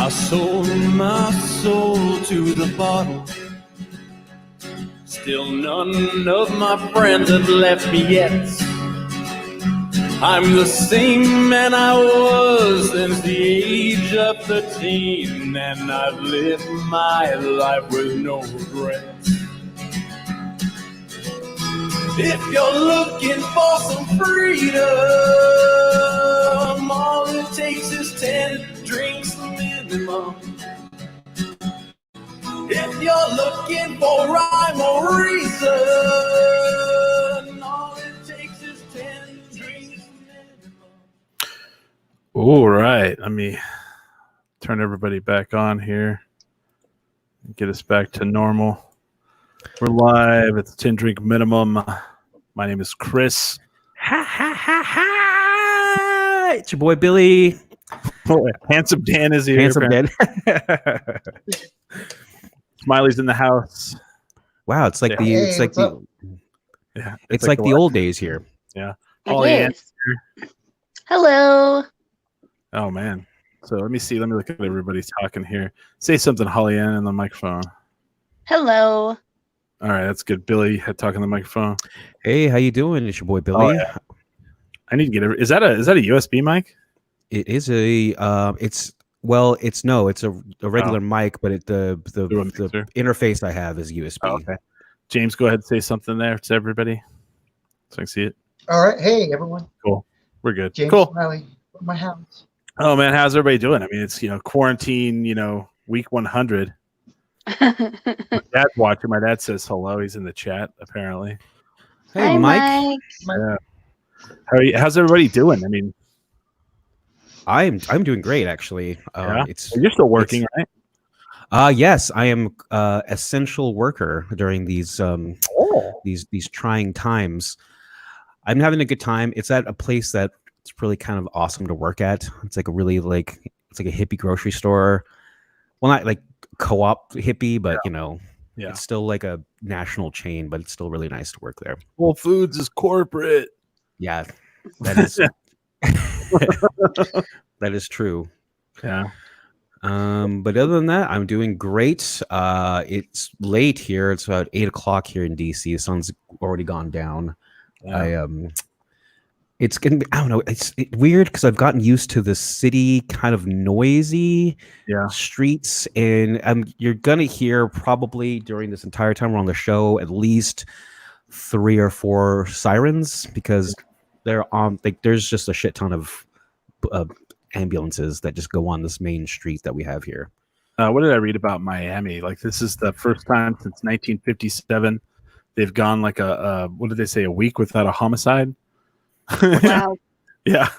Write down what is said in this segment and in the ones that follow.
I sold my soul to the bottle. Still none of my friends have left me yet. I'm the same man I was since the age of 13, and I've lived my life with no regrets. If you're looking for some freedom, all it takes is 10 drinks minimum. If you're looking for rhyme or reason, all it takes is 10 drinks minimum. All right, let me turn everybody back on here and get us back to normal. We're live. It's 10 drink minimum. My name is Chris. Ha ha ha ha! It's your boy Billy. Oh, Handsome Dan is here. Handsome Dan. Smiley's in the house. Wow, it's like Yeah. it's like the old days here. Yeah. It is. Here. Hello. Oh man. So let me see. Let me look at everybody talking here. Say something, Holly Ann, on the microphone. Hello. All right, that's good. Billy had talking on the microphone. Hey, how you doing? It's your boy Billy. Oh, yeah. I need to get it. Is that a USB mic? It is a it's a regular mic, but the interface I have is USB. Oh, okay. James, go ahead and say something there to everybody so I can see it. All right. Hey, everyone. Cool. We're good. James cool. Smiley from my house. Oh, man. How's everybody doing? I mean, it's, quarantine, week 100. My dad's watching. My dad says hello. He's in the chat, apparently. Hey, Hi, Mike. Yeah. How's everybody doing? I mean, I'm doing great, actually. Yeah? You're still working, right? Yes, I am essential worker during these trying times. I'm having a good time. It's at a place that it's really kind of awesome to work at. It's like a really it's like a hippie grocery store. Well, not like co-op hippie, but it's still like a national chain, but it's still really nice to work there. Whole Foods is corporate. Yeah, that is that is true. Yeah. But other than that, I'm doing great. It's late here. It's about 8:00 here in DC. The sun's already gone down. Yeah. It's gonna be, I don't know. It's weird because I've gotten used to the city kind of noisy streets, and you're gonna hear probably during this entire time we're on the show at least 3 or 4 sirens because they're on. There's just a shit ton of ambulances that just go on this main street that we have here. What did I read about Miami? Like, this is the first time since 1957 they've gone like a what did they say, a week without a homicide. Wow. Yeah.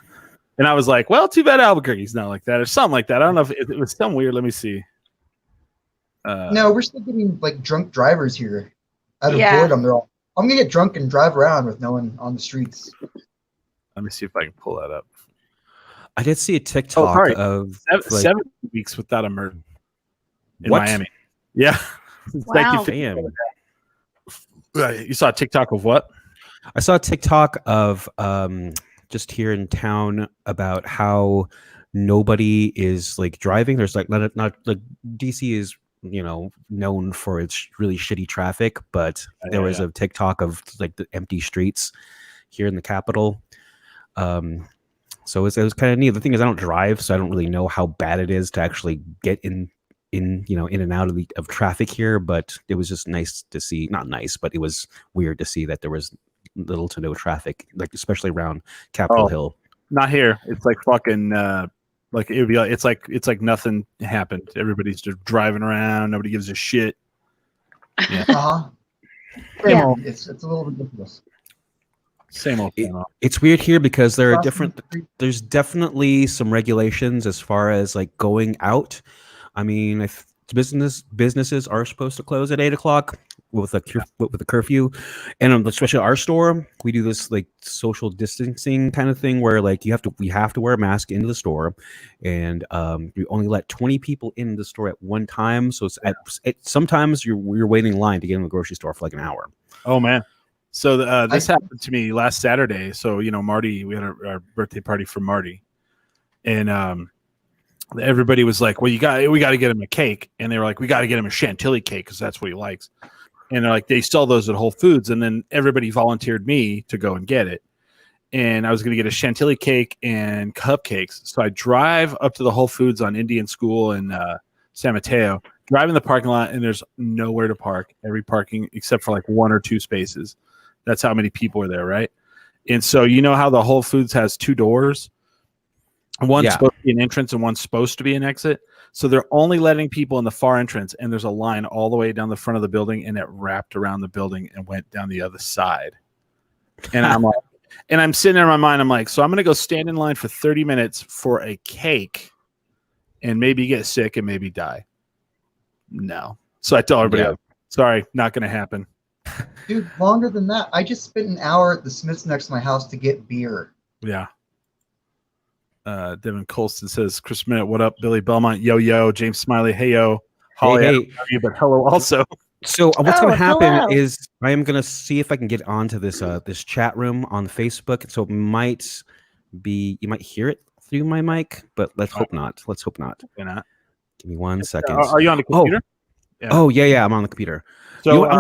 And I was like, well, too bad Albuquerque's not like that or something like that. I don't know if it was something weird. Let me see. No, we're still getting like drunk drivers here. Out of Yeah. boredom, I'm gonna get drunk and drive around with no one on the streets. Let me see if I can pull that up. I did see a TikTok of 7 weeks without a murder in What? Miami. Yeah. Wow. Damn. You saw a TikTok of what? I saw a TikTok of just here in town about how nobody is like driving. There's like not like DC is known for its really shitty traffic, but there was a TikTok of like the empty streets here in the capital. So it was kind of neat. The thing is, I don't drive, so I don't really know how bad it is to actually get in and out of traffic here. But it was just nice to see. Not nice, but it was weird to see that there was little to no traffic, like especially around Capitol Hill. Not here. It's like fucking like it would be like it's like nothing happened. Everybody's just driving around. Nobody gives a shit. Yeah. Yeah. It's a little ridiculous. Same old. It's weird here because there are there's definitely some regulations as far as like going out. I mean, if businesses are supposed to close at 8:00 with a curfew, and especially our store, we do this like social distancing kind of thing where like we have to wear a mask into the store, and we only let 20 people in the store at one time. So sometimes you're waiting in line to get in the grocery store for like an hour. Oh man. So this happened to me last Saturday. So Marty, we had our birthday party for Marty, and everybody was like, well, we got to get him a cake. And they were like, we got to get him a chantilly cake because that's what he likes. And they're like, they sell those at Whole Foods. And then everybody volunteered me to go and get it. And I was going to get a chantilly cake and cupcakes. So I drive up to the Whole Foods on Indian School in San Mateo, drive in the parking lot, and there's nowhere to park. Every parking except for like 1 or 2 spaces. That's how many people are there, right? And so you know how the Whole Foods has 2 doors? One's supposed to be an entrance and one's supposed to be an exit. So they're only letting people in the far entrance, and there's a line all the way down the front of the building, and it wrapped around the building and went down the other side. And I'm like, and I'm sitting there in my mind, I'm like, so I'm going to go stand in line for 30 minutes for a cake and maybe get sick and maybe die. No. So I tell everybody, sorry, not going to happen. Dude, longer than that. I just spent an hour at the Smith's next to my house to get beer. Yeah. Devin Colston says, Chris Minute, what up? Billy Bellmont, yo. James Smiley, hey, yo. Holly, Hey. I don't know you, but hello also. So what's going to happen hello. is I am going to see if I can get onto this this chat room on Facebook. So it might be, you might hear it through my mic, but let's hope not. Let's hope not. You're not. Give me 1 second. Are you on the computer? Oh yeah, I'm on the computer. So You know what,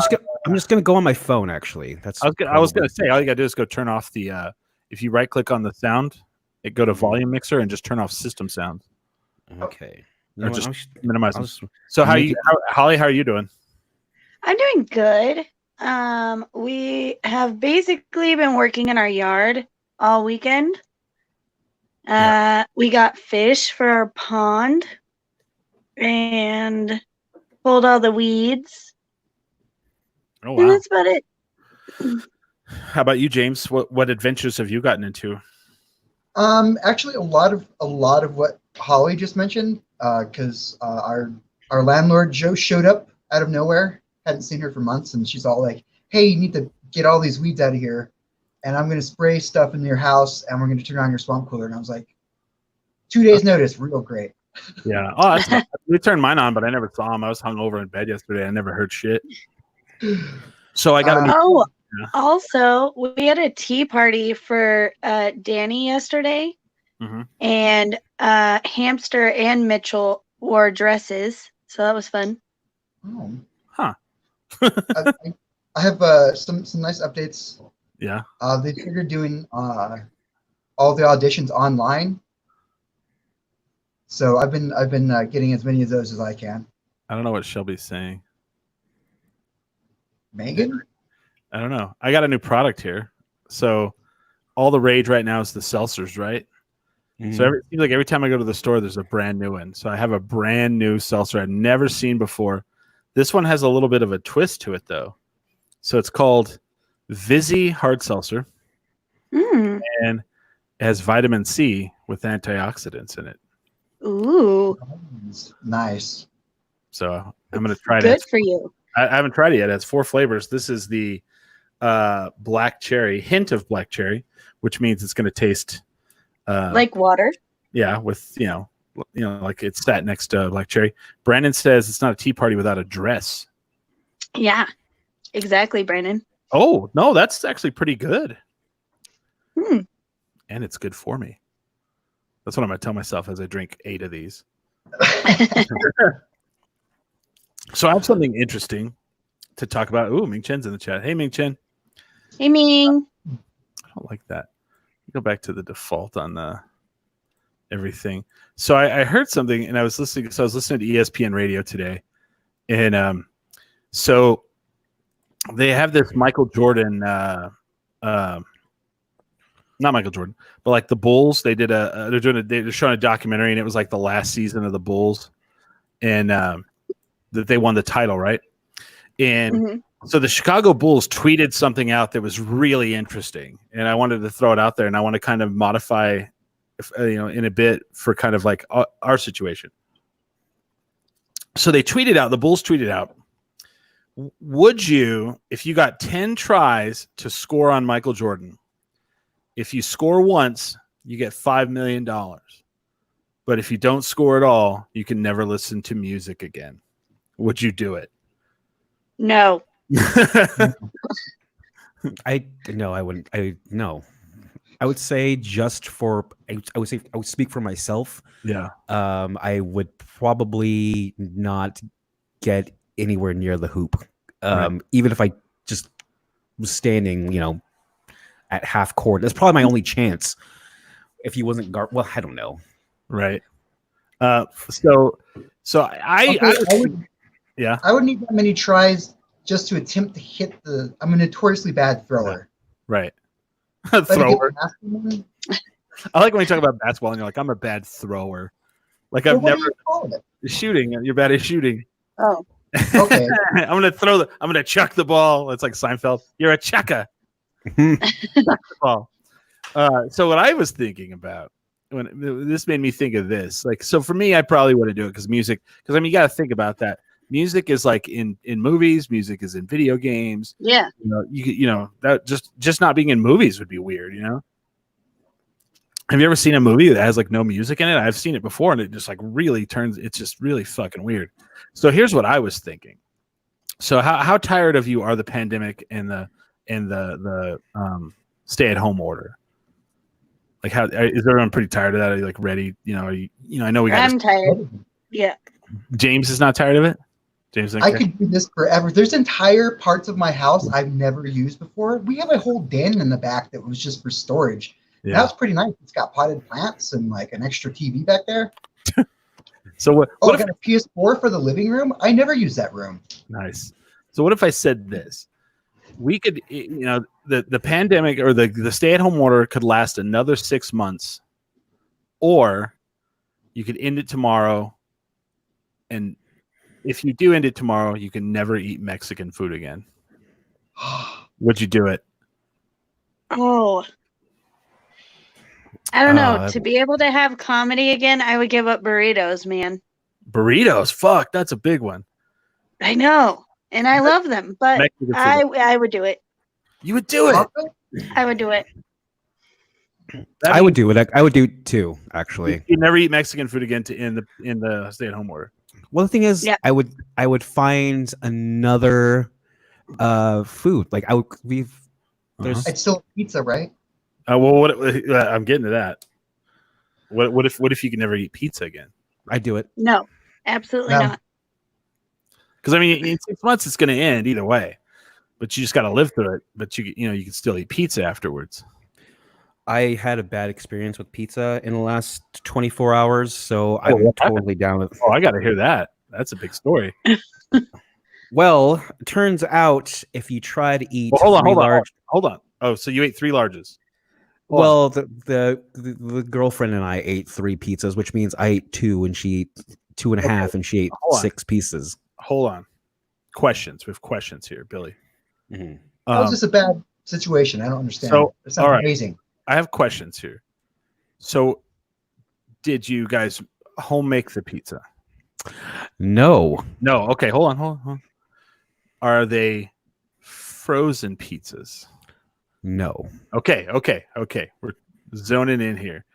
I'm just gonna go on my phone. Actually, that's. I was gonna say all you gotta do is go turn off the. If you right click on the sound, go to volume mixer and just turn off system sound. Okay. Or just minimize them. I'll So Holly, how are you doing? I'm doing good. We have basically been working in our yard all weekend. We got fish for our pond and pulled all the weeds. Oh And wow! that's about it. How about you, James? What adventures have you gotten into? Actually, a lot of what Holly just mentioned, because our landlord Joe showed up out of nowhere. Hadn't seen her for months, and she's all like, "Hey, you need to get all these weeds out of here, and I'm going to spray stuff in your house, and we're going to turn on your swamp cooler." And I was like, 2 days notice, real great. Yeah. Oh, that's we turned mine on, but I never saw him. I was hungover in bed yesterday. I never heard shit. So I got. Also, we had a tea party for Danny yesterday, and Hamster and Mitchell wore dresses, so that was fun. Oh. Huh. I have some nice updates. Yeah. They figured doing all the auditions online. So I've been getting as many of those as I can. I don't know what Shelby's saying. Megan? I don't know. I got a new product here. So all the rage right now is the seltzers, right? So it seems like every time I go to the store, there's a brand new one. So I have a brand new seltzer I've never seen before. This one has a little bit of a twist to it, though. So it's called Vizzy Hard Seltzer. And it has vitamin C with antioxidants in it. Ooh. Nice. So I'm going to try it. Good for you. I haven't tried it yet. It has 4 flavors. This is the black cherry, hint of black cherry, which means it's going to taste like water. Yeah, with you know, like it's sat next to black cherry. Brandon says it's not a tea party without a dress. Yeah, exactly, Brandon. Oh no, that's actually pretty good. And it's good for me. That's what I'm going to tell myself as I drink 8 of these. So I have something interesting to talk about. Ooh, Ming Chen's in the chat. Hey, Ming Chen. Hey, Ming. I don't like that. Go back to the default on everything. So I heard something, and I was listening. So I was listening to ESPN radio today, and so they have this Michael Jordan, not Michael Jordan, but like the Bulls. They did they're showing a documentary, and it was like the last season of the Bulls, and that they won the title, right? And so the Chicago Bulls tweeted something out that was really interesting, and I wanted to throw it out there, and I want to kind of modify, in a bit for kind of like our situation. So they tweeted out, the Bulls tweeted out, would you, if you got 10 tries to score on Michael Jordan, if you score once, you get $5 million. But if you don't score at all, you can never listen to music again. Would you do it? No. I wouldn't. No. I would say just for I would say I would speak for myself. Yeah. I would probably not get anywhere near the hoop. Right. Even if I just was standing, at half court. That's probably my only chance. If he wasn't guard, well, I don't know. Right. So I would, yeah. I would need that many tries just to attempt to hit the. I'm a notoriously bad thrower. Right. But to get Thrower. past them, I like when you talk about basketball and you're like, I'm a bad thrower. Like well, I've what do never you call it? shooting. You're bad at shooting. Oh, Okay. I'm gonna chuck the ball. It's like Seinfeld. You're a chucker. Ball. So what I was thinking about when this made me think of this, like, so for me, I probably wouldn't do it because music. Because I mean, you got to think about that. Music is like in movies. Music is in video games. yeah. That just not being in movies would be weird. Have you ever seen a movie that has like no music in it? I've seen it before, and it just like really turns. It's just really fucking weird. So here's what I was thinking. So how tired of you are the pandemic and the stay-at-home order? Like, how is everyone pretty tired of that? Are you like ready? I know we got. I'm tired. Yeah. James is not tired of it. James, I could do this forever. There's entire parts of my house I've never used before. We have a whole den in the back that was just for storage. Yeah. That was pretty nice. It's got potted plants and like an extra TV back there. So what? Oh, I got a PS4 for the living room. I never use that room. Nice. So what if I said this? We could, the pandemic or the stay-at-home order could last another 6 months, or you could end it tomorrow. And if you do end it tomorrow, you can never eat Mexican food again. Would you do it? Oh. I don't know. To be able to have comedy again, I would give up burritos, man. Burritos? Fuck, that's a big one. I know. And I love them, but I would do it. You would do it? I would do it. I would do it. I would do it too, actually. You never eat Mexican food again in the stay-at-home order. Well, the thing is, yeah. I would find another food. Like It's still pizza, right? Well, I'm getting to that. What if you can never eat pizza again? I'd do it. No, absolutely not. Because I mean, in 6 months it's going to end either way, but you just got to live through it. But you can still eat pizza afterwards. I had a bad experience with pizza in the last 24 hours, so I'm totally down with. Oh, I got to hear that. That's a big story. Well, it turns out if you try to eat, hold on. Oh, so you ate 3 larges. Well, the girlfriend and I ate 3 pizzas, which means I ate 2 and she ate 2.5, and she ate 6 pieces. Hold on. Questions. We have questions here, Billy. Mm-hmm. That was just a bad situation. I don't understand. So, it sounds amazing. I have questions here. So, did you guys home make the pizza? No. Okay, hold on. Are they frozen pizzas? No. Okay. We're zoning in here.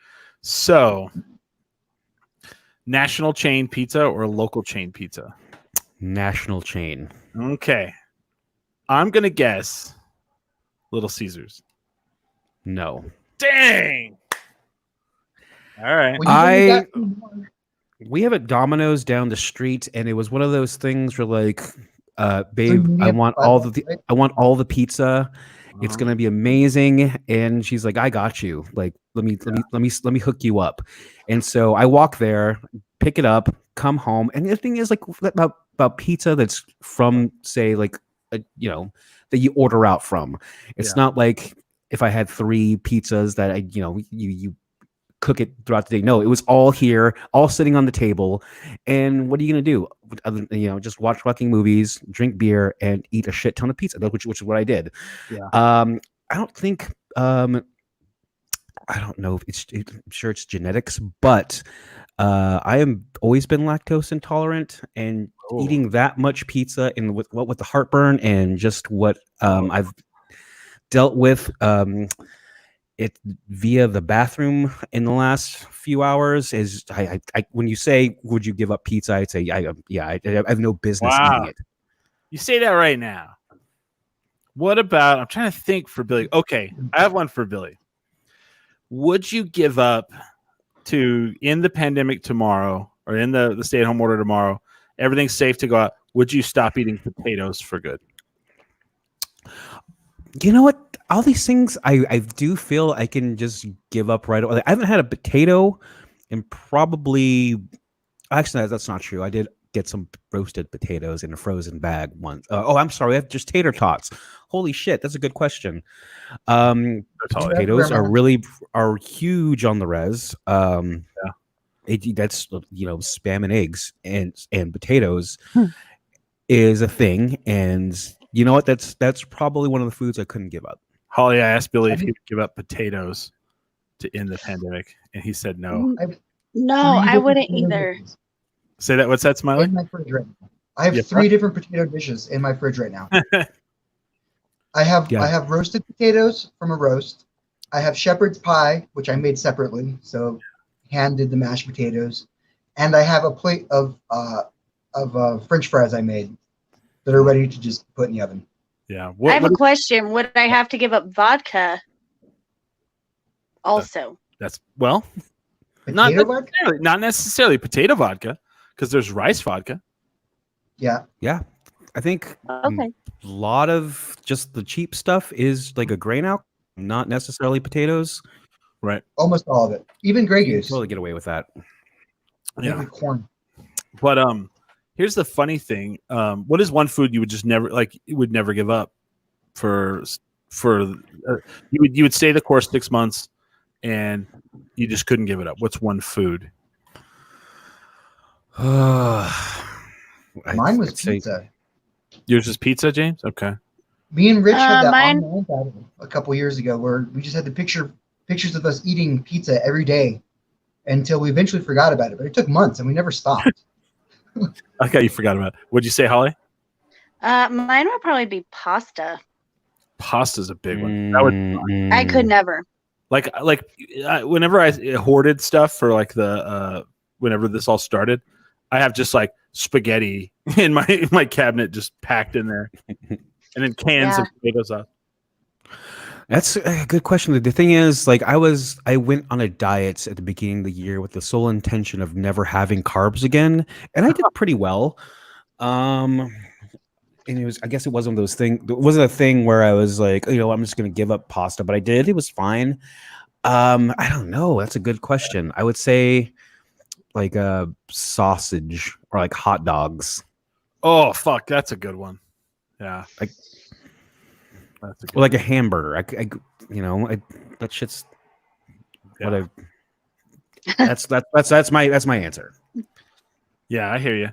So, national chain pizza or local chain pizza? National chain. Okay. I'm going to guess Little Caesars. No. Dang. All right. We have a Domino's down the street, and it was one of those things where like, babe, I want all the pizza. It's gonna be amazing. And she's like, I got you. Like, let me hook you up. And so I walk there, pick it up, come home. And the thing is, like, about pizza that's from, say, like, that you order out from. It's not like if I had 3 pizzas that you cook it throughout the day. No, it was all here, all sitting on the table. And what are you gonna do? Just watch fucking movies, drink beer, and eat a shit ton of pizza, which is what I did. Yeah. I don't think. I don't know if I'm sure it's genetics, but I have always been lactose intolerant, and eating that much pizza and with the heartburn and just what I've dealt with it via the bathroom in the last few hours is I when you say would you give up pizza, I'd say I have no business eating it. You say that right now. What about, I'm trying to think for Billy. Okay, I have one for Billy. would you give up to in the pandemic tomorrow or in the stay-at-home order tomorrow? Everything's safe to go out. Would you stop eating potatoes for good? You know what? All these things, I do feel I can just give up right away. I haven't had a potato in probably. Actually, that's not true. I did get some roasted potatoes in a frozen bag once. I'm sorry. I have just tater tots. Holy shit, that's a good question. Potatoes are huge on the res. That's spam and eggs and potatoes is a thing, and you know what? That's probably one of the foods I couldn't give up. Holly, I asked Billy if he would give up potatoes to end the pandemic, and he said no. No, I wouldn't either. Say that. What's that, Smiley? In my fridge right now. I have 3 different potato dishes in my fridge right now. I have roasted potatoes from a roast. I have shepherd's pie, which I made separately, so hand did the mashed potatoes, and I have a plate of French fries I made that are ready to just put in the oven. Yeah. I have a question. Would I have to give up vodka? Also. That's not necessarily potato vodka, because there's rice vodka. Yeah. Yeah. I think Okay. a lot of just the cheap stuff is like a grain alcohol, not necessarily potatoes. Right. Almost all of it. Even Grey You can Goose. totally get away with that. Maybe corn. But here's the funny thing. What is one food you would just never you would never give up for you would stay the course 6 months and you just couldn't give it up? What's one food? Mine was pizza. Yours is pizza, James? Okay. Me and Rich had that mine- online battle a couple years ago where we just had the pictures of us eating pizza every day until we eventually forgot about it. But it took months and we never stopped. Okay, you forgot about it. What'd you say, Holly? Mine would probably be pasta. Pasta's a big one. That would I could never. Whenever I hoarded stuff for like the whenever this all started, I have just like spaghetti in my cabinet just packed in there, and then cans of potato sauce. That's a good question. The thing is, like, I went on a diet at the beginning of the year with the sole intention of never having carbs again, and I did pretty well. And I guess it wasn't those things. It wasn't a thing where I was like, I'm just going to give up pasta, but I did. It was fine. I don't know. That's a good question. I would say like a sausage or like hot dogs. Oh, fuck. That's a good one. Yeah. That's a good like a hamburger. That shit's what I. That's my answer. Yeah, I hear you.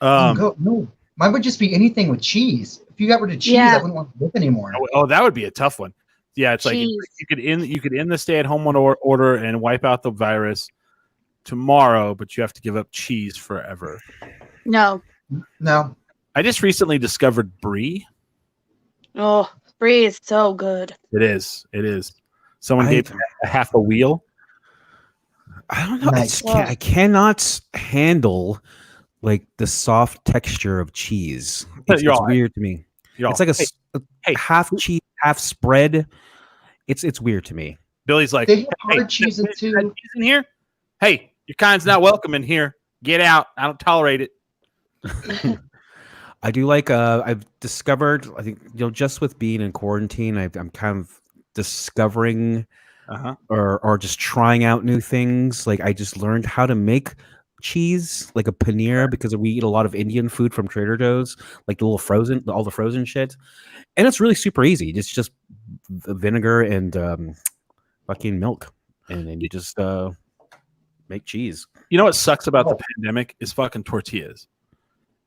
No, mine would just be anything with cheese. If you got rid of cheese, I wouldn't want to live anymore. Oh, that would be a tough one. Yeah, it's cheese. Like you could end the stay-at-home order and wipe out the virus tomorrow, but you have to give up cheese forever. No. I just recently discovered brie. Oh, brie is so good. It is. Someone gave me a half a wheel. I don't know. I cannot handle like the soft texture of cheese. It's weird to me. It's like a half cheese, half spread. It's weird to me. Billy's like, they have hard cheese in here. Hey, your kind's not welcome in here. Get out. I don't tolerate it. I do like. I've discovered. I think just with being in quarantine, I'm kind of discovering, or just trying out new things. Like I just learned how to make cheese, like a paneer, because we eat a lot of Indian food from Trader Joe's, like all the frozen shit, and it's really super easy. It's just vinegar and fucking milk, and then you just make cheese. You know what sucks about the pandemic is fucking tortillas.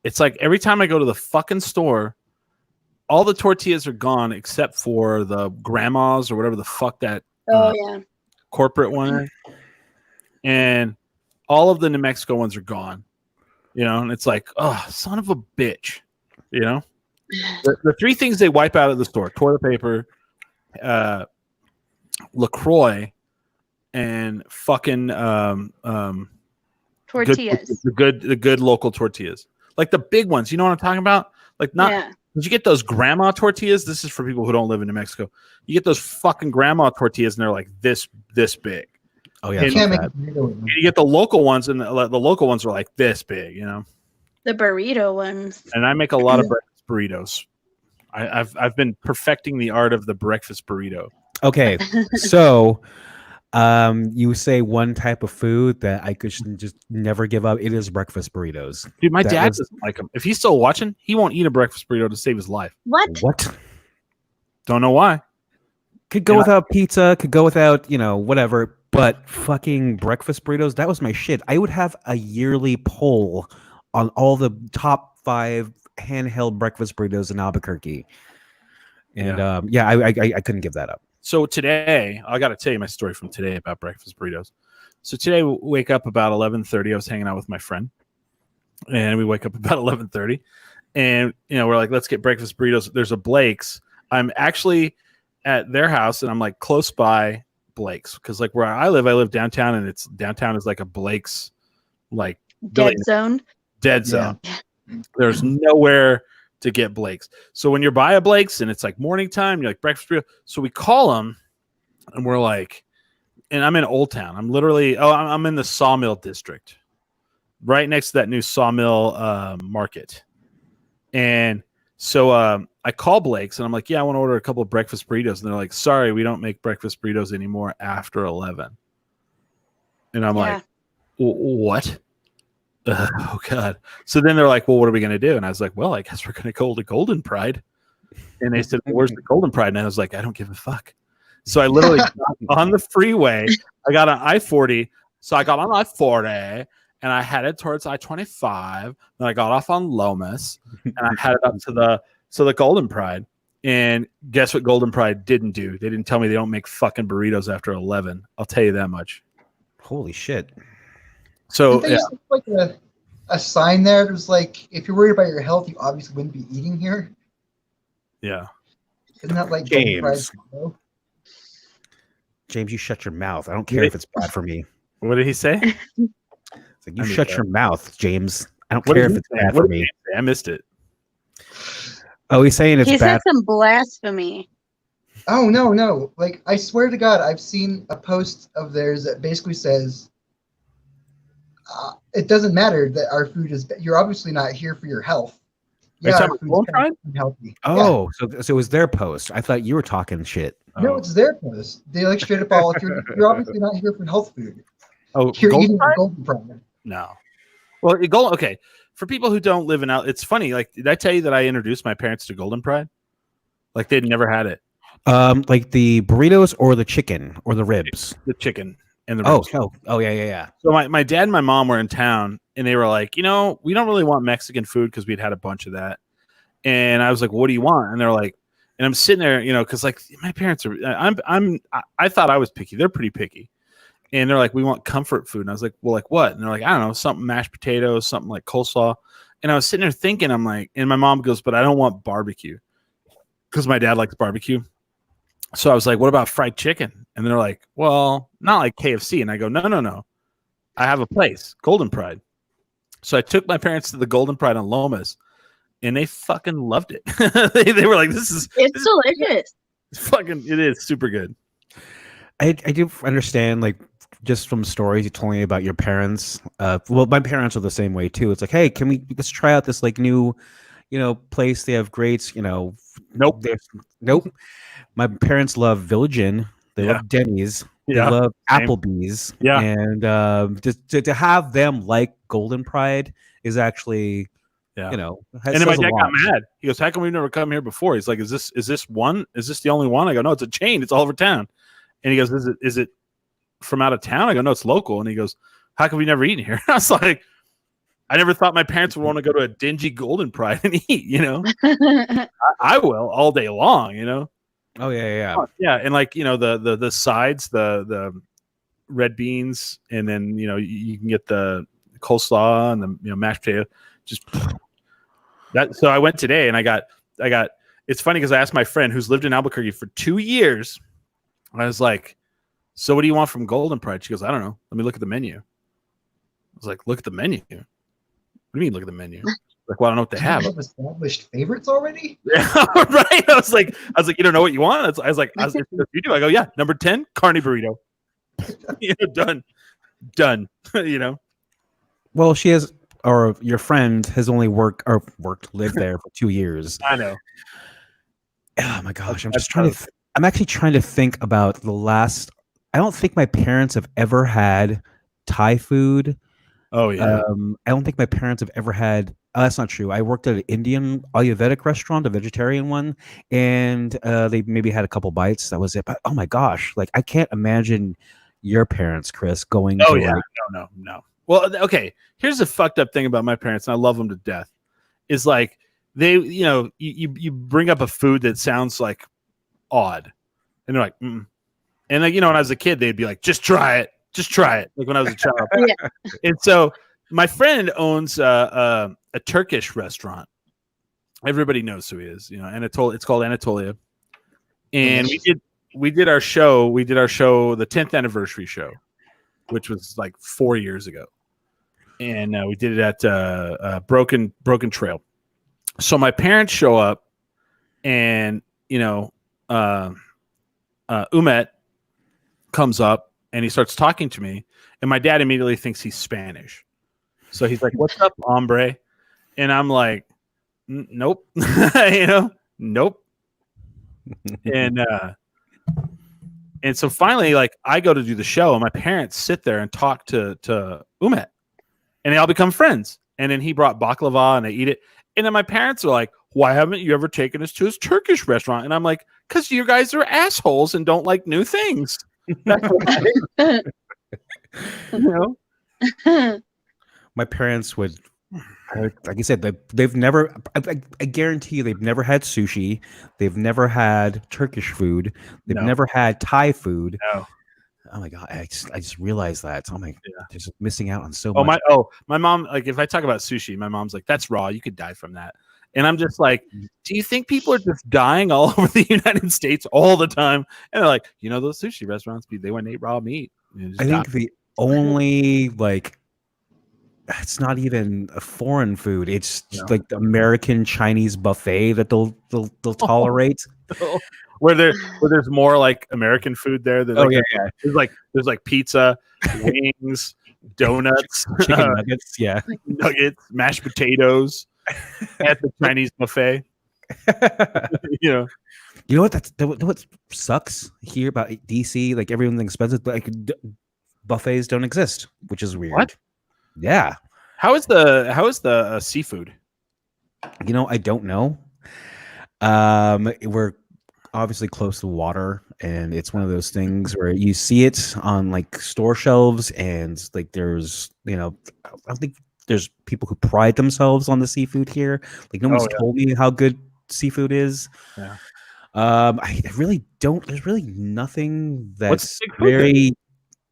It's like every time I go to the fucking store, all the tortillas are gone except for the grandma's or whatever the fuck that corporate one is. And all of the New Mexico ones are gone. And it's like, oh, son of a bitch. The 3 things they wipe out of the store: toilet paper, LaCroix, and fucking tortillas. The good local tortillas. Like the big ones, you know what I'm talking about? Like not Did you get those grandma tortillas? This is for people who don't live in New Mexico. You get those fucking grandma tortillas, and they're like this big. Oh yeah, And You can't make that. a burrito with them. you get the local ones, and the local ones are like this big, you know. The burrito ones. And I make a lot of breakfast burritos. I've been perfecting the art of the breakfast burrito. Okay, so you say one type of food that I could just never give up. It is breakfast burritos. Dude, my That dad was- doesn't like them. If he's still watching, he won't eat a breakfast burrito to save his life. What? What? Don't know why. Could go Yeah. without pizza, could go without, whatever, but fucking breakfast burritos, that was my shit. I would have a yearly poll on all the top 5 handheld breakfast burritos in Albuquerque. And I couldn't give that up. So today, I got to tell you my story from today about breakfast burritos. So today, we wake up about 11:30. I was hanging out with my friend, and we wake up about 11:30, and we're like, let's get breakfast burritos. There's a Blake's. I'm actually at their house, and I'm like close by Blake's because like where I live downtown, and it's downtown is like a Blake's, like Dead zone. dead zone. There's nowhere to get Blake's. So when you're by a Blake's and it's like morning time, you're like breakfast burrito. So we call them, and we're like, and I'm in Old Town. I'm literally, I'm in the Sawmill district, right next to that new Sawmill market. And so I call Blake's, and I'm like, yeah, I want to order a couple of breakfast burritos. And they're like, sorry, we don't make breakfast burritos anymore after 11. And I'm like, what? Oh God. So then they're like, well, what are we going to do? And I was like, well, I guess we're going to go to Golden Pride. And they said, where's the Golden Pride? And I was like, I don't give a fuck. So I literally got on the freeway. I got on I-40. So I got on I-40 and I headed towards I-25. Then I got off on Lomas and I headed up to the Golden Pride. And guess what Golden Pride didn't do? They didn't tell me they don't make fucking burritos after 11. I'll tell you that much. Holy shit. So Didn't they just put, like a sign there that was like, if you're worried about your health, you obviously wouldn't be eating here. yeah. Isn't that like James. Golden Pride's motto? James, you shut your mouth. I don't care if it's bad for me. What did he say? It's like, you I mean, shut your mouth, James. I don't What care did if he it's say? bad What for did he me. say? I missed it. Oh, he's saying it's He bad. said some blasphemy. Oh, no. Like, I swear to God, I've seen a post of theirs that basically says, it doesn't matter that our food is, you're obviously not here for your health. Are you Yeah, talking our about food's Golden kind of unhealthy. Yeah. Oh, so it was their post. I thought you were talking shit. No, it's their post. They like straight up all, you're obviously not here for health food. Oh, You're Golden eating Pride? the Golden Pride. No. Well, okay. For people who don't live in out, it's funny. Like, did I tell you that I introduced my parents to Golden Pride? Like, they'd never had it. Like the burritos or the chicken or the ribs. The chicken and the Oh, ribs. yeah. So my dad and my mom were in town, and they were like, we don't really want Mexican food because we'd had a bunch of that. And I was like, what do you want? And they're like, and I'm sitting there, because like my parents are, I thought I was picky. They're pretty picky. And they're like, we want comfort food. And I was like, well, like what? And they're like, I don't know, something mashed potatoes, something like coleslaw. And I was sitting there thinking, I'm like, and my mom goes, but I don't want barbecue because my dad likes barbecue. So I was like, what about fried chicken? And they're like, well, not like KFC. And I go, no. I have a place, Golden Pride. So I took my parents to the Golden Pride on Lomas, and they fucking loved it. they were like, It's delicious. it is super good. I do understand, like, just from stories you told me about your parents. Well, my parents are the same way too. It's like, hey, let's try out this like new, place. They have greats. Nope. Nope. My parents love Village Inn. They love Denny's. They love Same. Applebee's. Yeah. And just to have them like Golden Pride is actually, Yeah. has- And then my says a dad got lot. mad. He goes, how come we've never come here before? He's like, is this one? Is this the only one? I go, no, it's a chain. It's all over town. And he goes, is it from out of town? I go, no, it's local. And he goes, how come we never eaten here? I was like, I never thought my parents would want to go to a dingy Golden Pride and eat, I will all day long, Oh yeah. Yeah. And like, the sides, the red beans, and then, you can get the coleslaw and the, mashed potato, just that. So I went today and I got, it's funny because I asked my friend who's lived in Albuquerque for 2 years. I was like, so what do you want from Golden Pride? She goes, I don't know. Let me look at the menu. I was like, look at the menu. What do you mean look at the menu? Like, well, I don't know what they Do you have. have established favorites already? Yeah, right. I was like, you don't know what you want? I was like, you do. I go, yeah, number 10, carne burrito. Done. Well, she has, or your friend has only lived there for 2 years. I know. Oh my gosh, I'm just trying to. I'm actually trying to think about the last. I don't think my parents have ever had Thai food. Oh yeah. I don't think my parents have ever had. Oh, that's not true. I worked at an Indian Ayurvedic restaurant, a vegetarian one, and they maybe had a couple bites. That was it. But oh my gosh, like I can't imagine your parents, Chris, going. Oh to yeah, like, no. Well, okay. Here's the fucked up thing about my parents, and I love them to death. Is like they, you bring up a food that sounds like odd, and they're like, mm. And like when I was a kid, they'd be like, just try it. Like when I was a child. Yeah. And so my friend owns a Turkish restaurant. Everybody knows who he is. It's called Anatolia. And we did our show. We did our show, the 10th anniversary show, which was like 4 years ago. And we did it at Broken Trail. So my parents show up, and Umet comes up. And he starts talking to me, and my dad immediately thinks he's Spanish. So he's like, "What's up, hombre?" And I'm like, "Nope," nope. And so finally, like, I go to do the show, and my parents sit there and talk to Umet, and they all become friends. And then he brought baklava, and they eat it. And then my parents are like, "Why haven't you ever taken us to his Turkish restaurant?" And I'm like, "'Cause you guys are assholes and don't like new things." That's right. My parents would, like I said, they've never. I guarantee you, they've never had sushi. They've never had Turkish food. They've never had Thai food. No. Oh my god! I just realized that. Oh my, just missing out on so much. My mom. Like if I talk about sushi, my mom's like, "That's raw. You could die from that." And I'm just like, do you think people are just dying all over the United States all the time? And they're like, those sushi restaurants, they went and ate raw meat. I think the only it's not even a foreign food. It's like the American Chinese buffet that they'll tolerate. Where there's more like American food there than there's like pizza, wings, donuts, chicken nuggets, nuggets, mashed potatoes. At the Chinese buffet. You know what sucks here about DC? Like everything's expensive, but like buffets don't exist, which is weird. What? Yeah. How is the seafood? I don't know. We're obviously close to water, and it's one of those things where you see it on like store shelves, and like there's I think there's people who pride themselves on the seafood here. Like no one's told me how good seafood is. Yeah. I really don't. There's really nothing that's very.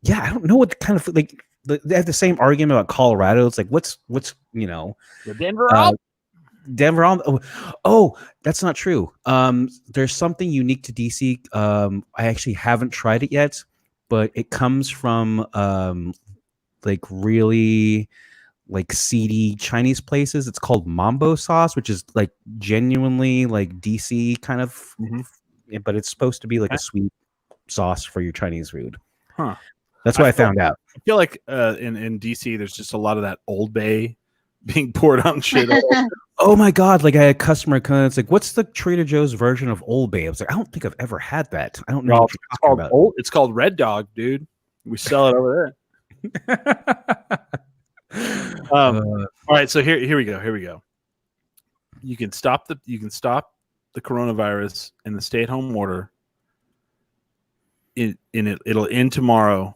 Yeah, I don't know what kind of like. They have the same argument about Colorado. It's like what's the Denver. Denver. Oh, that's not true. There's something unique to DC. I actually haven't tried it yet, but it comes from like really like seedy Chinese places. It's called mambo sauce, which is like genuinely like DC kind of, but it's supposed to be like a sweet sauce for your Chinese food. Huh. That's what I found out. I feel like in DC, there's just a lot of that Old Bay being poured on shit. Oh my god! Like I had a customer come. It's like, what's the Trader Joe's version of Old Bay? I was like, I don't think I've ever had that. I don't know. What it's called about. It's called Red Dog, dude. We sell it over there. All right, so here we go. You can stop the coronavirus and the stay-at-home order. It'll end tomorrow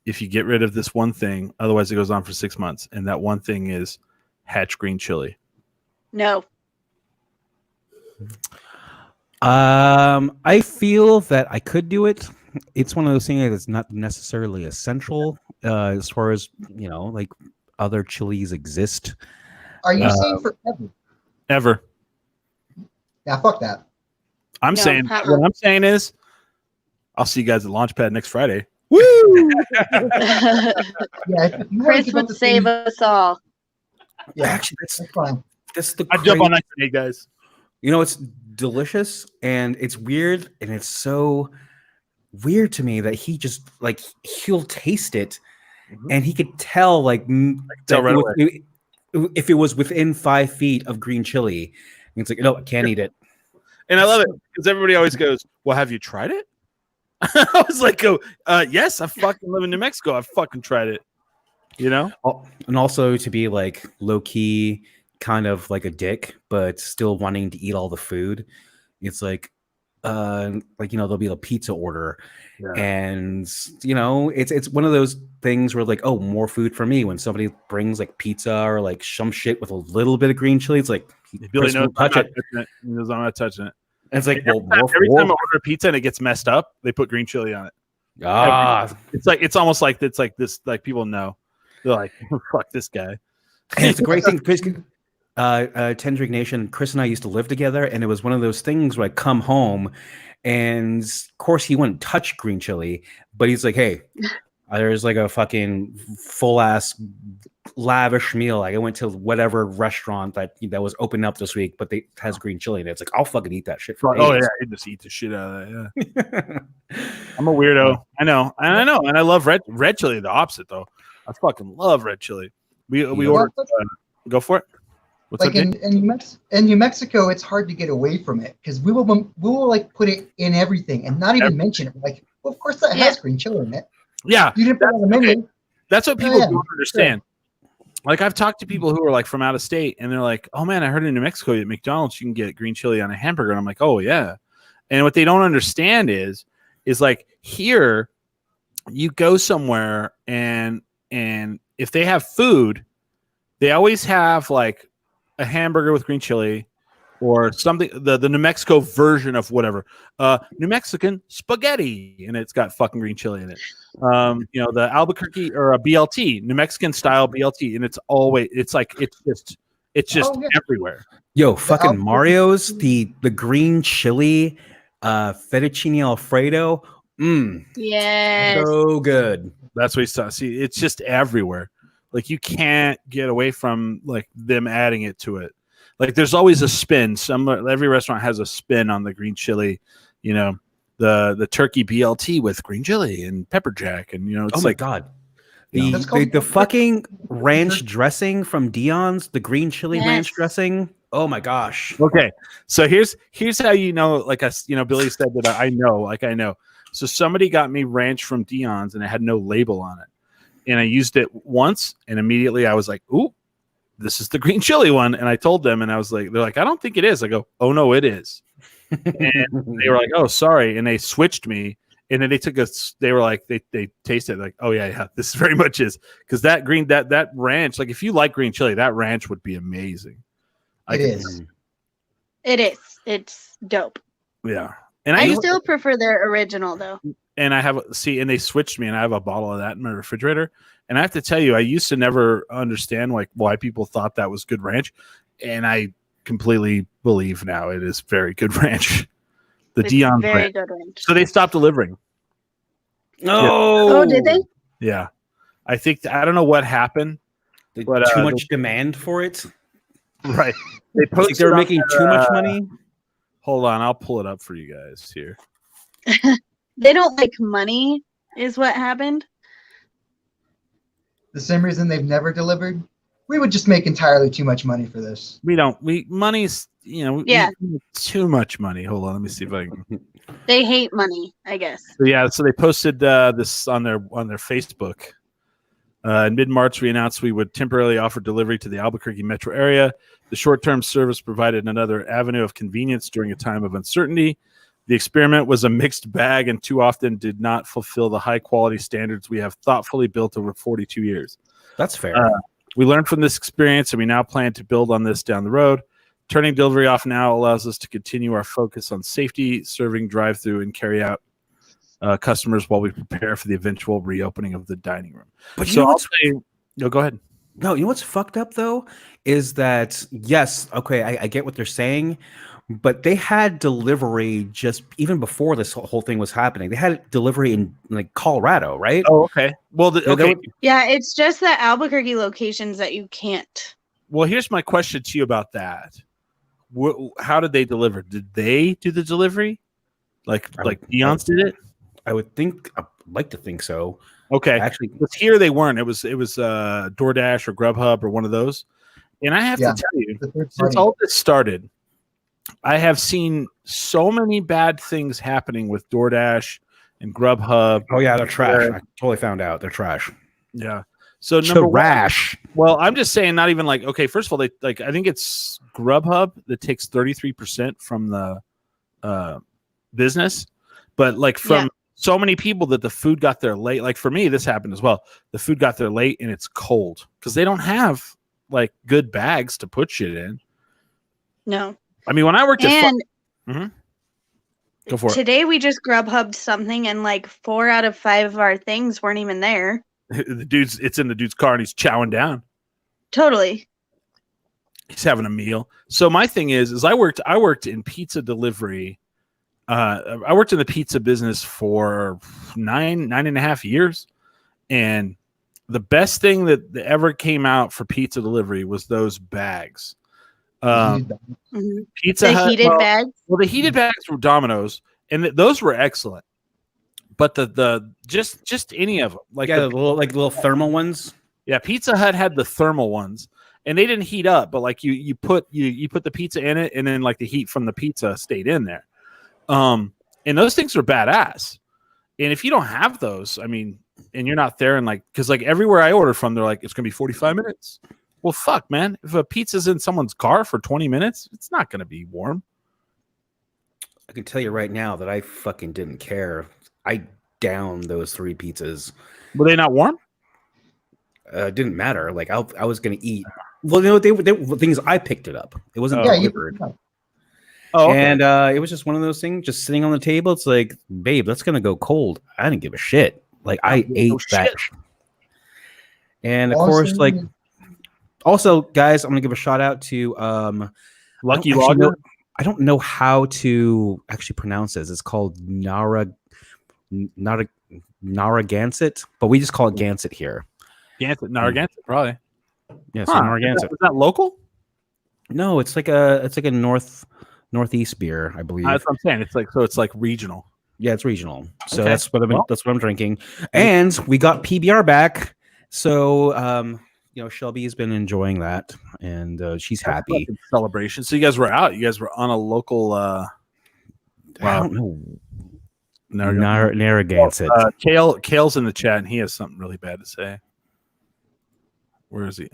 if you get rid of this one thing. Otherwise, it goes on for 6 months, and that one thing is Hatch green chili. No. I feel that I could do it. It's one of those things that's not necessarily essential as far as like other chilies exist. Are you saying forever? Ever. Yeah, fuck that. I'm saying what I'm saying is I'll see you guys at Launchpad next Friday. Woo! Yeah, Chris would save us all. Yeah, Actually, that's fine. that's the I jump on crazy. that grenade, guys. You know, it's delicious and it's weird, and it's so weird to me that he just like he'll taste it, and he could tell like tell that right away. if it was within 5 feet of green chili, and it's like, no, I can't eat it. And I love it because everybody always goes, "Well, have you tried it?" I was like, "Oh, yes, I fucking live in New Mexico. I've fucking tried it." You know? And also to be like low key, kind of like a dick, but still wanting to eat all the food. It's like there'll be a pizza order, and it's one of those things where like, oh, more food for me. When somebody brings like pizza or like some shit with a little bit of green chili, it's like Billy knows touch it. He knows I'm not touching it. And it's like, every time I order a pizza and it gets messed up, they put green chili on it. It's almost like it's like this. Like people know, they're like, "Fuck this guy." And it's a great thing. Chris, Tendrick Nation, Chris and I used to live together, and it was one of those things where I come home, and of course he wouldn't touch green chili, but he's like, "Hey, there's like a fucking full ass lavish meal. Like I went to whatever restaurant that was open up this week, but they has green chili in it. It's like I'll fucking eat that shit for days." Oh yeah, I just eat the shit out of that. Yeah, I'm a weirdo. I know, and I love red chili. The opposite though. I fucking love red chili. We ordered. Go for it. What's like in New Mexico, it's hard to get away from it because we will like put it in everything and not even mention it. Like, well, of course that has green chili in it. Yeah, you didn't put it on the menu. Okay. That's what people don't understand. Sure. Like I've talked to people who are like from out of state, and they're like, "Oh man, I heard in New Mexico at McDonald's you can get green chili on a hamburger." And I'm like, "Oh yeah," and what they don't understand is like here, you go somewhere and if they have food, they always have like a hamburger with green chili or something, the New Mexico version of whatever, New Mexican spaghetti, and it's got fucking green chili in it. The Albuquerque or a BLT, New Mexican style BLT, and it's just everywhere. Yo, fucking Mario's, the green chili fettuccine Alfredo. Yes. So good. That's what you saw. See, it's just everywhere. Like you can't get away from like them adding it to it. Like there's always a spin. Every restaurant has a spin on the green chili. You know, the turkey BLT with green chili and pepper jack, and it's oh my god, the fucking ranch dressing from Dion's, the green chili ranch dressing. Oh my gosh. Okay, so here's how like Billy said that I know. So somebody got me ranch from Dion's and it had no label on it. And I used it once and immediately I was like, ooh, this is the green chili one. And I told them and I was like, they're like, I don't think it is. I go, oh no, it is. And they were like, oh, sorry. And they switched me. And then they were like, they tasted like, oh yeah, this very much is. Because that ranch, like if you like green chili, that ranch would be amazing. It is. It's dope. Yeah. And I still prefer their original though. And I and they switched me, and I have a bottle of that in my refrigerator. And I have to tell you, I used to never understand like why people thought that was good ranch, and I completely believe now it is very good ranch. It's Dion's very good ranch. So they stopped delivering. Oh, did they? Yeah, I think I don't know what happened, but too much demand for it. Right? They posted they were making too much money. Hold on, I'll pull it up for you guys here. They don't like money, is what happened. The same reason they've never delivered. We would just make entirely too much money for this. Money's too much money. Hold on, let me see if I can. They hate money, I guess. So they posted this on their Facebook. In mid-March, we announced we would temporarily offer delivery to the Albuquerque metro area. The short-term service provided another avenue of convenience during a time of uncertainty. The experiment was a mixed bag and too often did not fulfill the high-quality standards we have thoughtfully built over 42 years. That's fair. We learned from this experience, and we now plan to build on this down the road. Turning delivery off now allows us to continue our focus on safety, serving drive-through and carry-out customers while we prepare for the eventual reopening of the dining room. But go ahead. No, you know what's fucked up though is that yes, okay, I get what they're saying, but they had delivery just even before this whole thing was happening. They had delivery in like Colorado, right? Oh, okay. Well, yeah, it's just the Albuquerque locations that you can't. Well, here's my question to you about that. How did they deliver? Did they do the delivery? Like Beyonce did it? I would think. I'd like to think so. Okay. Actually, but here they weren't. It was DoorDash or Grubhub or one of those. And I have to tell you, since all this started, I have seen so many bad things happening with DoorDash and Grubhub. Oh yeah, they're trash. I totally found out they're trash. Yeah. So number trash. Well, I'm just saying, not even like, okay, first of all, they like, I think it's Grubhub that takes 33% from the business, but like from so many people that the food got there late. Like for me, this happened as well. The food got there late and it's cold because they don't have like good bags to put shit in. No. I mean, when I worked at Go for it. Today we just Grubhubbed something and like 4 out of 5 of our things weren't even there. It's in the dude's car and he's chowing down. Totally. He's having a meal. So my thing is I worked in pizza delivery. I worked in the pizza business for 9.5 years. And the best thing that ever came out for pizza delivery was those bags. Pizza Hut, heated bags. Well, the heated bags were Domino's, and those were excellent. But the just any of them, like the little thermal ones. Yeah, Pizza Hut had the thermal ones, and they didn't heat up, but like you put the pizza in it, and then like the heat from the pizza stayed in there. And those things are badass. And if you don't have those, I mean, and you're not there, and like, because like everywhere I order from, they're like, it's gonna be 45 minutes. Well, fuck, man. If a pizza's in someone's car for 20 minutes, it's not gonna be warm. I can tell you right now that I fucking didn't care. I downed those 3 pizzas. Were they not warm? Didn't matter. Like I was gonna eat. Well, you know, they the things I picked it up. It wasn't delivered. Oh, okay. And it was just one of those things, just sitting on the table. It's like, babe, that's gonna go cold. I didn't give a shit. Like I ate that. And of course, like, also, guys, I'm gonna give a shout out to Lucky Logger. I don't know how to actually pronounce this. It's called Narragansett, but we just call it Gansett here. Narragansett, probably. Yeah, so Narragansett. Is that local? No, it's like a northeast beer, I believe. That's what I'm saying. It's like regional. Yeah, it's regional. So that's what I'm drinking. And we got PBR back. So you know, Shelby's been enjoying that, and she's happy. Celebration. So you guys were out. You guys were on a local. I don't know. Narragansett. Kale's in the chat, and he has something really bad to say. Where is he?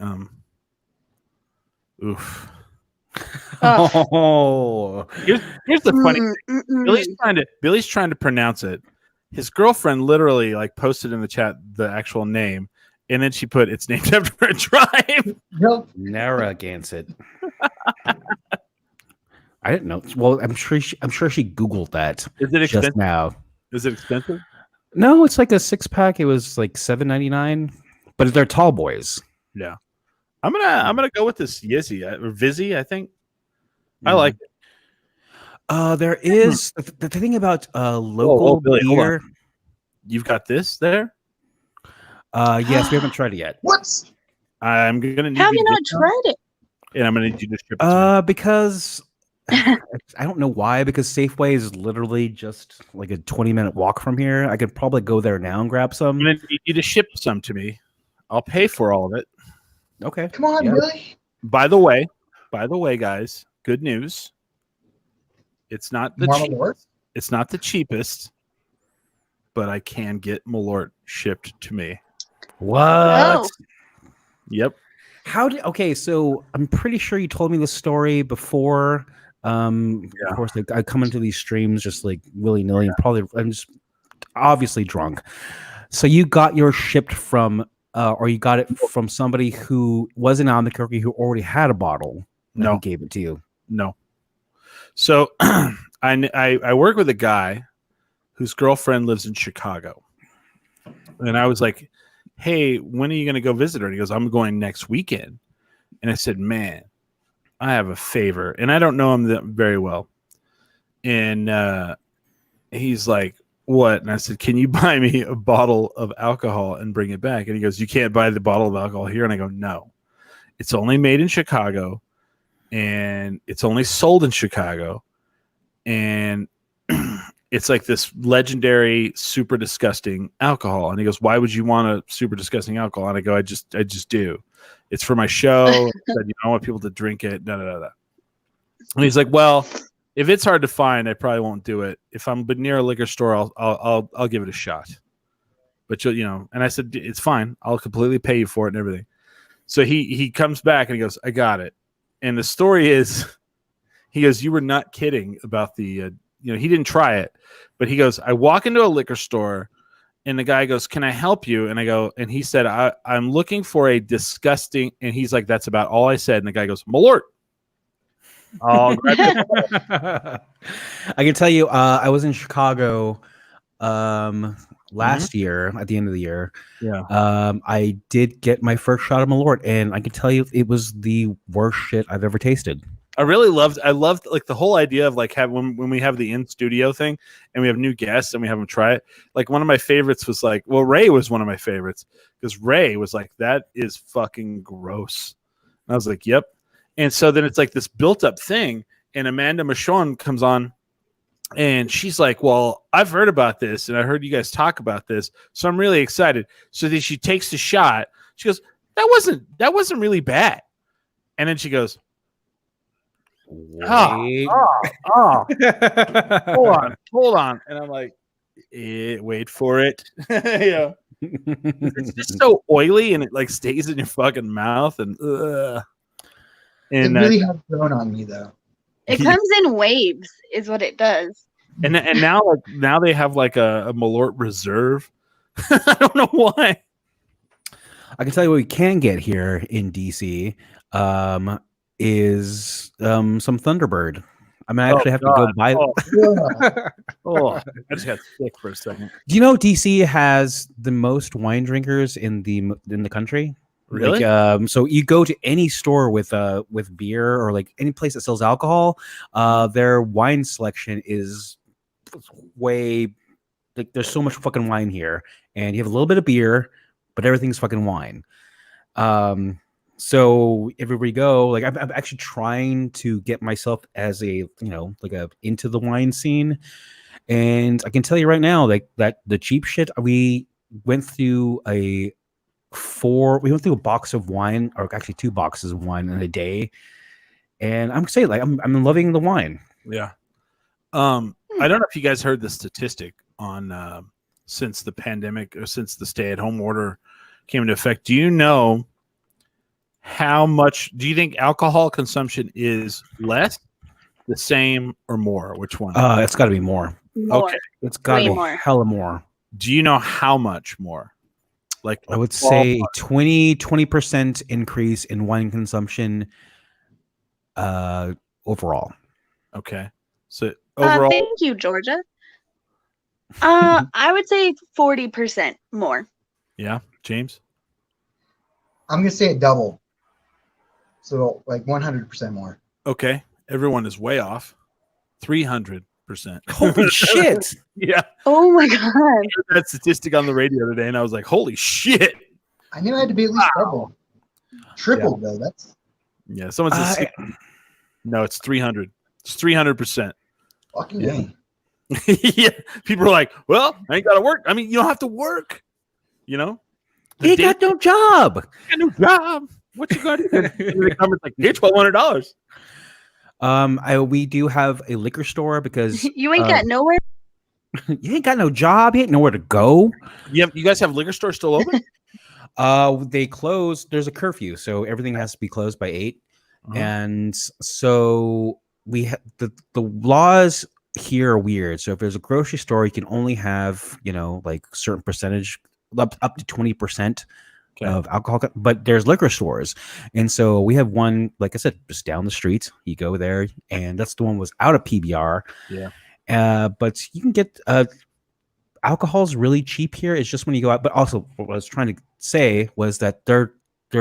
Oof. Oh. Here's the funny thing. Billy's trying to pronounce it. His girlfriend literally like posted in the chat the actual name, and then she put it's named after a tribe. Narragansett. I didn't know. Well, I'm sure she Googled that. Is it expensive just now? Is it expensive? No, it's like a 6-pack. It was like $7.99, but they're tall boys. Yeah, I'm gonna go with this Yizzy or Vizzy. I think I like it. There is the thing about local beer. You've got this there. Yes, we haven't tried it yet. What? I'm gonna need Have you you not tried it? And I'm gonna need you to ship it to me. Because I don't know why. Because Safeway is literally just like a 20-minute walk from here. I could probably go there now and grab some. I'm gonna need you to ship some to me. I'll pay for all of it. Okay. Come on, really? By the way, guys, good news. It's not the cheapest. It's not the cheapest, but I can get Malort shipped to me. What? Oh. Yep. Okay, so I'm pretty sure you told me the story before. Of course, like, I come into these streams just like willy-nilly, and I'm just obviously drunk. So you got yours shipped from or you got it from somebody who was in Albuquerque who already had a bottle. No, he gave it to you. No. So I work with a guy whose girlfriend lives in Chicago, and I was like, "Hey, when are you going to go visit her?" And he goes, "I'm going next weekend." And I said, "Man, I have a favor," and I don't know him very well. And he's like, "What?" And I said, "Can you buy me a bottle of alcohol and bring it back?" And he goes, "You can't buy the bottle of alcohol here." And I go, "No." It's only made in Chicago, and it's only sold in Chicago, and it's like this legendary, super disgusting alcohol. And he goes, "Why would you want a super disgusting alcohol?" And I go, "I just do. It's for my show. I said, I want people to drink it." Da, da, da, da. And he's like, "Well, if it's hard to find, I probably won't do it. If I'm near a liquor store, I'll give it a shot. But you'll, And I said, "It's fine. I'll completely pay you for it and everything." So he comes back and he goes, "I got it." And the story is, he goes, "You were not kidding about the, he didn't try it, but he goes, I walk into a liquor store and the guy goes, 'Can I help you?' And I go, and he said, I'm looking for a disgusting," and he's like, "That's about all I said." And the guy goes, "Malort." Oh, I can tell you, I was in Chicago last year at the end of the year. Yeah. I did get my first shot of Malort, and I can tell you it was the worst shit I've ever tasted. I loved like the whole idea of like when we have the in studio thing and we have new guests and we have them try it. Like one of my favorites was like, well, Ray was one of my favorites because Ray was like, "That is fucking gross." And I was like, "Yep." And so then it's like this built up thing, and Amanda Michonne comes on and she's like, "Well, I've heard about this and I heard you guys talk about this, so I'm really excited." So then she takes the shot. She goes, that wasn't really bad. And then she goes, Wait. hold on. And I'm like, wait for it. Yeah. It's just so oily and it like stays in your fucking mouth and It really has grown on me though. It comes in waves, is what it does. And now they have like a Malort Reserve. I don't know why. I can tell you what we can get here in DC is some Thunderbird. I mean, I actually have to go buy. I just got sick for a second. Do you know DC has the most wine drinkers in the country? Really? Like, so you go to any store with beer or like any place that sells alcohol, their wine selection is way like there's so much fucking wine here, and you have a little bit of beer, but everything's fucking wine. So everywhere you go, like I'm actually trying to get myself as a like a into the wine scene, and I can tell you right now, like that the cheap shit we went through a box of wine, or actually 2 boxes of wine in a day, and I'm saying like I'm loving the wine. Yeah. I don't know if you guys heard the statistic on since the pandemic or since the stay-at-home order came into effect. Do you know how much? Do you think alcohol consumption is less, the same, or more? Which one? It's got to be more. Okay, it's got to be more. hella more. Do you know how much more? Like I would say 20% increase in wine consumption overall. Okay. So overall, thank you, Georgia. I would say 40% more. Yeah, James? I'm gonna say it double. So like 100% more. Okay. Everyone is way off. 300%. Holy shit. Yeah. Oh my god. I heard that statistic on the radio today, and I was like, holy shit. I knew I had to be at least double. Triple though. That's someone says no, it's 300. It's 300%. fucking yeah. Yeah. People are like, well, I ain't gotta work. I mean, you don't have to work. You ain't got no job. You got no job. What you got to do? It's like, here's $1,200. We do have a liquor store because you ain't got nowhere. You ain't got no job. You ain't nowhere to go. You guys have liquor stores still open? They close. There's a curfew, so everything has to be closed by 8. And so we have the laws here are weird. So if there's a grocery store, you can only have like certain percentage up to 20%. Of alcohol, but there's liquor stores, and so we have one, like I said, just down the street. You go there, and that's the one was out of PBR. Yeah, but you can get alcohol's really cheap here. It's just when you go out. But also, what I was trying to say was that their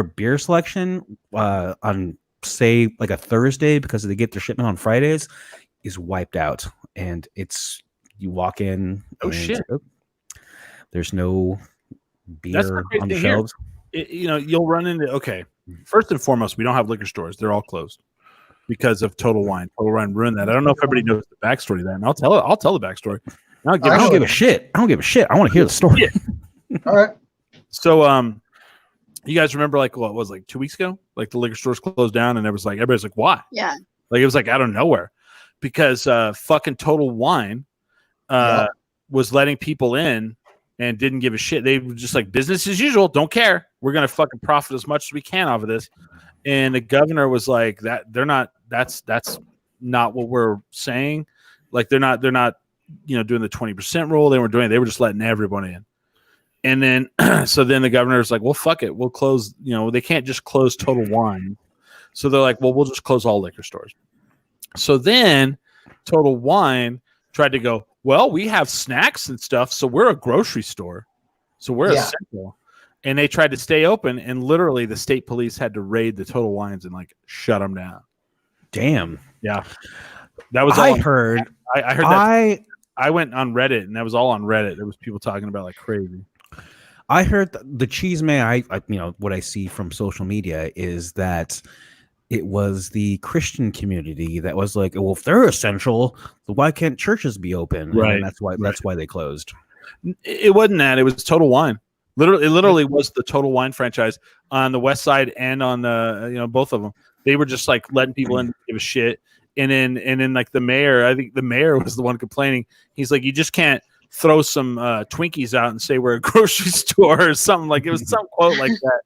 beer selection on say like a Thursday, because they get their shipment on Fridays, is wiped out, and it's you walk in. Oh shit! There's no beer on the shelves. You'll run into first and foremost, we don't have liquor stores. They're all closed because of Total Wine. Total Wine ruined that. I don't know if everybody knows the backstory to that, and I'll tell the backstory. I don't give a shit. I want to hear the story. All right. So, you guys remember like what was like 2 weeks ago? Like the liquor stores closed down, and it was like everybody's like, why? Yeah. Like it was like out of nowhere because fucking Total Wine was letting people in and didn't give a shit. They were just like business as usual. Don't care. We're gonna fucking profit as much as we can off of this. And the governor was like, that they're not. That's not what we're saying. Like they're not doing the 20% rule. They were just letting everyone in. And then so then the governor was like, well, fuck it. We'll close. They can't just close Total Wine. So they're like, well, we'll just close all liquor stores. So then Total Wine tried to go, well, we have snacks and stuff, so we're a grocery store. So we're essential. And they tried to stay open, and literally the state police had to raid the Total Wines and like shut them down. Damn. Yeah. That was I heard that. I went on Reddit, and that was all on Reddit. There was people talking about like crazy. I heard the cheese man. I what I see from social media is that it was the Christian community that was like, well, if they're essential, why can't churches be open? Right. And that's why they closed. It wasn't that. It was Total Wine. It literally was the Total Wine franchise on the west side and on the both of them. They were just like letting people in, give a shit. And then like the mayor, I think the mayor was the one complaining. He's like, you just can't throw some Twinkies out and say we're a grocery store or something. Like it was some quote like that.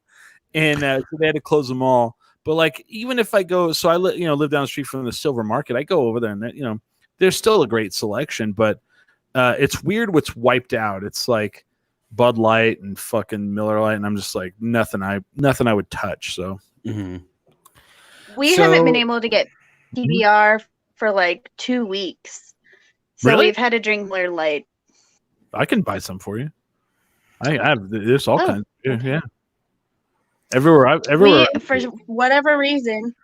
And so they had to close them all. But like, even if I go, so I live down the street from the Silver Market, I go over there and there's still a great selection, but it's weird what's wiped out. It's like Bud Light and fucking Miller Lite, and I'm just like nothing I would touch. So we haven't been able to get PBR for like 2 weeks, so really? We've had to drink Miller Lite. I can buy some for you. I have. There's all kinds. Yeah. Everywhere. For whatever reason,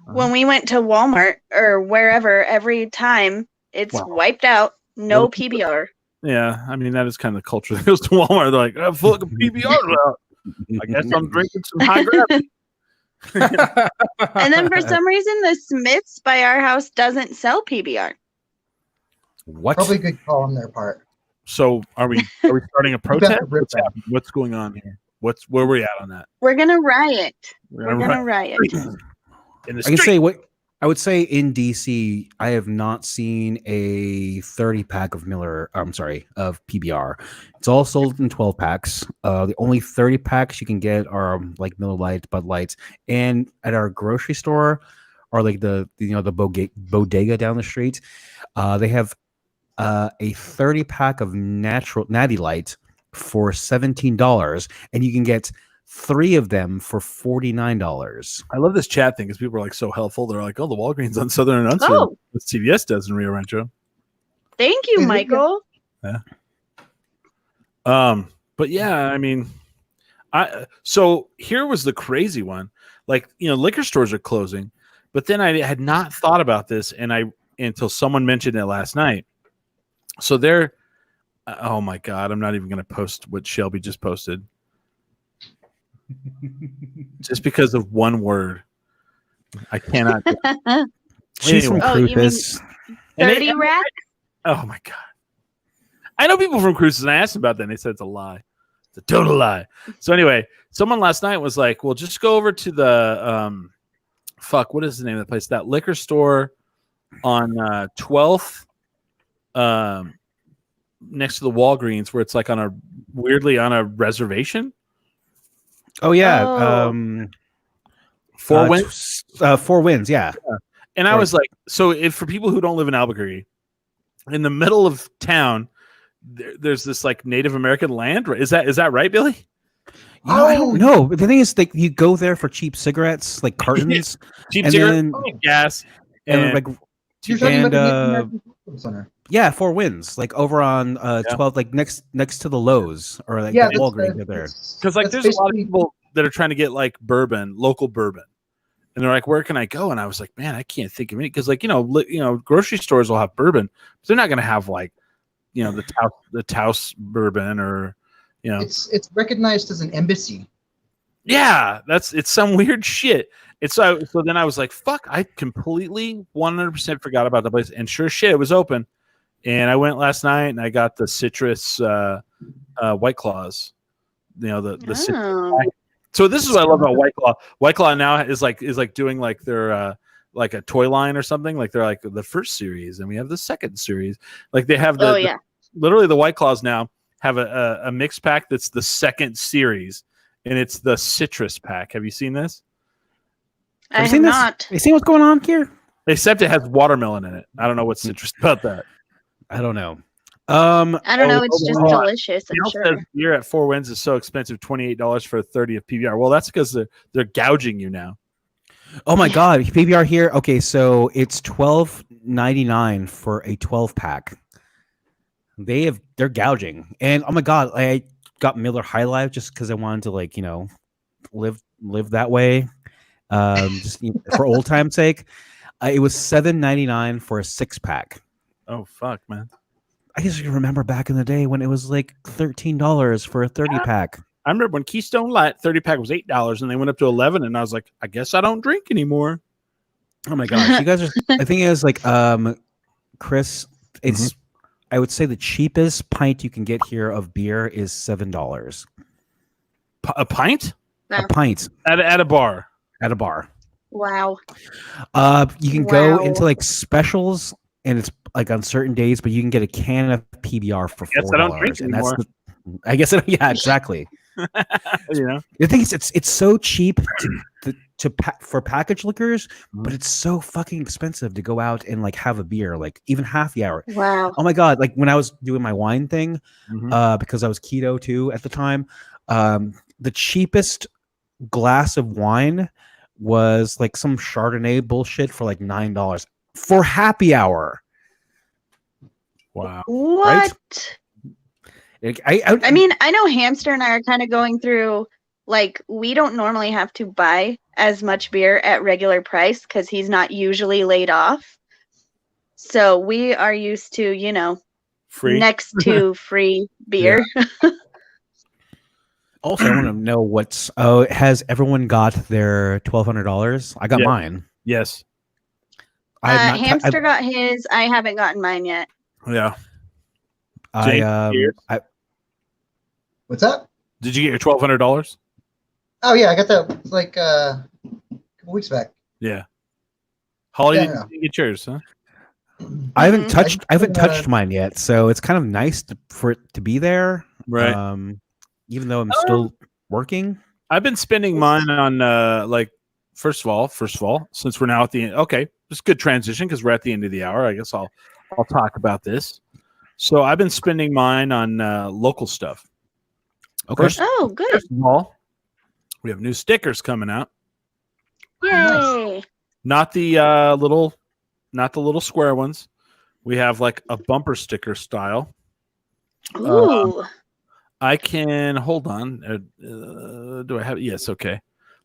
when we went to Walmart or wherever, every time it's wiped out. No PBR. Yeah, I mean that is kind of the culture that goes to Walmart. They're like, "I'm fucking PBR out." I guess I'm drinking some high gravity. And then for some reason, the Smiths by our house doesn't sell PBR. What? Probably a good call on their part. So are we starting a protest? What's going on here? Where are we at on that? We're gonna riot. We're gonna riot. In the I can say what I would say in DC. I have not seen a 30-pack of of PBR. It's all sold in 12 packs. The only 30 packs you can get are like Miller Lite, Bud Lights, and at our grocery store, or like the bodega down the street. They have a 30-pack of Natty Light for $17, and you can get 3 of them for $49. I love this chat thing because people are like so helpful. They're like, "Oh, the Walgreens on Southern and Unser." Oh. What CVS does in Rio Rancho. Thank you, Michael. Yeah. But yeah, I mean, so here was the crazy one. Like, liquor stores are closing, but then I had not thought about this, until someone mentioned it last night. So they're, oh my God, I'm not even going to post what Shelby just posted. Just because of one word. I cannot. She's from Cruces. 30 rack? Oh my God. I know people from Cruces, and I asked them about that, and they said it's a lie. It's a total lie. So anyway, someone last night was like, well, just go over to the, what is the name of the place? That liquor store on 12th, next to the Walgreens, where it's like on a reservation. Oh yeah. Four Winds. 4 Winds, yeah. And I was like, so for people who don't live in Albuquerque, in the middle of town, there's this like Native American land. Is that right, Billy? I don't know. But the thing is, like, you go there for cheap cigarettes, like cartons, cheap and cigarettes, gas, and like, You're talking about the Native American Cultural Center. Yeah, 4 Winds, like over on 12, like next to the Lowe's or like the Walgreens there. Because like there's a lot of people that are trying to get like local bourbon, and they're like, "Where can I go?" And I was like, "Man, I can't think of any." Because like grocery stores will have bourbon, but they're not going to have like the Taos bourbon or It's recognized as an embassy. Yeah, it's some weird shit. It's so then I was like, fuck, I completely 100% forgot about the place. And sure as shit, it was open. And I went last night and I got the citrus White Claws. The citrus. Oh. So this is what I love about White Claw. White Claw now is like doing like their like a toy line or something. Like they're like the first series and we have the second series. Like they have literally the White Claws now have a mix pack that's the second series. And it's the citrus pack. Have you seen this? I have not. You seen what's going on here? Except it has watermelon in it. I don't know what's citrus about that. I don't know. I don't know. It's just delicious. I'm sure. Says beer at Four Winds is so expensive, $28 for a 30 of PBR. Well, that's because they're gouging you now. Oh my God, PBR here. Okay, so it's $12.99 for a 12 pack. They're gouging, and oh my God, I got Miller High Life just because I wanted to live that way, just for old time's sake. It was $7.99 for a 6-pack. Oh fuck, man! I guess you can remember back in the day when it was like $13 for a 30-pack. I remember when Keystone Light 30-pack was $8, and they went up to $11, and I was like, I guess I don't drink anymore. Oh my gosh, you guys are. I think it was like Chris. It's. I would say the cheapest pint you can get here of beer is $7. A pint? A pint at a bar. At a bar. Wow. You can go into like specials, and it's like on certain days, but you can get a can of PBR for $4. Guess I don't drink anymore. I guess. Yeah, exactly. The thing is, it's so cheap for packaged liquors, but it's so fucking expensive to go out and like have a beer, like even half the hour. Wow. Oh my God. Like when I was doing my wine thing, because I was keto too at the time, the cheapest glass of wine was like some Chardonnay bullshit for like $9 for happy hour. Wow. What? Right? I mean, I know Hamster and I are kind of going through, like, we don't normally have to buy as much beer at regular price because he's not usually laid off. So we are used to, free next to free beer. Yeah. Also, I want to know has everyone got their $1,200? I got mine. Yes. Hamster got his. I haven't gotten mine yet. Yeah. What's up? Did you get your $1,200? Oh yeah, I got that like a couple weeks back. Yeah. Holly, didn't get yours, huh? I haven't touched mine yet, so it's kind of nice for it to be there. Right. Even though I'm still working. I've been spending mine on first of all, since we're now at the end. Okay, it's a good transition because we're at the end of the hour. I guess I'll talk about this. So I've been spending mine on local stuff. Okay. Good. First of all, we have new stickers coming out. Yay! Not the little square ones. We have like a bumper sticker style. Ooh. I can hold on. Do I have? Yes. Okay.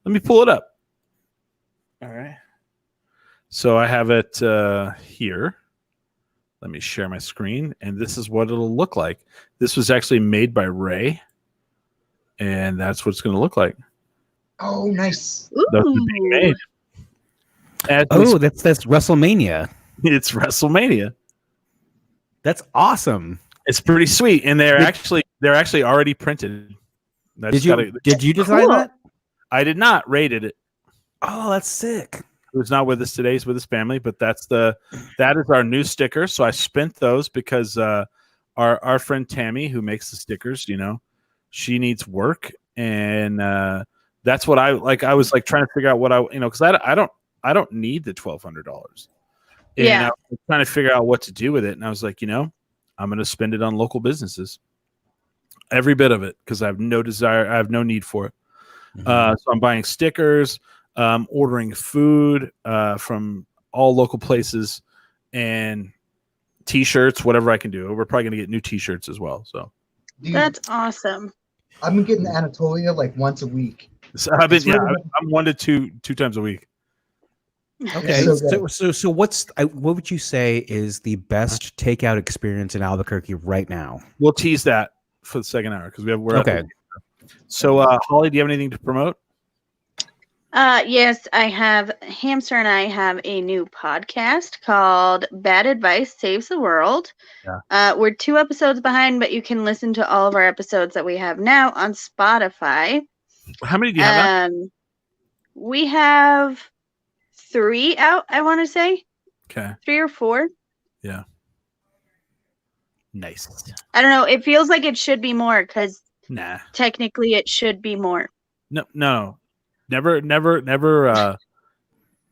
Let me pull it up. All right. So I have it here. Let me share my screen, and this is what it'll look like. This was actually made by Ray, and that's what it's going to look like. Oh, nice. That's being made. That's WrestleMania. It's WrestleMania. That's awesome. It's pretty sweet, and they're actually already printed. Did you design that? I did not. Ray did it. Oh, that's sick. Who's not with us today? He's with his family, but that is our new sticker. So I spent those because our friend Tammy, who makes the stickers, she needs work, and that's what I like. I was like trying to figure out what because I don't need the $1,200. Yeah, I was trying to figure out what to do with it, and I was like, I'm going to spend it on local businesses, every bit of it, because I have no need for it. So I'm buying stickers. Ordering food from all local places and T-shirts, whatever I can do. We're probably going to get new T-shirts as well. So that's awesome. I've been getting Anatolia like once a week. So I'm 1 to 2 times a week. Okay, so what would you say is the best takeout experience in Albuquerque right now? We'll tease that for the second hour because we're okay. So Holly, do you have anything to promote? Yes, I have. Hamster and I have a new podcast called Bad Advice Saves the World. Yeah. We're 2 episodes behind, but you can listen to all of our episodes that we have now on Spotify. How many do you have? We have 3 out, I want to say. Okay. 3 or 4. Yeah. Nice. I don't know. It feels like it should be more because Nah. technically it should be more. No. Never.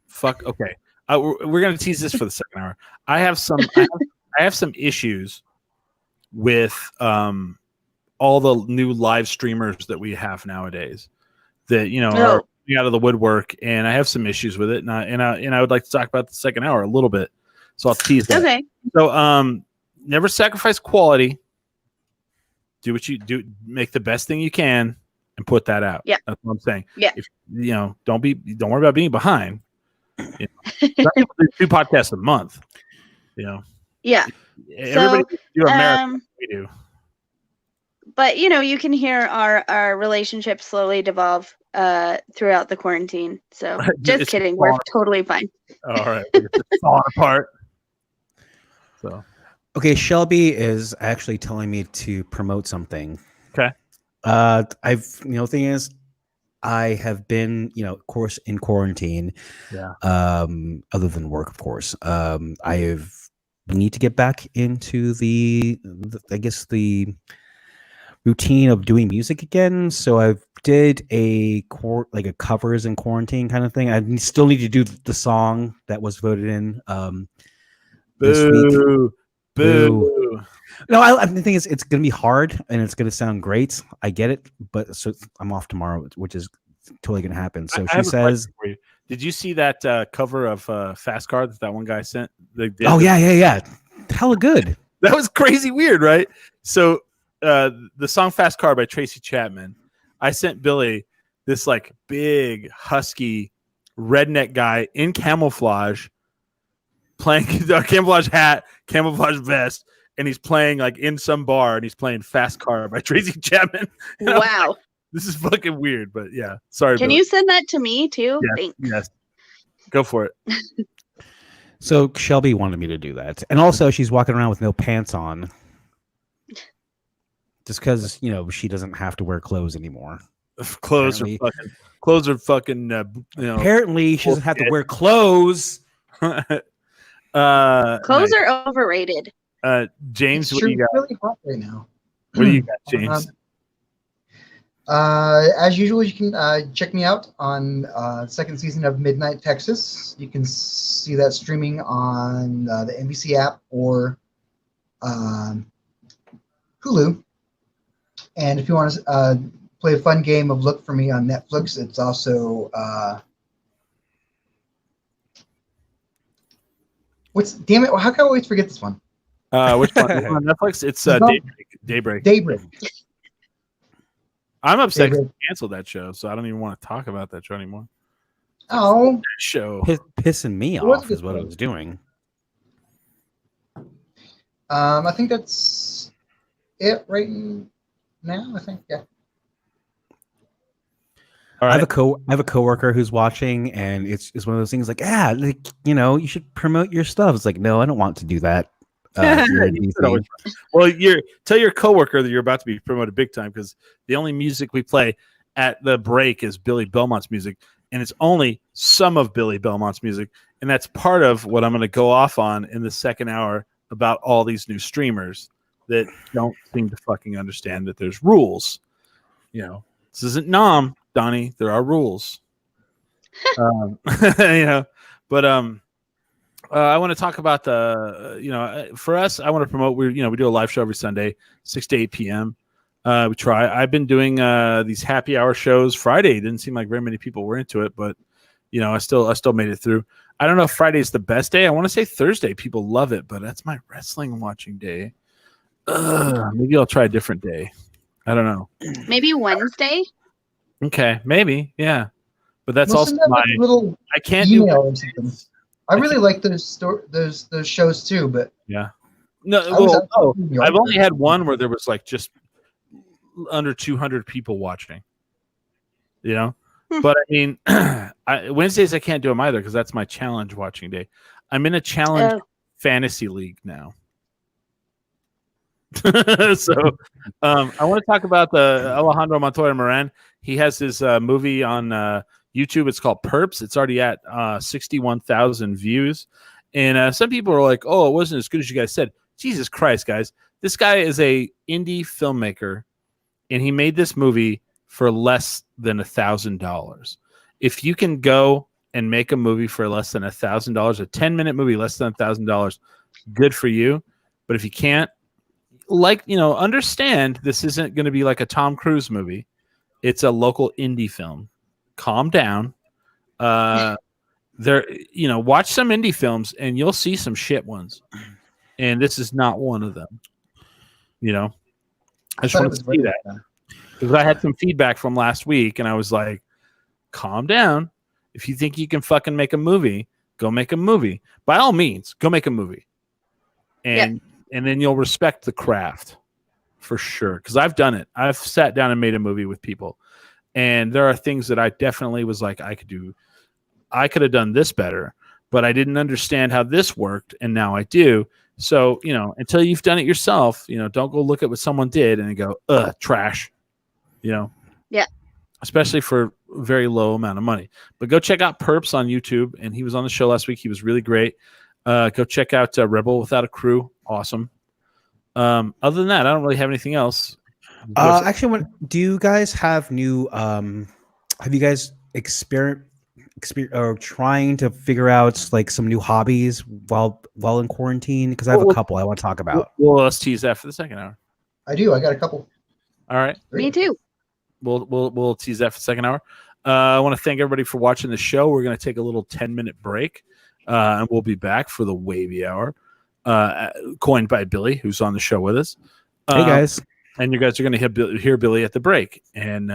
Fuck. Okay. We're gonna tease this for the second hour. I have some issues with all the new live streamers that we have nowadays that are coming out of the woodwork, and I have some issues with it, and I would like to talk about the second hour a little bit. So I'll tease that. Okay. So never sacrifice quality. Do what you do. Make the best thing you can and put that out. Yeah. That's what I'm saying. Yeah. If, don't worry about being behind. Some people do 2 podcasts a month. Yeah. Everybody do a marathon. We do. But you can hear our relationship slowly devolve throughout the quarantine. So just kidding. We're totally fine. All right. We're just falling apart. So Okay, Shelby is actually telling me to promote something. okay. Thing is, I have been, of course, in quarantine. Yeah. Other than work, of course. I need to get back into the routine of doing music again. So I did a covers in quarantine kind of thing. I still need to do the song that was voted in this week. Boo. No, I the thing is, it's going to be hard and it's going to sound great. I get it, but so I'm off tomorrow, which is totally going to happen. So she says, "Did you see that cover of Fast Car that one guy sent?" Oh yeah, hella good. That was crazy weird, right? So the song "Fast Car" by Tracy Chapman. I sent Billy this like big husky redneck guy in camouflage, playing a camouflage hat, camouflage vest, and he's playing like in some bar, and he's playing "Fast Car" by Tracy Chapman. Wow, like, this is fucking weird, but yeah, sorry. Can Billy. you send that to me too? Yes, Thanks. yes, go for it. So Shelby wanted me to do that, and also she's walking around with no pants on, just because she doesn't have to wear clothes anymore. Clothes are fucking. Apparently, she doesn't have to wear clothes. Clothes are overrated. James, It's what do you got? really hot right now. What do you got, James? As usual, you can check me out on second season of Midnight Texas. You can see that streaming on the NBC app or Hulu. And if you want to play a fun game of Look for Me on Netflix, it's also damn it? How can I always forget this one? Which one? On Netflix? It's Daybreak. Daybreak. I'm upset because they canceled that show, so I don't even want to talk about that show anymore. Oh, that show pissing me off is what I was doing. I think that's it right now. I think yeah. All right. I have a coworker who's watching, and it's one of those things like, you should promote your stuff. It's like, no, I don't want to do that. Well, tell your coworker that you're about to be promoted big time, because the only music we play at the break is Billy Bellmont's music, and it's only some of Billy Bellmont's music, and that's part of what I'm going to go off on in the second hour about all these new streamers that don't seem to fucking understand that there's rules. This isn't Nom, Donnie. There are rules. But I want to talk about for us, I want to promote. We do a live show every Sunday, 6 to 8 p.m. We try. I've been doing these happy hour shows. Friday didn't seem like very many people were into it, but I still made it through. I don't know if Friday's the best day. I want to say Thursday. People love it, but that's my wrestling watching day. Maybe I'll try a different day. I don't know. Maybe Wednesday. Okay, maybe, yeah. But that's also my little. I can't email do or something. I really like those shows too, but yeah. No, I've only had one where there was like just under 200 people watching. But I mean, Wednesdays I can't do them either because that's my challenge watching day. I'm in a challenge fantasy league now. So I want to talk about the Alejandro Montoya Moran. He has his movie on YouTube. It's called Perps. It's already at 61,000 views. And some people are like, oh, it wasn't as good as you guys said. Jesus Christ, guys. This guy is a indie filmmaker, and he made this movie for less than $1,000. If you can go and make a movie for less than $1,000, a 10-minute movie less than $1,000, good for you. But if you can't, understand this isn't going to be like a Tom Cruise movie. It's a local indie film. Calm down. Watch some indie films and you'll see some shit ones. And this is not one of them. I just want to see that. Because I had some feedback from last week and I was like, calm down. If you think you can fucking make a movie, go make a movie. By all means, go make a movie. And then you'll respect the craft for sure. Because I've done it. I've sat down and made a movie with people. And there are things that I definitely was like, I could have done this better, but I didn't understand how this worked. And now I do. So, until you've done it yourself, don't go look at what someone did and go, trash, Yeah. Especially for a very low amount of money. But go check out Perps on YouTube. And he was on the show last week. He was really great. Go check out Rebel Without a Crew. Awesome. Other than that, I don't really have anything else. Actually, do you guys have new? Have you guys experienced or trying to figure out like some new hobbies while in quarantine? Because I have a couple I want to talk about. Well, let's tease that for the second hour. I do. I got a couple. All right. Me too. We'll tease that for the second hour. I want to thank everybody for watching the show. We're going to take a little 10-minute break, and we'll be back for the Wavy Hour, coined by Billy, who's on the show with us. Hey guys. And you guys are going to hear Billy at the break. And,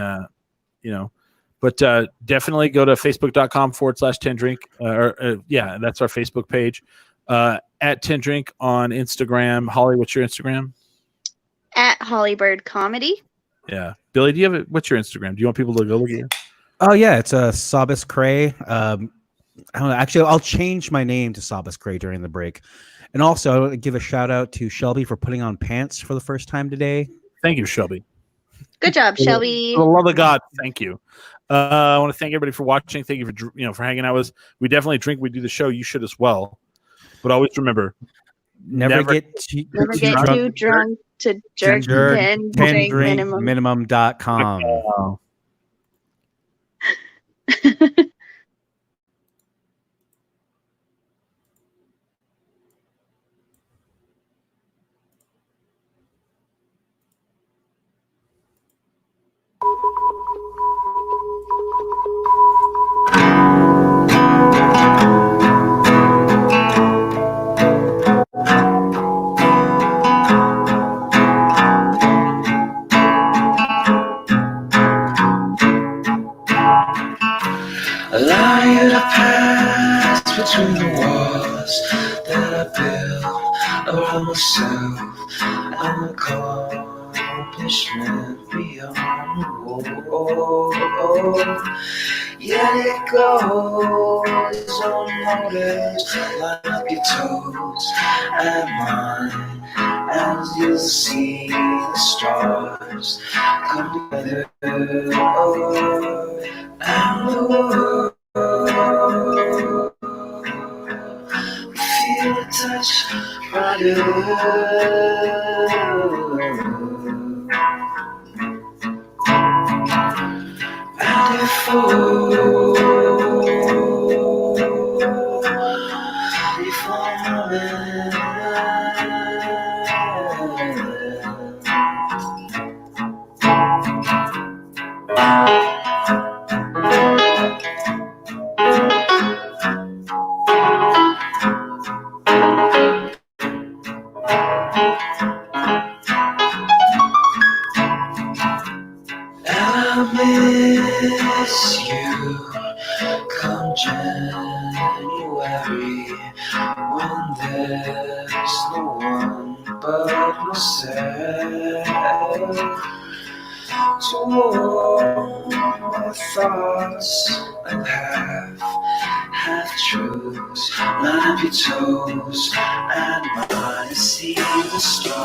but definitely go to facebook.com/10drink. That's our Facebook page. At 10drink on Instagram. Holly, what's your Instagram? At Hollybird Comedy. Yeah. Billy, what's your Instagram? Do you want people to go look at you? Oh, yeah. It's Sabas Cray. I don't know. Actually, I'll change my name to Sabas Cray during the break. And also, I want to give a shout out to Shelby for putting on pants for the first time today. Thank you, Shelby. Good job, Shelby. For the love of God, thank you. I want to thank everybody for watching. Thank you for hanging out with us. We definitely drink. We do the show. You should as well. But always remember, never get too drunk to jerk 10 drink minimum.com. Oh. Between the walls that I built around myself and accomplishment beyond the wall. Yet it goes unnoticed, like your toes and mine, as you'll see the stars come together and the world. Feel the touch right and it falls before a moment. Miss you come January, when there's no one but myself. to warm my thoughts and half truths. Line up your toes and mine to see the stars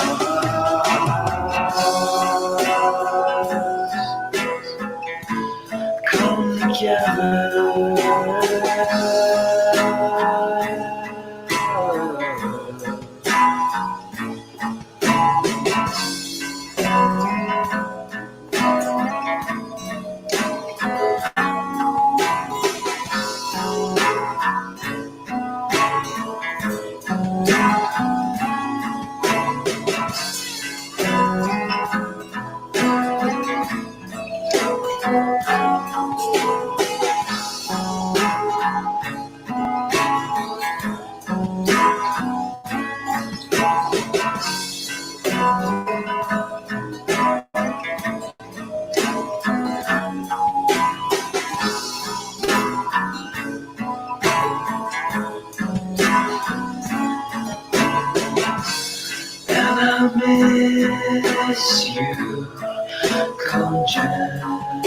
come together. And I miss you come January,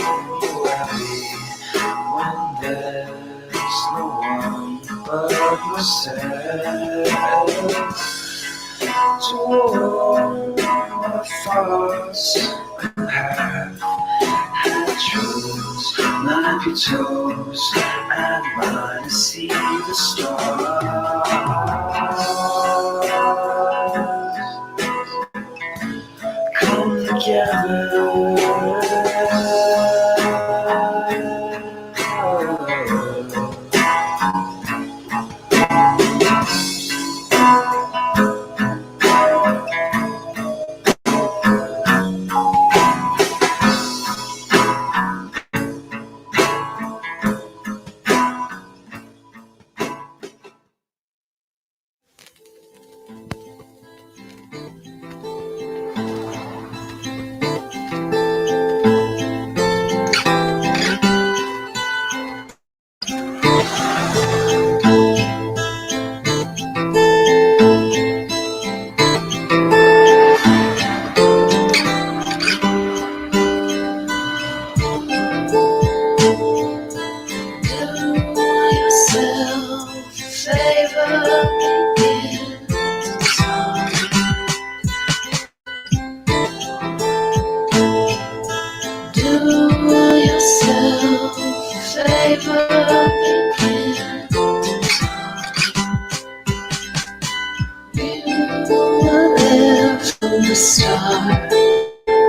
when there's no one but yourself to warm my thoughts and half truths. Line up your toes and mine to see the stars come together.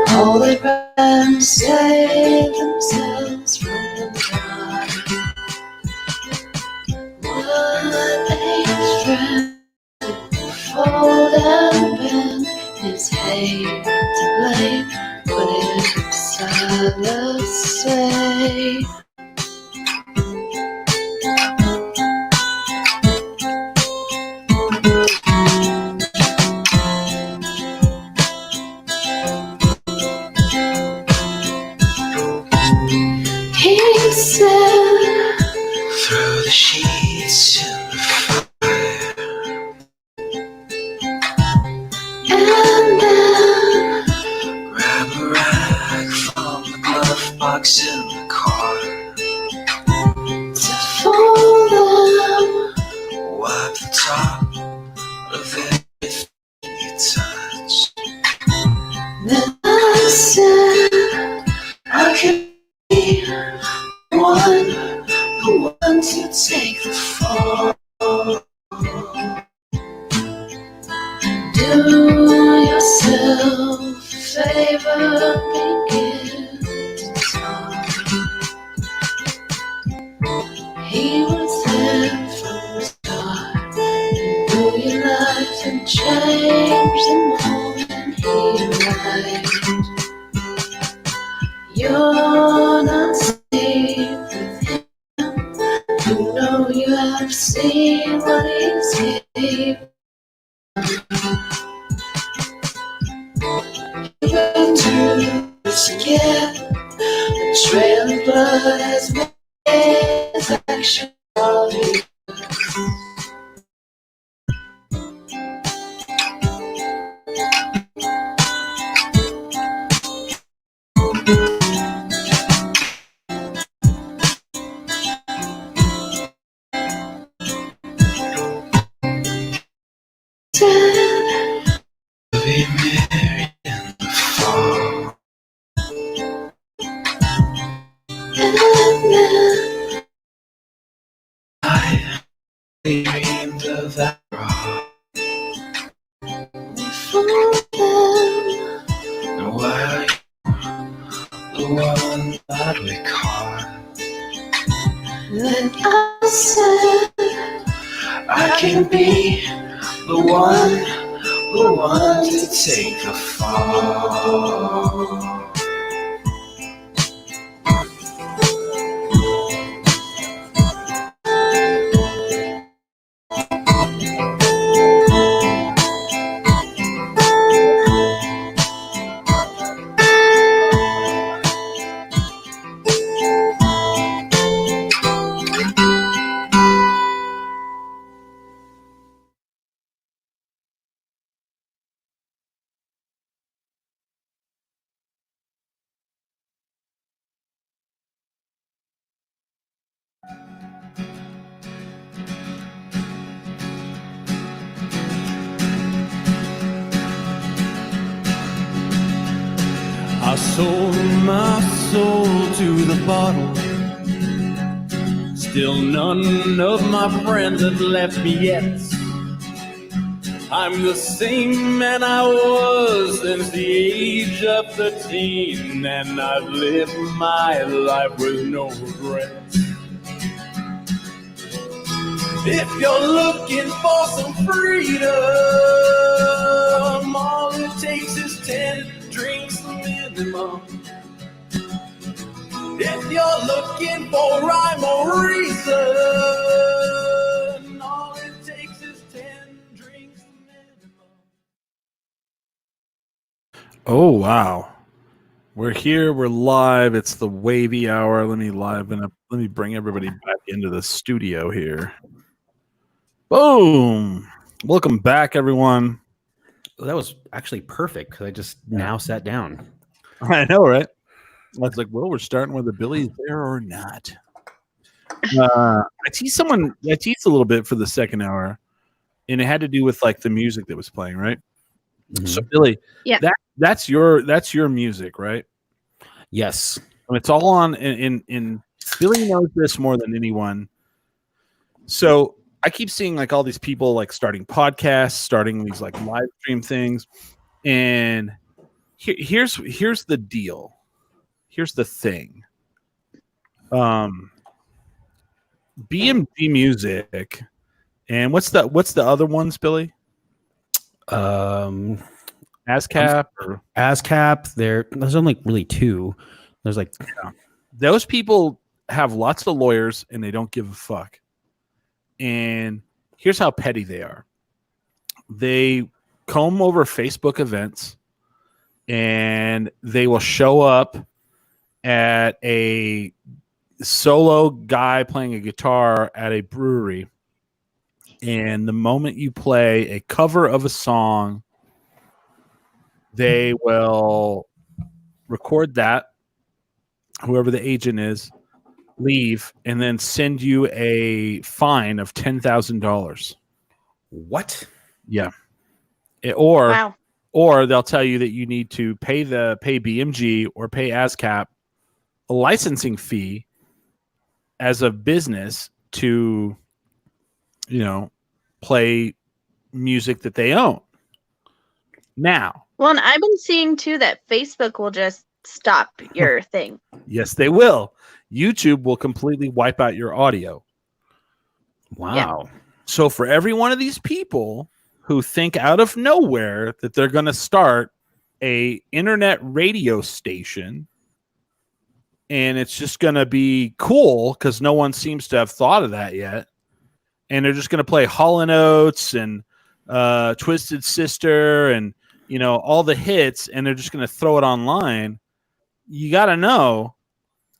All they ran save themselves from the dark. What they friend fold and bend is hate to blame, but it's silence say. He said, throw the sheets in the fire, and then grab a rag from the glove box in the car to fold them, wipe the top of everything you touch. Then I said, I could be the one to take the fall. Do yourself a favor, begin to talk. He was there from the start, knew your life and changed the moment he arrived. You're not safe with him. You know you have seen what he's capable. You've been through this again. The trail of blood has made his action of you. be married in the fall. And then I dreamed of that rock. For them, and why the one that we caught. Then I said, I can be the one to take the fall. I sold my soul to the bottle. Still none of my friends have left me yet. I'm the same man I was since the age of 13, and I've lived my life with no regrets. If you're looking for some freedom, all it takes is 10 drinks minimum. If you're looking for rhyme or reason, all it takes is 10 drinks minimum. Oh wow. We're here, we're live. It's the wavy hour. Let me bring everybody back into the studio here. Boom. Welcome back, everyone. That was actually perfect because I just now sat down. I know, right? I was like, well, we're starting with the Billy's there or not. I teased a little bit for the second hour, and it had to do with like the music that was playing, right? Mhm. So Billy, Yeah. that's your music, right? Yes. And it's all on in Billy knows this more than anyone. So I keep seeing like all these people like starting podcasts, starting these like live stream things, and here's the deal. Here's the thing. BMG Music, and what's the other ones, Billy? ASCAP or ASCAP. There's only really two. There's like those people have lots of lawyers and they don't give a fuck. And here's how petty they are. They comb over Facebook events and they will show up at a solo guy playing a guitar at a brewery. And the moment you play a cover of a song, they will record that, whoever the agent is, leave, and then send you a fine of $10,000. what? Yeah. Wow. Or they'll tell you that you need to pay BMG or pay ASCAP a licensing fee as a business to, play music that they own. Now, Well, and I've been seeing too that Facebook will just stop your thing. yes, they will. YouTube will completely wipe out your audio. Wow. So for every one of these people who think out of nowhere that they're going to start a internet radio station and it's just going to be cool because no one seems to have thought of that yet, and they're just going to play Hall & Oates and Twisted Sister and all the hits, and they're just going to throw it online. You got to know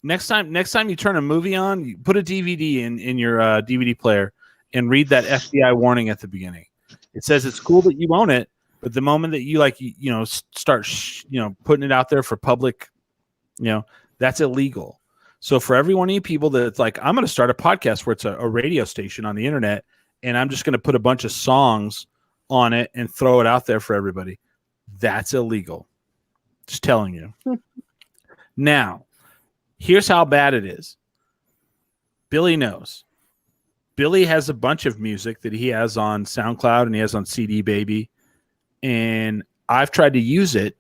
next time you turn a movie on, you put a DVD in your DVD player and read that FBI warning at the beginning. It says it's cool that you own it, but the moment that you start putting it out there for public, that's illegal. So for every one of you people that's like, I'm going to start a podcast where it's a radio station on the internet, and I'm just going to put a bunch of songs on it and throw it out there for everybody. That's illegal. Just telling you. Now, here's how bad it is. Billy knows. Billy has a bunch of music that he has on SoundCloud and he has on CD Baby. And I've tried to use it.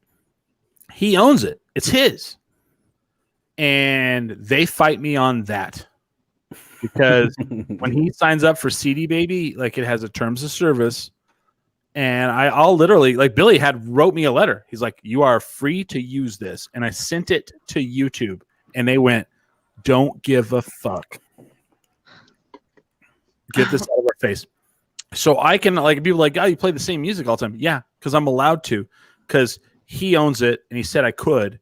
He owns it. It's his. And they fight me on that. Because when he signs up for CD Baby, like it has a terms of service. And I'll literally, like Billy wrote me a letter. He's like, you are free to use this. And I sent it to YouTube. And they went, don't give a fuck. Get this out of our face. So I can, like, people are like, oh, you play the same music all the time. Yeah, because I'm allowed to. Because he owns it. And he said I could.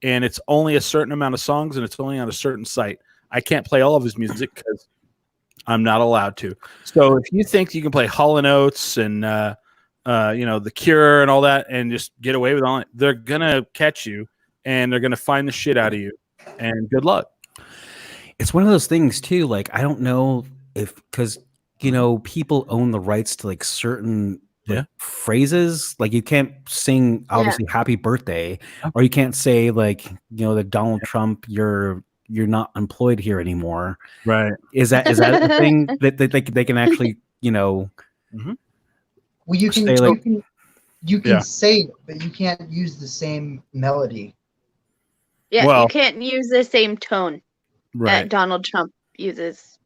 And it's only a certain amount of songs. And it's only on a certain site. I can't play all of his music because I'm not allowed to. So if you think you can play Hall & Oates and The Cure and all that and just get away with all it, they're gonna catch you and they're gonna find the shit out of you. And good luck. It's one of those things too. Like I don't know if because people own the rights to like certain phrases. Like you can't sing obviously "Happy Birthday" or you can't say like that Donald Trump you're not employed here anymore. Right. Is that a thing that they can actually, Mm-hmm. Well, you can say, like, you can say it, but you can't use the same melody. Yeah, Well, you can't use the same tone right. that Donald Trump uses.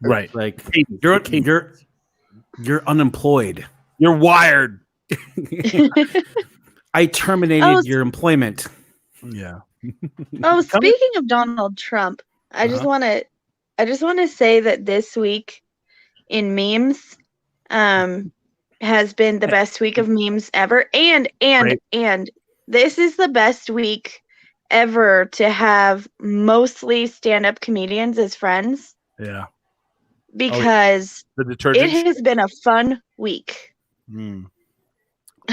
Right. Like you're unemployed. You're wired. I terminated your employment. Yeah. Oh, speaking of Donald Trump, I just want to say that this week in memes has been the best week of memes ever, and this is the best week ever to have mostly stand-up comedians as friends. Yeah. Because the detergent it has been a fun week.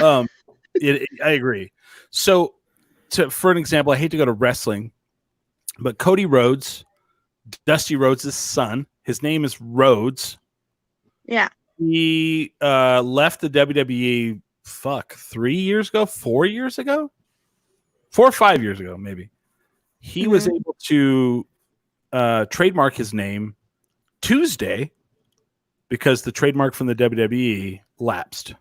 I agree. So for an example, I hate to go to wrestling, but Cody Rhodes, Dusty Rhodes' son, his name is Rhodes. Yeah. He left the WWE 4 years ago, 4 years ago, 4 or 5 years ago, maybe. He was able to trademark his name Tuesday because the trademark from the WWE lapsed.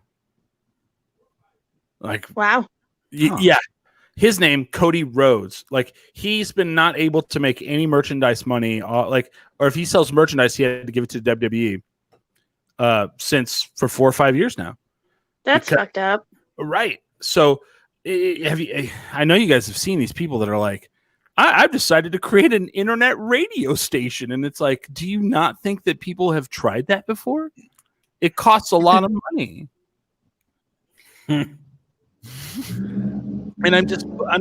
Like, wow. Yeah. His name, Cody Rhodes. Like, he's been not able to make any merchandise money. Or if he sells merchandise, he had to give it to WWE since for 4 or 5 years now. That's fucked up. Right. So I know you guys have seen these people that are like, I've decided to create an internet radio station. And it's like, do you not think that people have tried that before? It costs a lot of money. And I'm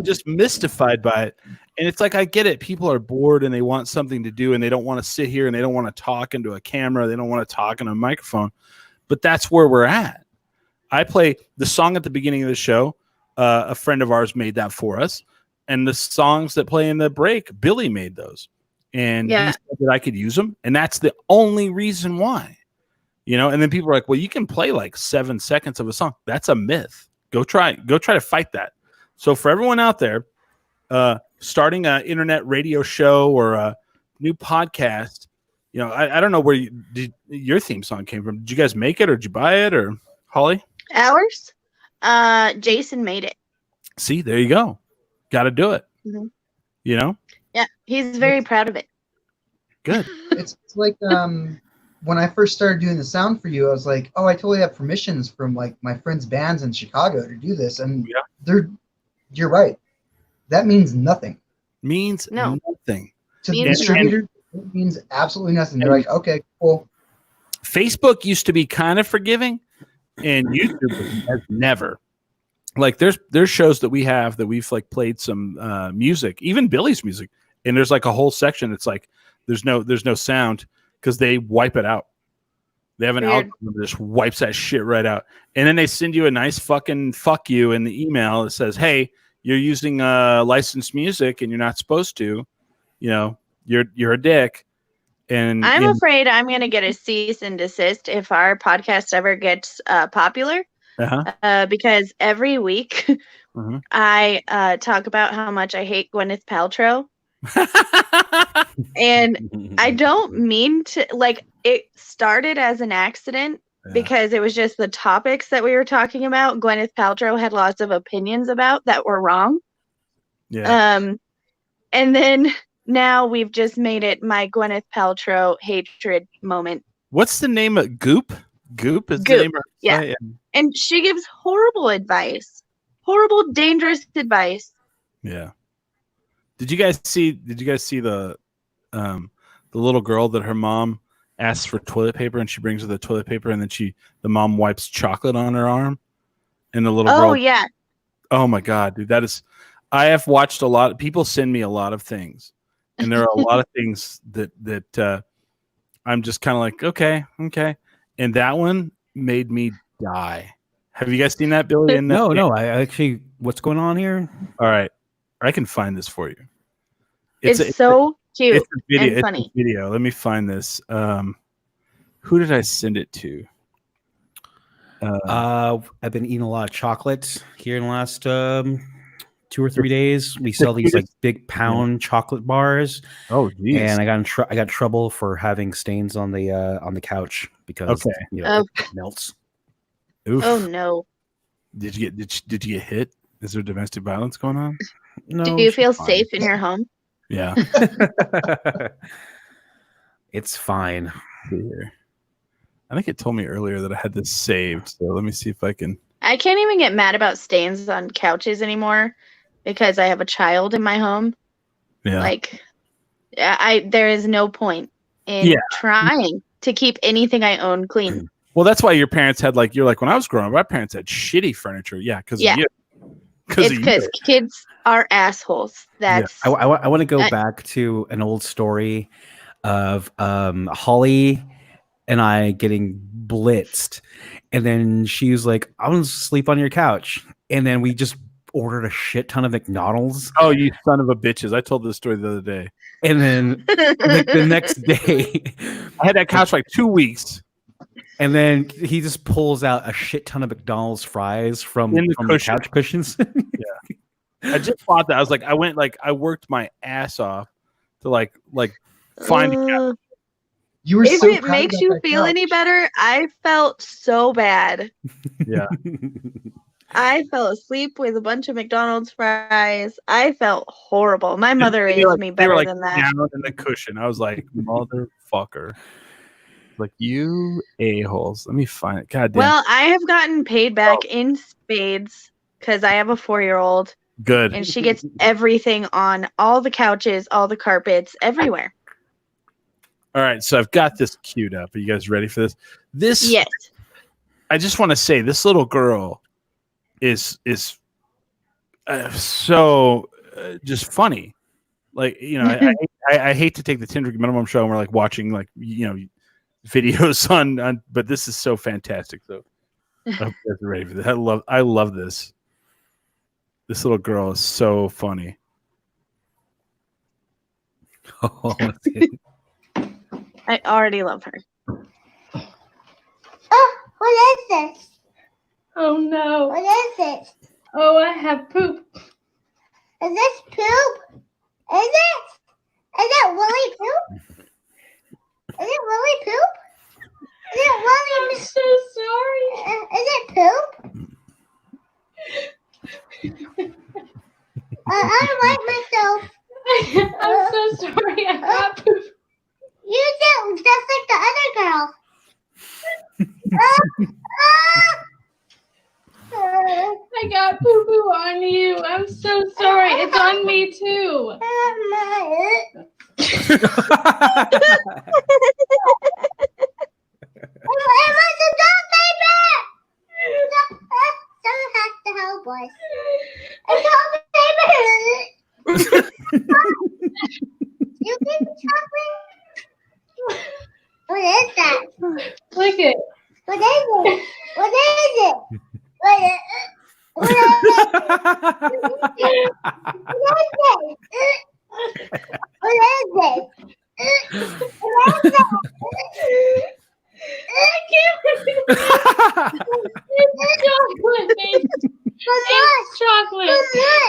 just mystified by it. And it's like, I get it. People are bored and they want something to do and they don't want to sit here and they don't want to talk into a camera. They don't want to talk in a microphone. But that's where we're at. I play the song at the beginning of the show. A friend of ours made that for us. And the songs that play in the break, Billy made those. And he said that I could use them. And that's the only reason why. And then people are like, well, you can play like 7 seconds of a song. That's a myth. Go try to fight that. So for everyone out there, starting an internet radio show or a new podcast, I don't know where your theme song came from. Did you guys make it or did you buy it or Holly? Ours? Jason made it. See, there you go. Got to do it. Mm-hmm. Yeah, he's very proud of it. Good. It's like when I first started doing the sound for you, I was like, oh, I totally have permissions from like my friends' bands in Chicago to do this. And you're right. That means nothing. Means nothing. To the distributor, it means absolutely nothing. They're like, okay, cool. Facebook used to be kind of forgiving, and YouTube has never. Like there's shows that we have that we've like played some music, even Billy's music, and there's like a whole section. It's like there's no sound because they wipe it out. They have an algorithm that just wipes that shit right out, and then they send you a nice fucking fuck you in the email that says, "Hey, you're using licensed music and you're not supposed to. You're a dick." And I'm afraid I'm going to get a cease and desist if our podcast ever gets popular. because every week Mhm. I talk about how much I hate Gwyneth Paltrow. And I don't mean to, like, it started as an accident because it was just the topics that we were talking about. Gwyneth Paltrow had lots of opinions about that were wrong. Yeah. And then now we've just made it my Gwyneth Paltrow hatred moment. What's the name of Goop? Goop is the Goop, name of her yeah. site? And she gives horrible advice. Horrible, dangerous advice. Yeah. Did you guys see the little girl that her mom asks for toilet paper and she brings her the toilet paper and then the mom wipes chocolate on her arm and the little girl. Oh yeah. Oh my God, dude, I have watched a lot. People send me a lot of things, and there are a lot of things that I'm just kind of like, okay, and that one made me die. Have you guys seen that, Billy? No. I actually, what's going on here? All right, I can find this for you. It's so cute it's a video, and funny. It's a video. Let me find this. Who did I send it to? I've been eating a lot of chocolate here in the last 2 or 3 days. We sell these like big pound chocolate bars. Oh, geez. And I got in trouble for having stains on the couch because it melts. Oof. Oh no! Did you get hit? Is there domestic violence going on? No. Do you feel safe in your home? Yeah. It's fine. Here. I think it told me earlier that I had this saved. So let me see if I can. I can't even get mad about stains on couches anymore because I have a child in my home. Yeah. Like, there is no point in trying to keep anything I own clean. Well, that's why your parents had you're like, when I was growing up, my parents had shitty furniture. Yeah, because of you. It's because kids are assholes. That's I want to go back to an old story of Holly and I getting blitzed, and then she was like, "I'm gonna sleep on your couch," and then we just ordered a shit ton of McDonald's. Oh, you son of a bitches! I told this story the other day, and then the next day, I had that couch for 2 weeks. And then he just pulls out a shit ton of McDonald's fries from the couch cushions. Yeah, I just thought that. I was like, I worked my ass off to find a couch. You were if so it makes you feel any better, I felt so bad. Yeah. I fell asleep with a bunch of McDonald's fries. I felt horrible. My mother raised me better than that. Down in the cushion. I was like, motherfucker. Like, you a-holes. Let me find it. God damn. Well, I have gotten paid back in spades because I have a 4-year-old. Good. And she gets everything on all the couches, all the carpets, everywhere. All right, so I've got this queued up. Are you guys ready for this? Yes. I just want to say this little girl is so just funny. Like, I hate to take the 10 Drink Minimum show and we're like watching videos on, but this is so fantastic. So I hope you guys are ready for this. I love this. This little girl is so funny. Oh, I already love her. Oh, what is this? Oh no. What is this? Oh, I have poop. Is this poop? Is it? Is it really poop? Is it really poop? Is it really? I'm so sorry. Is it poop? I don't like myself. I'm so sorry. I got poop. You do, just like the other girl. I got poo poo on you. I'm so sorry. It's on me too. It was a dog paper. Someone has to help us. It's dog paper. You can chocolate. What is that? Look it. What is it? What is it? What is it? What is it? What is it? It's chocolate, baby. It's chocolate.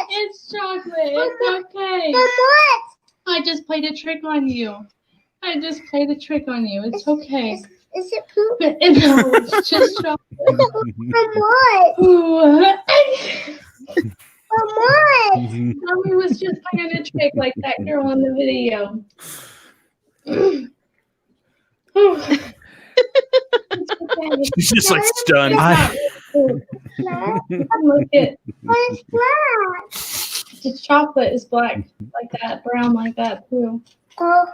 It's chocolate. It's okay. What? I just played a trick on you. It's okay. Is it poop? No, it's just chocolate. What? What? Mommy was just playing a trick like that girl in the video. It's okay. She's just like stunned. Look at What is black? the chocolate is black like that, brown like that too. Oh,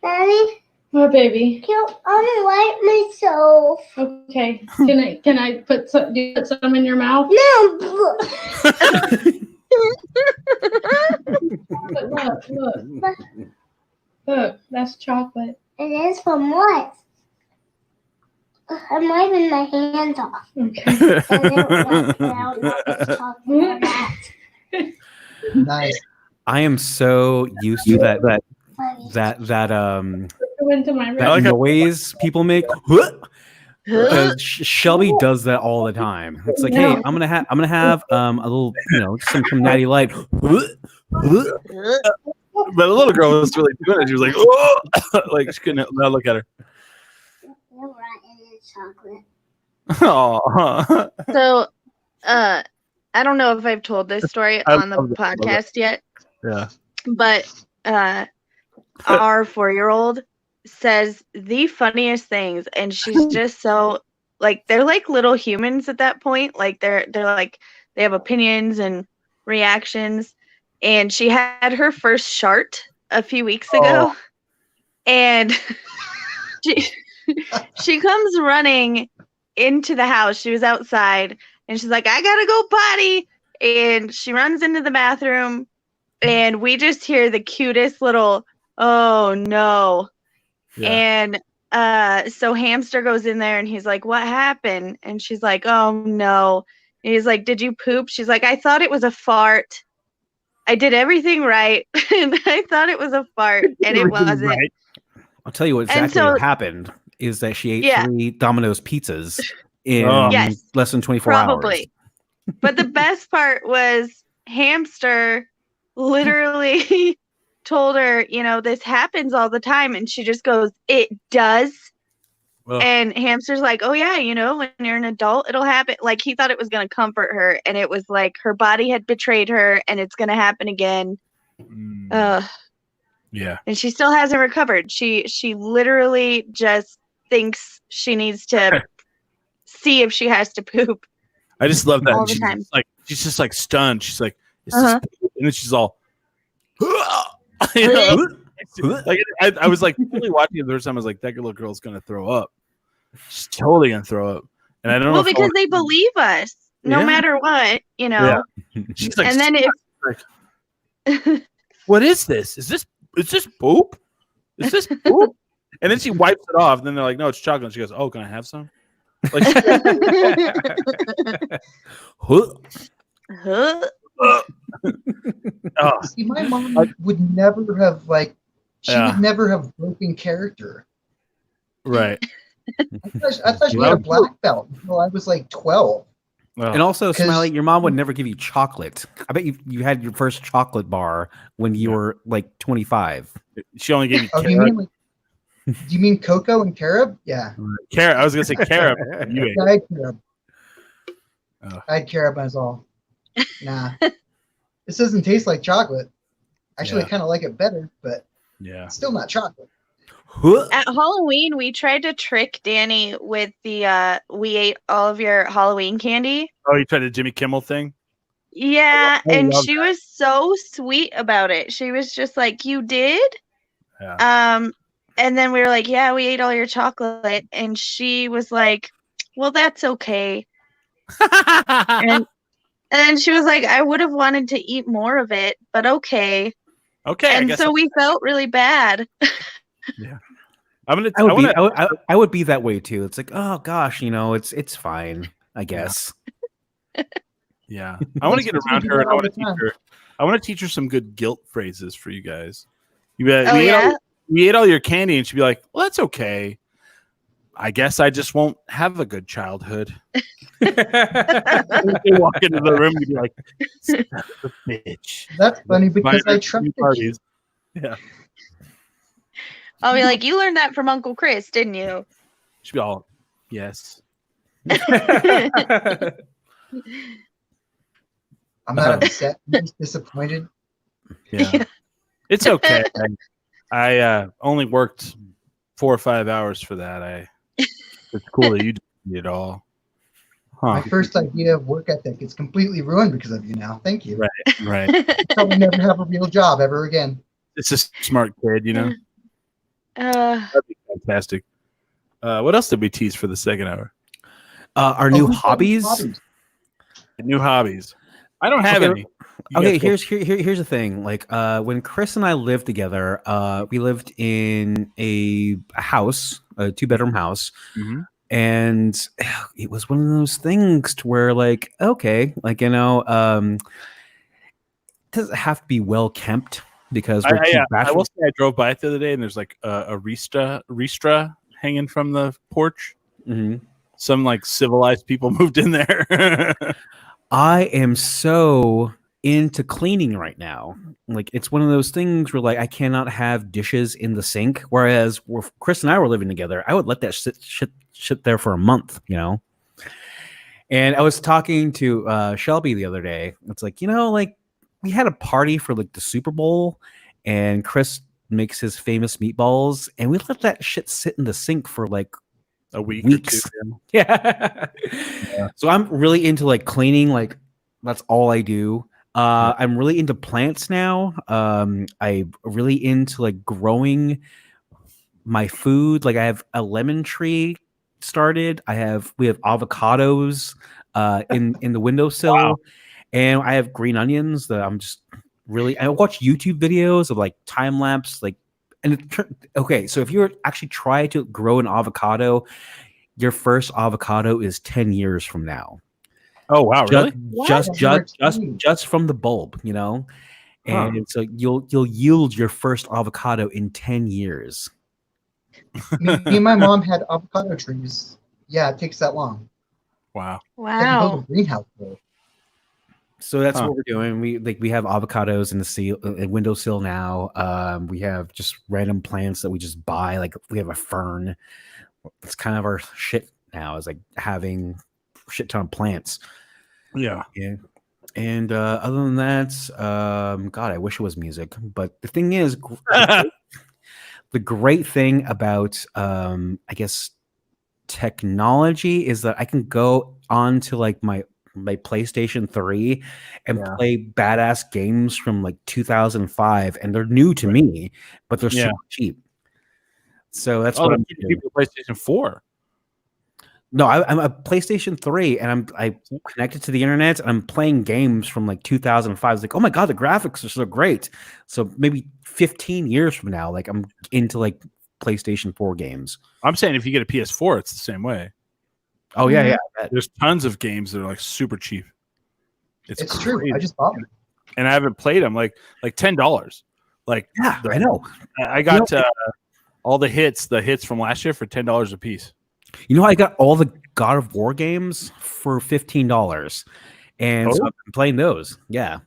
Daddy, Oh baby. I'm wipe myself. Okay. Can I put some? Do you put some in your mouth? No. Look. That's chocolate. It is from what? I'm wiping my hands off. Okay. I didn't want to talking about that. Nice. I am so used to that Go into my room. that noise people make. Because Shelby does that all the time. It's like, hey, I'm gonna have a little, some Natty Light. But the little girl was really doing it. She was like, oh, like she couldn't not look at her. You're right, it is chocolate. Oh, So, I don't know if I've told this story on the podcast yet, yeah. but our 4-year-old says the funniest things, and she's just so like they're like little humans at that point. Like they're like they have opinions and reactions. And she had her first shart a few weeks ago, and she comes running into the house. She was outside, and she's like, "I gotta go potty," and she runs into the bathroom, and we just hear the cutest little "oh no." Yeah. And so Hamster goes in there and he's like, "What happened?" And she's like, "Oh no." And he's like, "Did you poop?" She's like, "I thought it was a fart. I did everything right." And I thought it was a fart, and it wasn't. Right. I'll tell you what exactly what happened is that she ate 3 Domino's pizzas in less than 24 probably. hours. But the best part was Hamster literally told her, this happens all the time. And she just goes, "It does." Well, and Hamster's like, "Oh yeah, when you're an adult, it'll happen." Like he thought it was going to comfort her. And it was like her body had betrayed her and it's going to happen again. yeah. And she still hasn't recovered. She literally just thinks she needs to see if she has to poop. I just love that. All the time. She's just like stunned. She's like, "Is this?" And then she's all, like I was like really watching it the first time. I was like, that little girl's gonna throw up. She's totally gonna throw up. And I don't know. Because they believe us no matter what, Yeah. She's like, and then what is this? Is this poop? Is this poop? And then she wipes it off. And then they're like, "No, it's chocolate." And she goes, "Oh, can I have some?" Like, See, my mom would never have would never have broken character. right. I thought she had a black belt until I was like 12. And also, Smiley, your mom would never give you chocolate. I bet you had your first chocolate bar when you were like 25. She only gave you Oh, carob. do you mean cocoa and carob? Yeah. Carob. I was gonna say carob. You ate. I had carob. I had carob as all. Nah. This doesn't taste like chocolate. Actually, I kind of like it better, but yeah, still not chocolate. At Halloween, we tried to trick Danny with the we ate all of your Halloween candy. Oh, you tried the Jimmy Kimmel thing? Yeah, I and love she was so sweet about it. She was just like, "You did?" Yeah. And then we were like, "Yeah, we ate all your chocolate." And she was like, "Well, that's okay." and then she was like, "I would have wanted to eat more of it, but okay." Okay. And so we felt really bad. Yeah. I would be that way too. It's like, oh gosh, it's fine, I guess. Yeah. I want to get around her and I want to teach her. I want to teach her some good guilt phrases for you guys. We ate all your candy, and she'd be like, "Well, that's okay. I guess I just won't have a good childhood. They walk into the room and be like, "Son of a bitch." That's funny My because I early trusted you. parties. Yeah. I'll be like, you learned that from Uncle Chris, didn't you? Should be all, yes. I'm not upset. I'm just disappointed. Yeah. It's okay. I only worked 4 or 5 hours for that. It's cool that you did it all. My Huh. first idea of work ethic is completely ruined because of you now. Thank you. Right. Probably never have a real job ever again. It's a smart kid, you know? Uh, That'd be fantastic. What else did we tease for the second hour? Our new hobbies. New hobbies. I don't have any. You Okay, guys here's the thing. Like when Chris and I lived together, we lived in a house, a 2-bedroom house, Mhm. and it was one of those things to where like, okay, like it doesn't have to be well kept because we're two I will bachelors. say I drove by it the other day and there's like a Ristra hanging from the porch. Mhm. Some like civilized people moved in there. I am so into cleaning right now. Like it's one of those things where like I cannot have dishes in the sink. Whereas if Chris and I were living together, I would let that shit there for a month, you know. And I was talking to Shelby the other day. It's like, you know, like we had a party for like the Super Bowl, and Chris makes his famous meatballs, and we let that shit sit in the sink for like a week weeks. or two. Yeah. So I'm really into like cleaning. Like that's all I do. I'm really into plants now. I'm really into like growing my food. Like I have a lemon tree started. We have avocados in the windowsill. Wow. And I have green onions that I'm just really. I watch YouTube videos of like time lapse, like. Okay, so if you actually try to grow an avocado, your first avocado is 10 years from now. Oh wow, really? Just from the bulb, you know. Huh. And so you'll yield your first avocado in 10 years. Me and my mom had avocado trees. Yeah, it takes that long. Wow. I can build a wow. greenhouse though. So that's Huh. what we're doing. We have avocados in the windowsill now. We have just random plants that we just buy. Like we have a fern. It's kind of our shit now. Is like having a shit ton of plants. Yeah. Yeah. And other than that, God, I wish it was music. But the thing is, the great thing about, I guess, technology is that I can go on to like my PlayStation 3 and play badass games from like 2005, and they're new to me, but they're super cheap. So that's what I'm doing. PlayStation 4. No, I'm a PlayStation 3, and I'm connected to the internet, and I'm playing games from like 2005. It's like, oh my god, the graphics are so great. So maybe 15 years from now, like I'm into like PlayStation 4 games. I'm saying if you get a PS4, it's the same way. Oh yeah. There's tons of games that are like super cheap. It's true. I just bought them. And I haven't played them. Like $10. Like yeah, I know. I got all the hits from last year for $10 a piece. You know, I got all the God of War games for $15, and so I've been playing those. Yeah,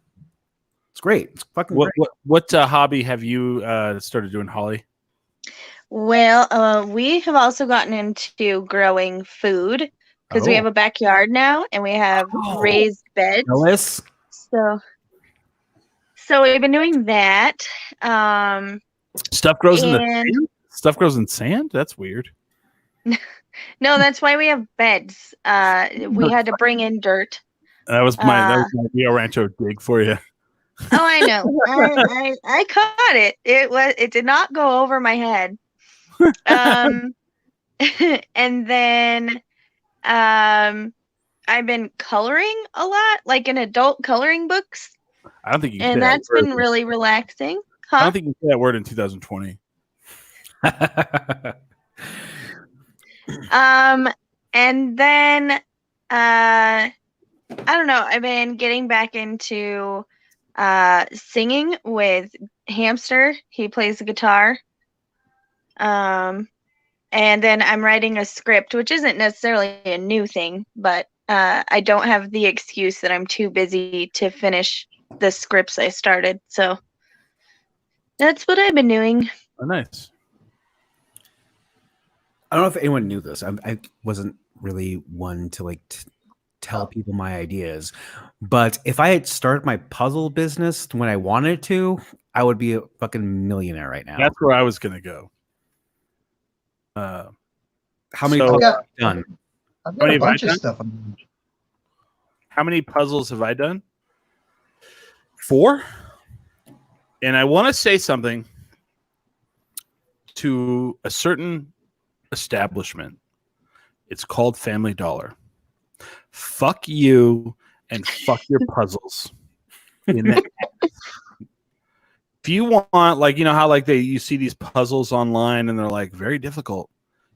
it's great. It's fucking great. What hobby have you started doing, Holly? Well, we have also gotten into growing food because we have a backyard now and we have raised beds. Jealous? So we've been doing that. Stuff grows in the sand? Stuff grows in sand? That's weird. No, that's why we have beds. We had to bring in dirt. That was my Rio Rancho dig for you. Oh, I know. I caught it. It did not go over my head. And then I've been coloring a lot, like in adult coloring books. I don't think you can and that's been really relaxing. Huh? I don't think you can say that word in 2020. And then I don't know, I've been getting back into singing with Hamster. He plays the guitar. and then I'm writing a script, which isn't necessarily a new thing, but I don't have the excuse that I'm too busy to finish the scripts I started. So that's what I've been doing. Oh, nice. I don't know if anyone knew this. I wasn't really one to like tell people my ideas, but if I had started my puzzle business when I wanted to, I would be a fucking millionaire right now. That's where I was gonna go. How many so- puzzles Yeah. have you done? I've How got many a have I bunch of done? stuff. How many puzzles have I done? 4? And I want to say something to a certain establishment. It's called Family Dollar. Fuck you and fuck your puzzles. In that if you want, like, you know how like you see these puzzles online and they're like very difficult.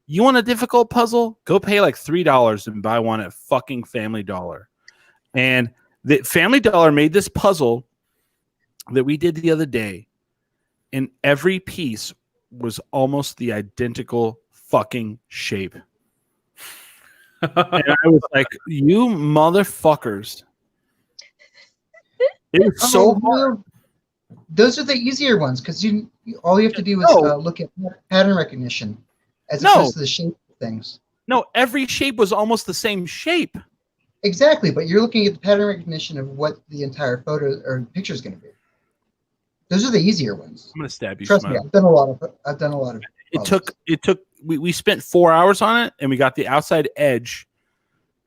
You want a difficult puzzle? Go pay like $3 and buy one at fucking Family Dollar. And the Family Dollar made this puzzle that we did the other day, and every piece was almost the identical fucking shape. And I was like, you motherfuckers. It was so hard. No, those are the easier ones because all you have to do is No. look at pattern recognition as No. opposed to the shape of things. No, every shape was almost the same shape. Exactly, but you're looking at the pattern recognition of what the entire photo or picture is going to be. Those are the easier ones. I'm gonna stab you. Trust me, Smile. I've done a lot of. It took we spent 4 hours on it, and we got the outside edge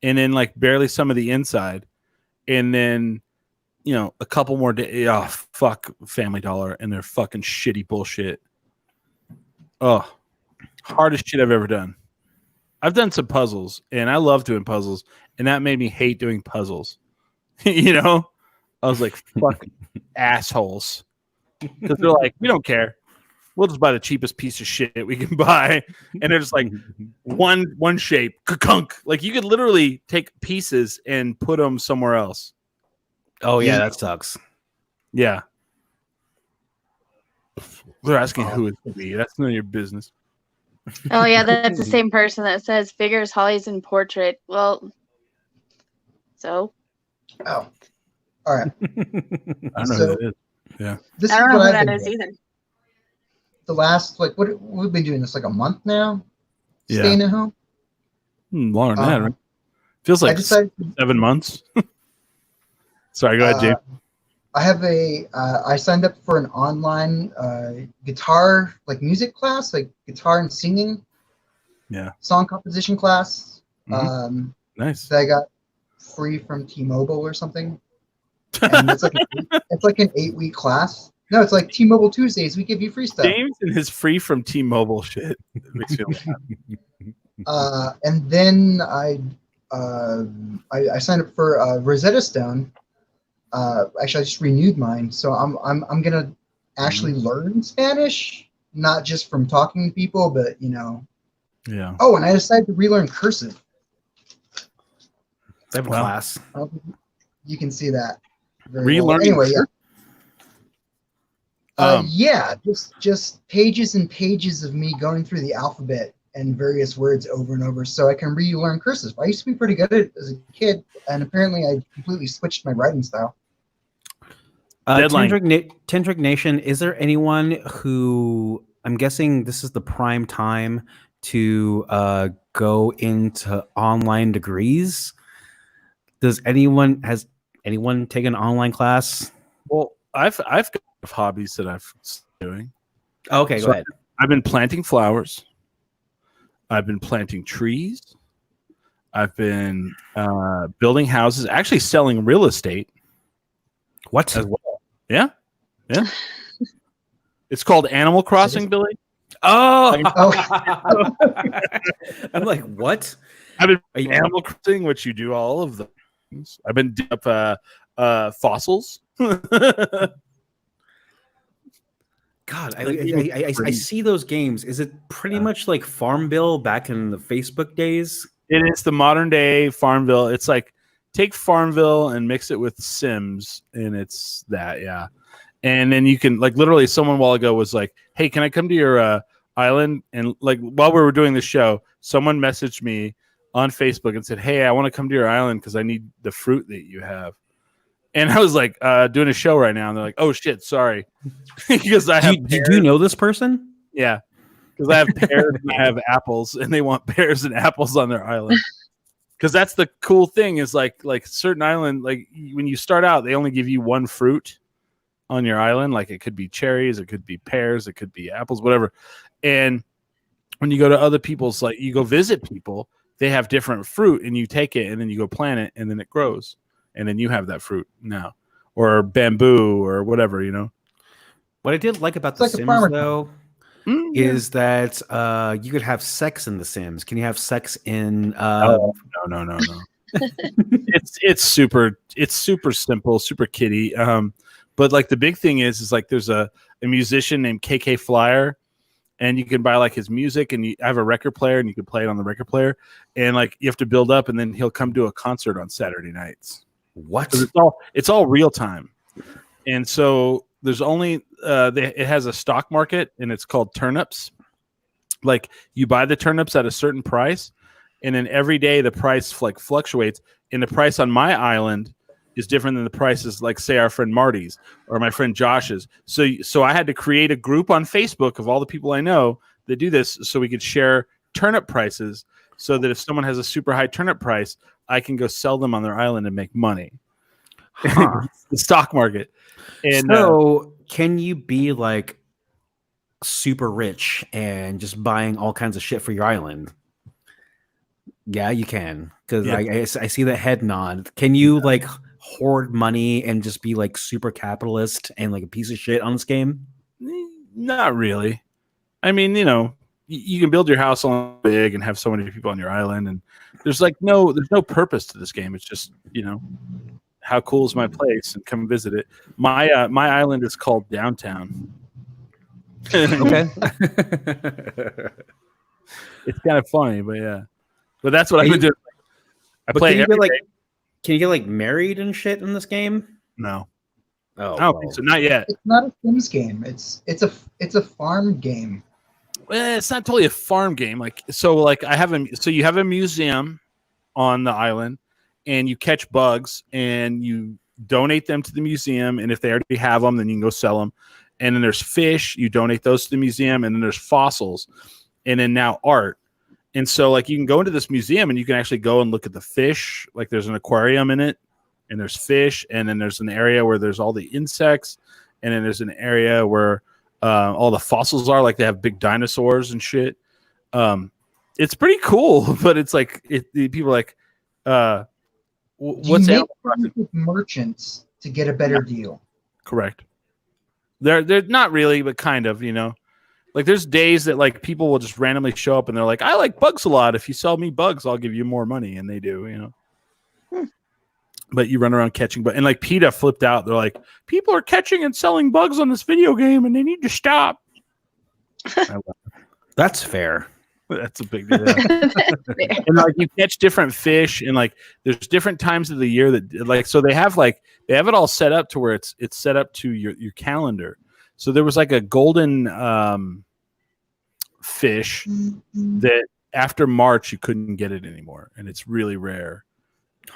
and then like barely some of the inside, and then a couple more days. Oh, fuck Family Dollar and their fucking shitty bullshit. Oh, hardest shit I've ever done. I've done some puzzles, and I love doing puzzles, and that made me hate doing puzzles. I was like, fuck assholes. Because they're like, we don't care. We'll just buy the cheapest piece of shit we can buy. And they're just like, one shape. Ka-kunk. Like, you could literally take pieces and put them somewhere else. Oh yeah, that sucks. Yeah. They're asking who it's going to be. That's none of your business. Oh yeah, that's the same person that says figures Holly's in portrait. Well, so Oh, all right. I don't know So- who that is. Yeah. This I don't is know what who I've that been is doing. either. The last what we've been doing this like a month now. Yeah. Staying at home. Longer than that, Um, right? Feels I like decided 7 months. Sorry, go ahead, James. I have I signed up for an online guitar music class, like guitar and singing. Yeah. Song composition class. Mhm. Nice. That I got free from T-Mobile or something. And it's like an 8-week class. No, it's like T-Mobile Tuesdays. We give you free stuff. James and his free from T-Mobile shit. It makes me laugh. And then I signed up for Rosetta Stone. Actually, I just renewed mine, so I'm gonna actually learn Spanish, not just from talking to people, but Yeah. Oh, and I decided to relearn cursive. I have a Wow. class. I don't think you can see that. Very well. Relearning. Anyway, yeah. Um, Yeah, just pages and pages of me going through the alphabet and various words over and over so I can relearn cursive. I used to be pretty good at it as a kid, and apparently I completely switched my writing style. Deadline. Tendrick Nation, is there anyone who, I'm guessing this is the prime time to go into online degrees? Has anyone taken an online class? well, I've got hobbies that I've doing. Okay, So go ahead. I've been planting flowers. I've been planting trees. I've been building houses. Actually, selling real estate What? as well. Yeah. It's called Animal Crossing, Billy. Oh, Oh. I'm like, what? I've been Are you- Animal Crossing, which you do all of those. I've been digging up fossils. God, I see those games. Is it pretty much like Farmville back in the Facebook days? It is the modern day Farmville. It's like take Farmville and mix it with Sims, and it's that, yeah. And then you can literally, someone a while ago was like, "Hey, can I come to your island, and like while we were doing the show, someone messaged me on Facebook and said, "Hey, I want to come to your island because I need the fruit that you have." And I was like, doing a show right now, and they're like, "Oh shit, sorry," because I have. Do you know this person? Yeah, because I have pears and I have apples, and they want pears and apples on their island. Because that's the cool thing is like certain island, like when you start out, they only give you one fruit on your island. Like it could be cherries, it could be pears, it could be apples, whatever. And when you go to other people's, like you go visit people, they have different fruit, and you take it and then you go plant it, and then it grows, and then you have that fruit now, or bamboo or whatever, you know. What I did like about It's The like a Sims, farmer though, is that you could have sex in The Sims. Can you have sex in? No. it's super simple, super kiddie. But like the big thing is like there's a musician named KK Flyer, and you can buy like his music, and I have a record player, and you can play it on the record player, and like you have to build up, and then he'll come do a concert on Saturday nights. What? It's all real time, and so there's only it has a stock market, and it's called turnips. Like you buy the turnips at a certain price, and then every day the price like fluctuates, and the price on my island is different than the prices, like say our friend Marty's or my friend Josh's. So I had to create a group on Facebook of all the people I know that do this, so we could share turnip prices, so that if someone has a super high turnip price, I can go sell them on their island and make money. Huh. The stock market. And so can you be like super rich and just buying all kinds of shit for your island? Yeah, you can, because I see the head nod. Can you like hoard money and just be like super capitalist and like a piece of shit on this game? Not really. I mean, you know, you can build your house on big and have so many people on your island, and there's no purpose to this game. It's just, you know, how cool is my place, and come visit it. My island is called Downtown. Okay. It's kind of funny, but yeah. But that's what I've been doing. I play can you every get like day. can you get like married and shit in this game? No. Oh, I don't think so. Not yet. It's not a Sims game. It's a farm game. Well, it's not totally a farm game. Like you have a museum on the island, and you catch bugs, and you donate them to the museum. And if they already have them, then you can go sell them. And then there's fish. You donate those to the museum. And then there's fossils, and then now art. And so like you can go into this museum, and you can actually go and look at the fish. Like there's an aquarium in it, and there's fish, and then there's an area where there's all the insects, and then there's an area where all the fossils are. Like they have big dinosaurs and shit. It's pretty cool, but it's like people are like, what's you make with merchants to get a better deal? Correct. They're not really, but kind of, you know. Like there's days that like people will just randomly show up, and they're like, I like bugs a lot. If you sell me bugs, I'll give you more money, and they do, you know. But you run around catching bugs, and like PETA flipped out. They're like, people are catching and selling bugs on this video game, and they need to stop. That's fair. That's a big deal. And like you catch different fish, and like there's different times of the year that like, so they have it all set up to where it's set up to your calendar. So there was like a golden fish that after March you couldn't get it anymore, and it's really rare.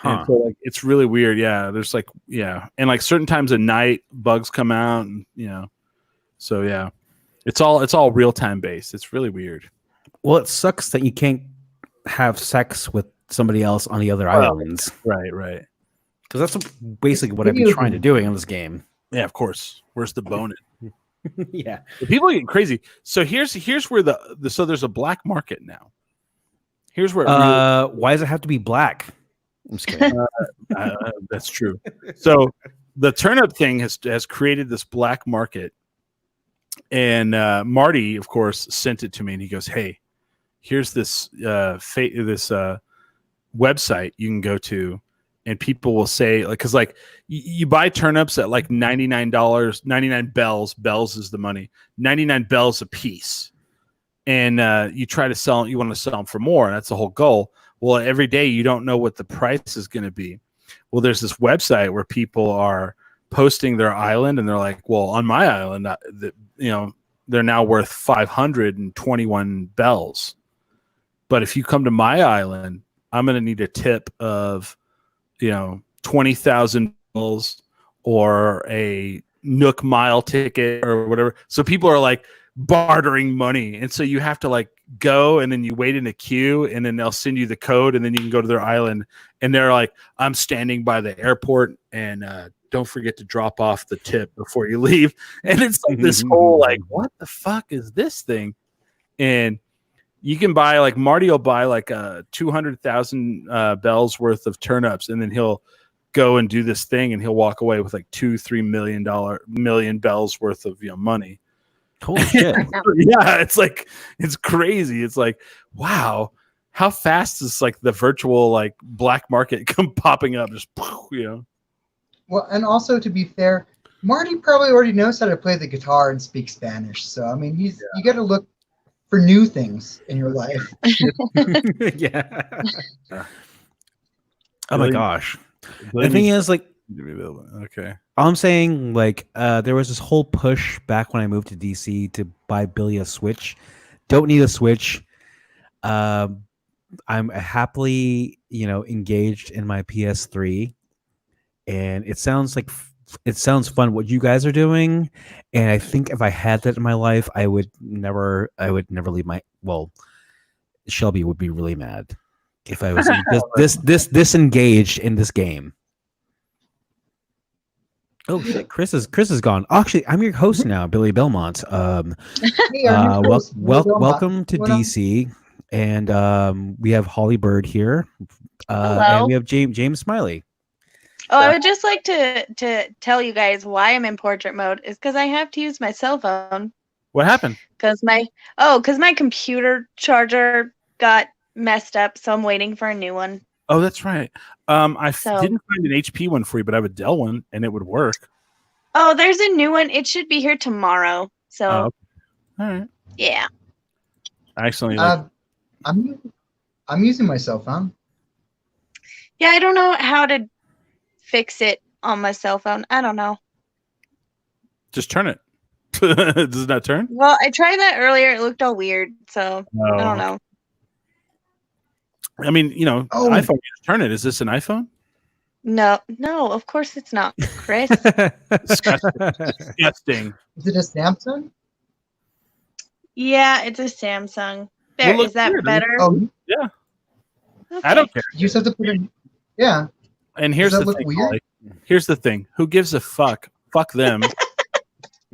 And so like it's really weird. Yeah, there's like and like certain times of night bugs come out, and you know, so yeah, it's all real time based. It's really weird. Well, it sucks that you can't have sex with somebody else on the other islands. Right. Because that's basically what I've been trying to do in this game. Yeah, of course. Where's the bone? Yeah, the people are getting crazy. So here's where so there's a black market now. Here's where why does it have to be black? I'm just kidding. That's true. So the turnip thing has created this black market, and Marty, of course, sent it to me, and he goes, "Hey, here's this website you can go to." And people will say, like, because like you buy turnips at like $99, 99 bells. Bells is the money. 99 bells a piece, and you try to sell. You want to sell them for more. That's the whole goal. Well, every day you don't know what the price is going to be. Well, there's this website where people are posting their island, and they're like, "Well, on my island, you know, they're now worth 521 bells. But if you come to my island, I'm going to need a tip of, 20,000 bells or a Nook mile ticket or whatever. So people are like bartering money. And so you have to like go and then you wait in a queue and then they'll send you the code and then you can go to their island. And they're like, I'm standing by the airport and don't forget to drop off the tip before you leave. And it's like this whole like, what the fuck is this thing? And you can buy like Marty will buy like 200,000 bells worth of turnips, and then he'll go and do this thing, and he'll walk away with like $2-3 million bells worth of money. Holy shit! Yeah, it's crazy. It's like, wow, how fast is like the virtual like black market come popping up? Just Well, and also to be fair, Marty probably already knows how to play the guitar and speak Spanish. So I mean, you got to look for new things in your life. Yeah. Oh my gosh. The thing is, like, okay. I'm saying, like, there was this whole push back when I moved to DC to buy Billy a Switch. Don't need a Switch. I'm happily, engaged in my PS3, and it sounds fun what you guys are doing. And I think if I had that in my life, I would never leave my. Well, Shelby would be really mad if I was this disengaged in this game. Oh shit! Chris is gone. Actually, I'm your host now, Billy Bellmont. Hey, our new host, Billy Bellmont. Welcome to DC, and we have Holly Bird here, Hello. and we have James Smiley. Oh, I would just like to tell you guys why I'm in portrait mode is because I have to use my cell phone. What happened? Because my computer charger got messed up, so I'm waiting for a new one. Oh, that's right. Didn't find an HP one for you, but I have a Dell one, and it would work. Oh, there's a new one. It should be here tomorrow. So, all right. Yeah. Actually, I'm using my cell phone. Yeah, I don't know how to fix it on my cell phone. I don't know. Just turn it. Does it not turn? Well, I tried that earlier. It looked all weird, so I don't know. I mean, iPhone, you just turn it. Is this an iPhone? No, of course it's not, Chris. Disgusting. Is it a Samsung? Yeah, it's a Samsung. There, Well, is that weird. better? Oh, Yeah. Okay. I don't care. you just have to put in. Yeah. And here's Does the that look thing. weird? Holly. Here's the thing. Who gives a fuck? Fuck them.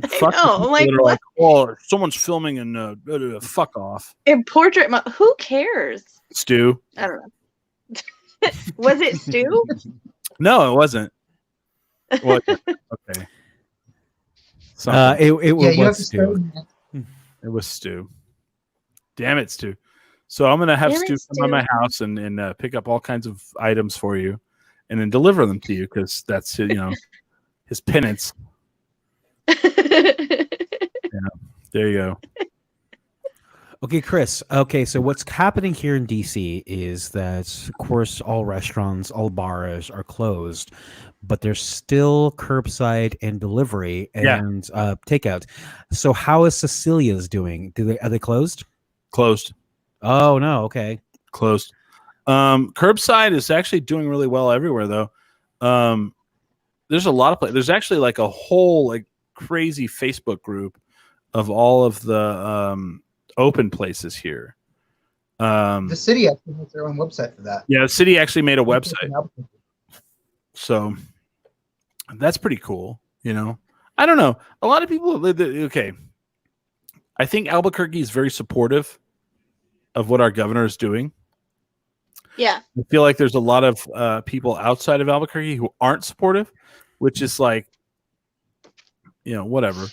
Fuck the know, people like, that are what? like, oh, someone's filming and fuck off. In portrait mode, who cares? Stu. I don't know. Was it Stu? No, it wasn't. What? Okay. It Yeah, you have was to Stu. start. It was Stu. Damn it, Stu. So I'm gonna have Damn Stu it, come by my house and pick up all kinds of items for you, and then deliver them to you because that's his penance. There you go. Okay, Chris. Okay, so what's happening here in DC is that, of course, all restaurants, all bars are closed, but there's still curbside and delivery and takeout. So how is Cecilia's doing? Are they closed? Closed. Oh no. Okay. Closed. Curbside is actually doing really well everywhere though. There's a lot of places. There's actually like a whole like crazy Facebook group of all of the open places here. The city actually has their own website for that. Yeah, the city actually made a website. So that's pretty cool, I don't know. A lot of people okay. I think Albuquerque is very supportive of what our governor is doing. Yeah. I feel like there's a lot of people outside of Albuquerque who aren't supportive, which is like, whatever.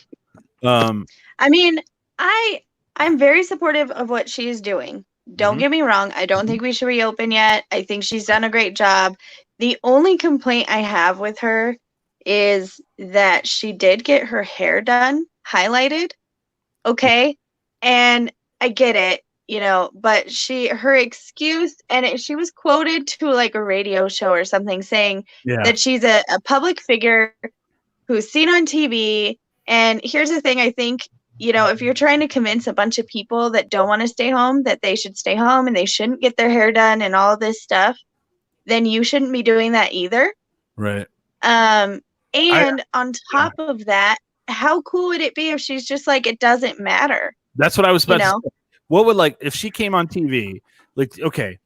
I mean, I'm very supportive of what she is doing. Don't get me wrong. I don't think we should reopen yet. I think she's done a great job. The only complaint I have with her is that she did get her hair done, highlighted. Okay. And I get it, but her excuse, and she was quoted to like a radio show or something saying that she's a public figure who's seen on TV. And here's the thing. I think if you're trying to convince a bunch of people that don't want to stay home that they should stay home and they shouldn't get their hair done and all this stuff, then you shouldn't be doing that either. Right. And on top of that, how cool would it be if she's just like, it doesn't matter? That's what I was about to say. What would, like, if she came on TV, like, okay,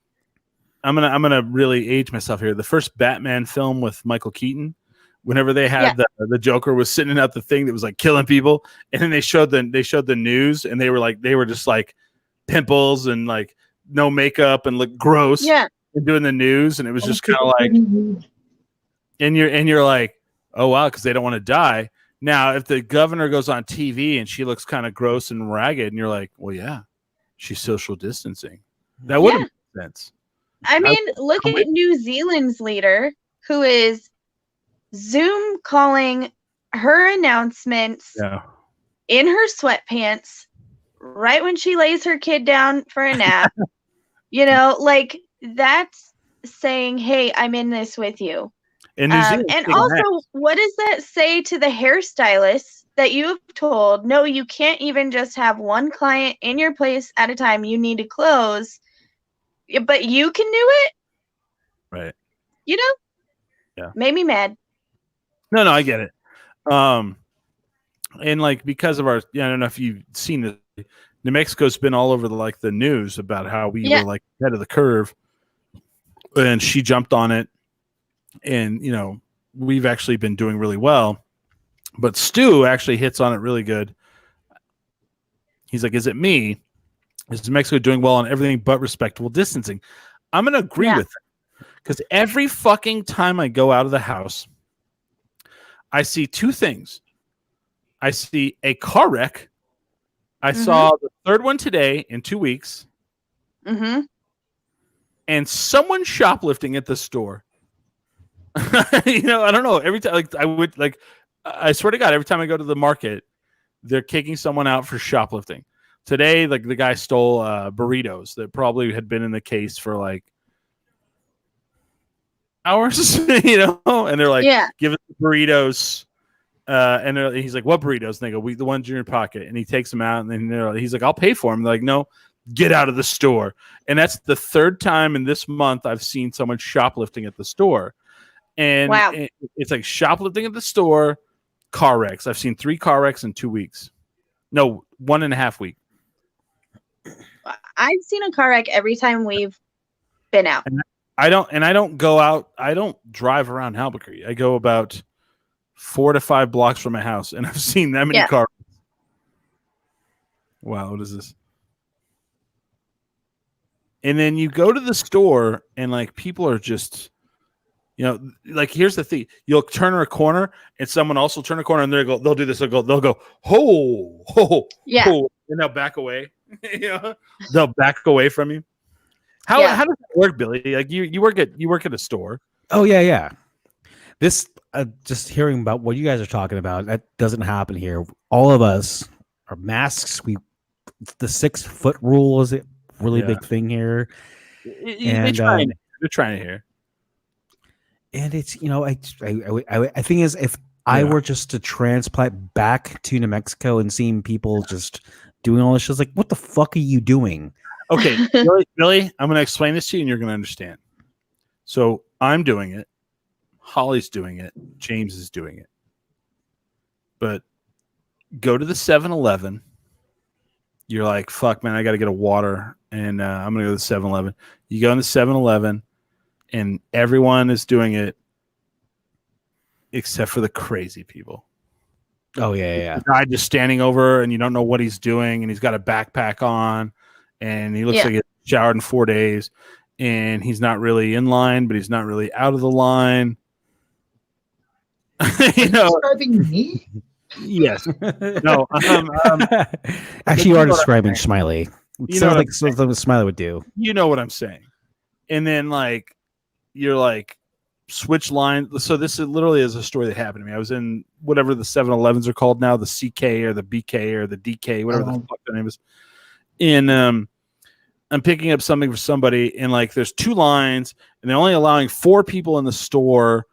I'm gonna really age myself here. The first Batman film with Michael Keaton, whenever they had the Joker was sitting out the thing that was like killing people, and then they showed the news, and they were just like pimples and like no makeup and look gross. Yeah. And doing the news, and it was just kind of like, and you're like, oh wow, because they don't want to die. Now, if the governor goes on TV and she looks kind of gross and ragged, and you're like, well, yeah, she's social distancing. That wouldn't make sense. I mean, look at New Zealand's leader, who is Zoom calling her announcements in her sweatpants right when she lays her kid down for a nap. Like, that's saying, hey, I'm in this with you. And also, what does that say to the hairstylists that you have told, no, you can't even just have one client in your place at a time. You need to close, but you can do it. Right. Yeah. Made me mad. No, I get it. And like, because of our, I don't know if you've seen it, New Mexico's been all over the news about how we were like ahead of the curve, and she jumped on it. And, we've actually been doing really well, but Stu actually hits on it really good. He's like, is it me? Is New Mexico doing well on everything but respectable distancing? I'm going to agree with it, because every fucking time I go out of the house, I see two things. I see a car wreck. I saw the third one today in 2 weeks. Mm-hmm. And someone shoplifting at the store. I don't know. Every time, I swear to God, every time I go to the market, they're kicking someone out for shoplifting. Today, like, the guy stole burritos that probably had been in the case for like hours, and they're like, give us the burritos. And he's like, what burritos? And they go, the ones in your pocket. And he takes them out, and then he's like, I'll pay for them. They're like, no, get out of the store. And that's the third time in this month I've seen someone shoplifting at the store. And it's like shoplifting at the store, car wrecks. I've seen 3 car wrecks in 2 weeks. No, 1.5 weeks. I've seen a car wreck every time we've been out. And I don't go out. I don't drive around Albuquerque. I go about 4 to 5 blocks from my house, and I've seen that many cars. Wow, what is this? And then you go to the store, and like, people are just, like, here's the thing: you'll turn a corner, and someone else will turn a corner, and they'll do this. They'll go, ho, ho, ho, and they'll back away. They'll back away from you. How does that work, Billy? Like, you work at a store. Oh yeah. This just hearing about what you guys are talking about, that doesn't happen here. All of us are masks. The 6-foot rule is a really big thing here. They're trying to hear. And it's, I think is, if I were just to transplant back to New Mexico and seeing people just doing all this shit, like, what the fuck are you doing? Okay, Billy, I'm going to explain this to you, and you're going to understand. So I'm doing it. Holly's doing it. James is doing it. But go to the 7-Eleven. You're like, fuck, man, I got to get a water, and I'm going to go to the 7-Eleven. You go in the 7-Eleven, and everyone is doing it except for the crazy people. Oh, yeah. The guy just standing over, and you don't know what he's doing, and he's got a backpack on, and he looks like he showered in 4 days, and he's not really in line, but he's not really out of the line. Describing me? Yes. No. Actually, you are describing Smiley. It sounds like something Smiley would do. You know what I'm saying. And then, like, you're like, switch lines. So this literally is a story that happened to me. I was in whatever the 7-Elevens are called now, the CK or the BK or the DK, whatever the fuck the name is. And I'm picking up something for somebody, and like, there's 2 lines, and they're only allowing 4 people in the store.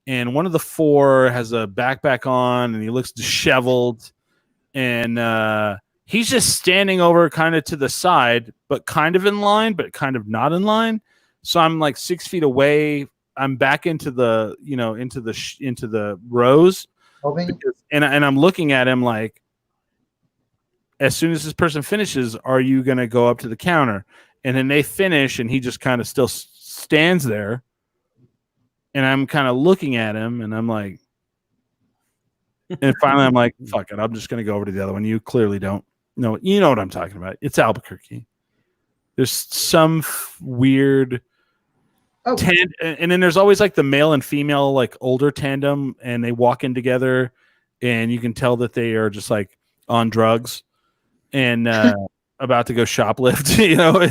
And one of the 4 has a backpack on, and he looks disheveled. and he's just standing over kind of to the side, but kind of in line, but kind of not in line. So I'm like 6 feet away. I'm back into the, into the rows, and I'm looking at him like, as soon as this person finishes, are you going to go up to the counter? And then they finish, and he just kind of still stands there. And I'm kind of looking at him, and I'm like, and finally I'm like, fuck it, I'm just going to go over to the other one. You clearly don't know. You know what I'm talking about. It's Albuquerque. There's some weird and then there's always like the male and female, like older tandem, and they walk in together, and you can tell that they are just like on drugs and about to go shoplift.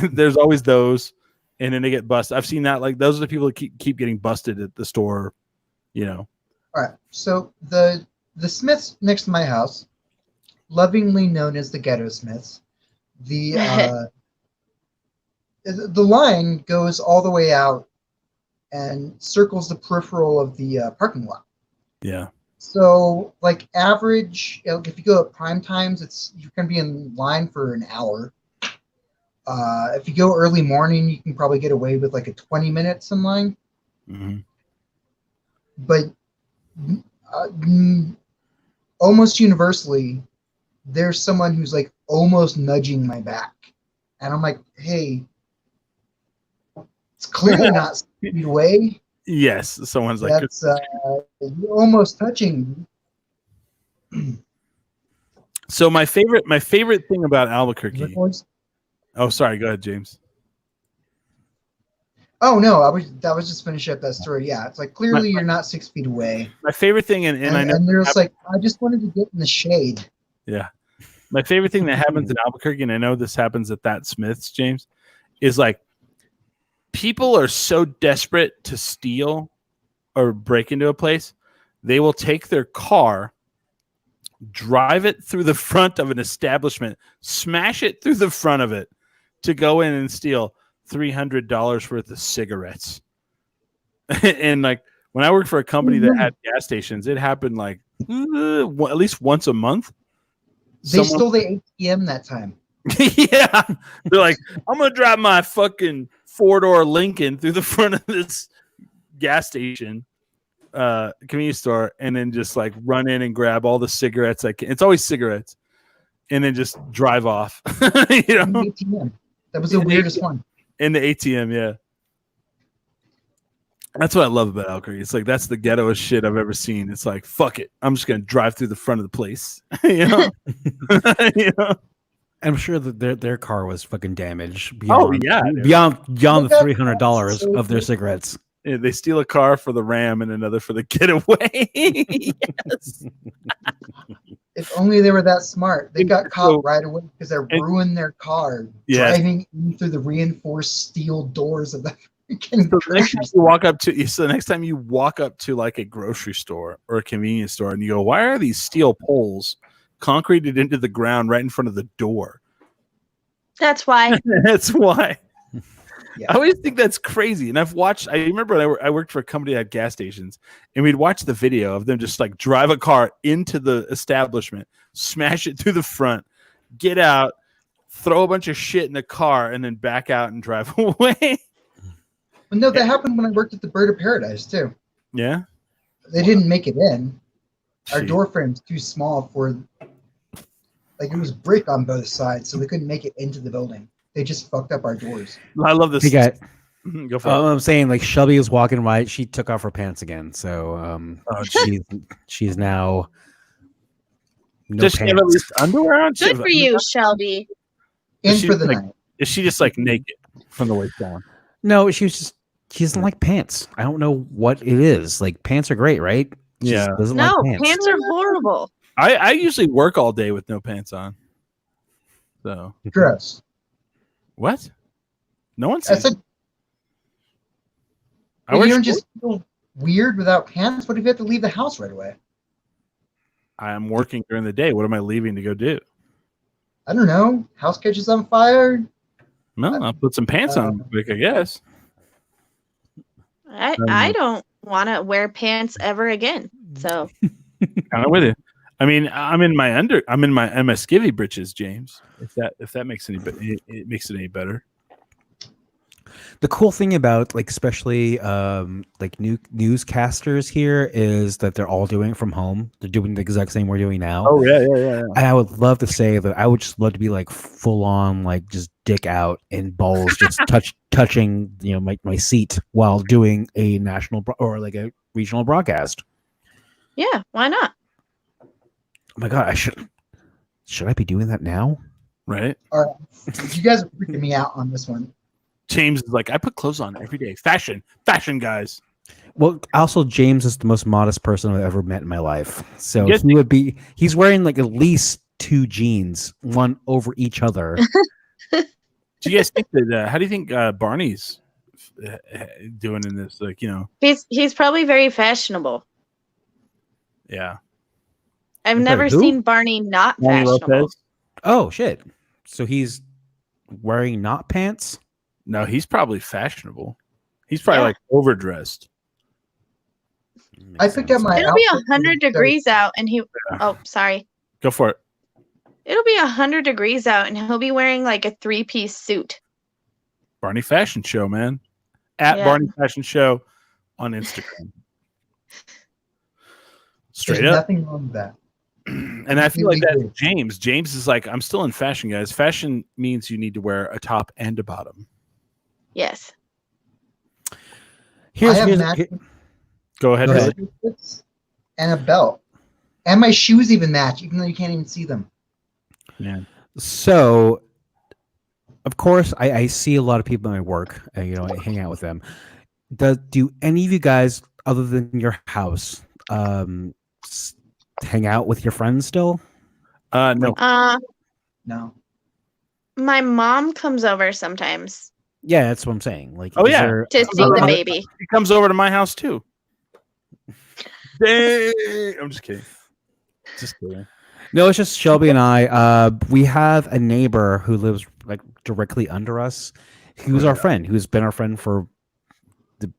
And there's always those, and then they get busted. I've seen that. Like, those are the people that keep getting busted at the store. All right. So the Smiths next to my house, lovingly known as the Ghetto Smiths, the line goes all the way out and circles the peripheral of the parking lot. Yeah. So, like, average, if you go at prime times, you're going to be in line for an hour. If you go early morning, you can probably get away with like a 20 minutes in line. Mm-hmm. But almost universally, there's someone who's like almost nudging my back, and I'm like, hey, it's clearly not speed away. Yes, someone's like, that's you're almost touching. So my favorite thing about Albuquerque. Oh, sorry. Go ahead, James. Oh no, that was just finishing up that story. Yeah, it's like clearly you're not 6 feet away. My favorite thing, and I know, and there's like, I just wanted to get in the shade. Yeah, my favorite thing that happens in Albuquerque, and I know this happens at that Smith's, James, is like, people are so desperate to steal or break into a place, they will take their car, drive it through the front of an establishment, smash it through the front of it to go in and steal $300 worth of cigarettes. And like, when I worked for a company that had gas stations, it happened like at least once a month. They stole the ATM that time. Yeah. They're like, I'm going to drive my fucking 4-door Lincoln through the front of this gas station, convenience store, and then just like run in and grab all the cigarettes I can. It's always cigarettes, and then just drive off. ATM. That was the weirdest one. In the ATM, yeah. That's what I love about Albuquerque. It's like, that's the ghettoest shit I've ever seen. It's like, fuck it, I'm just gonna drive through the front of the place. I'm sure that their car was fucking damaged. Beyond the $300 of their cigarettes. Yeah, they steal a car for the Ram and another for the getaway. Yes. If only they were that smart. They got caught right away because they ruined their car driving in through the reinforced steel doors of the freaking the next time you walk up to like a grocery store or a convenience store and you go, why are these steel poles concreted into the ground right in front of the door? That's why. That's why. Yeah. I always think that's crazy. And I remember when I worked for a company that had gas stations, and we'd watch the video of them just like drive a car into the establishment, smash it through the front, get out, throw a bunch of shit in the car, and then back out and drive away. Well, no, that happened when I worked at the Bird of Paradise too. Yeah. They didn't make it in. Our door frame's too small for, like, it was brick on both sides, so we couldn't make it into the building. They just fucked up our doors. I love this. Go for it. I'm saying, like, Shelby was walking right. She took off her pants again, so she's now. Does she have at least underwear on? Good for you, Shelby. In for the night. Is she just like naked from the waist down? No, she doesn't like pants. I don't know what it is. Like, pants are great, right? She doesn't like pants are horrible. I usually work all day with no pants on. So gross. What? No one said. You don't just feel weird without pants. What if you have to leave the house right away? I'm working during the day. What am I leaving to go do? I don't know. House catches on fire. No, I'll put some pants on quick, I guess. I don't want to wear pants ever again. So kind of with you. I mean, I'm in my skivvy britches, James. If that makes it makes it any better. The cool thing about like especially like newscasters here is that they're all doing it from home. They're doing the exact same we're doing now. Oh yeah. And I would love to say that I would just love to be like full on like just dick out and balls just touching my seat while doing a national or like a regional broadcast. Yeah, why not? Oh my god, should I be doing that now? Right. All right. You guys are freaking me out on this one. James is like, I put clothes on every day. Fashion, guys. Well, also James is the most modest person I've ever met in my life. So Yes. he's wearing like at least 2 jeans, one over each other. Do you guys think that? How do you think Barney's doing in this? Like, He's probably very fashionable. Yeah. I've I'm sorry, never who? seen Barney not Barney fashionable. Lopez? Oh shit! So he's wearing not pants. No, he's probably fashionable. He's probably like overdressed. I picked up my It'll be outfit 100 degrees out, and he. Oh, sorry. Go for it. It'll be 100 degrees out, and he'll be wearing like a 3-piece suit. Barney Fashion Show, man. At Yeah. Barney Fashion Show on Instagram. Straight There's up. nothing wrong with that. And I feel like that's Completely James. James is like, I'm still in fashion, guys. Fashion means you need to wear a top and a bottom. Yes. I have matching Go ahead. outfits and a belt, and my shoes even match, even though you can't even see them. Yeah. So, of course, I see a lot of people in my work. I hang out with them. Do any of you guys, other than your house, hang out with your friends still? No. No. My mom comes over sometimes Yeah, that's what I'm saying. Like, Oh, is yeah. there- to see the baby. He comes over to my house too. Dang. I'm just kidding. Just kidding. No, it's just Shelby and I. We have a neighbor who lives like directly under us. Who's our friend? Who's been our friend for the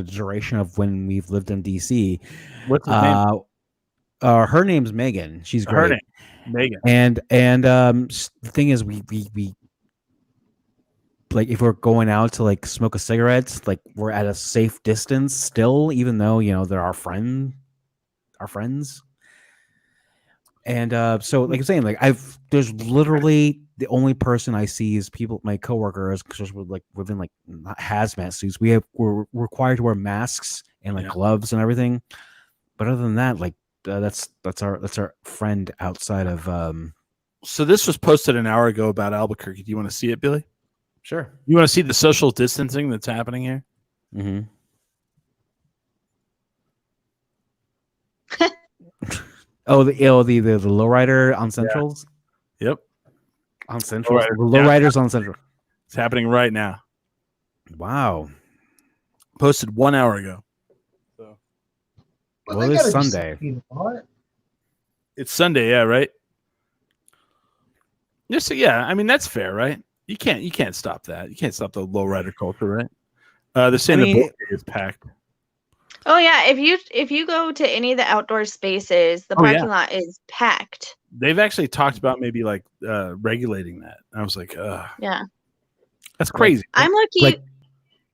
duration of when we've lived in DC. What's his name? Her name's Megan. She's great. Her name, Megan. And the thing is, we like if we're going out to like smoke a cigarette, like we're at a safe distance still, even though they're our friends. And so like I'm saying, like there's literally the only person I see is my coworkers, because we're in like hazmat suits. We're required to wear masks and like gloves and everything. But other than that, like that's our friend outside of. So this was posted an hour ago about Albuquerque. Do you want to see it, Billy? Sure. You want to see the social distancing that's happening here? Mm-hmm. Oh, the lowrider on Centrals. Yep. On Central. Lowriders on Central. It's happening right now. Wow. Posted 1 hour ago. So Well, they it's gotta be Sunday. 6 feet apart. it's Sunday, yeah, right? Just yeah, I mean that's fair, right? You can't stop that. You can't stop the lowrider culture, right? They're saying the boat is packed. Oh yeah, if you go to any of the outdoor spaces, the parking lot is packed. They've actually talked about maybe like regulating that. I was like, Yeah. that's crazy. I'm lucky. Like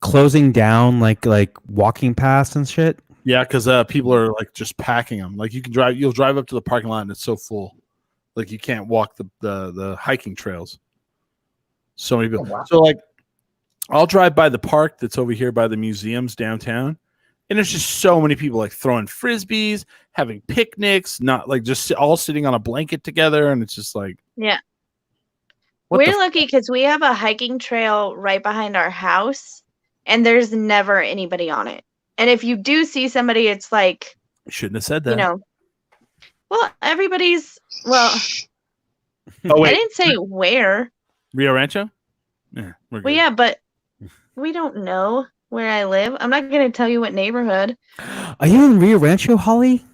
closing down like walking paths and shit. Yeah, because people are like just packing them. Like you'll drive up to the parking lot and it's so full, like you can't walk the hiking trails. So many people. Oh, wow. So like, I'll drive by the park that's over here by the museums downtown, and there's just so many people like throwing frisbees, having picnics, not like just all sitting on a blanket together, and it's just like, Yeah. what We're the lucky because we have a hiking trail right behind our house, and there's never anybody on it. And if you do see somebody, it's like, You shouldn't have said that. well, everybody's, well, Oh I wait, didn't say where. Rio Rancho. Yeah, we're good. Well, yeah, but we don't know where I live. I'm not going to tell you what neighborhood. Are you in Rio Rancho, Holly?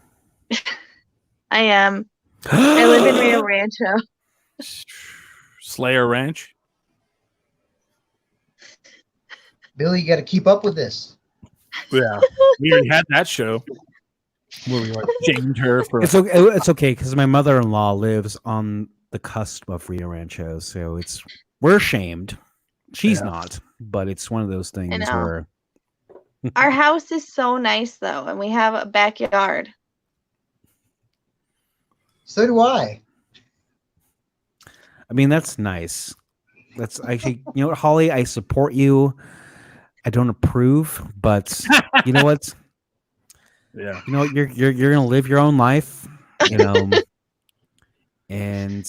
I am. I live in Rio Rancho. Slayer Ranch. Billy, you got to keep up with this. Yeah, we already had that show. Where we like shamed her for It's okay because my mother-in-law lives on the cusp of Rio Rancho, so we're shamed. She's not, but it's one of those things know. where Our house is so nice though, and we have a backyard. So do I. I mean that's nice. That's actually, you know what, Holly, I support you. I don't approve, but you know what? yeah. You know what? You're gonna live your own life, you know, and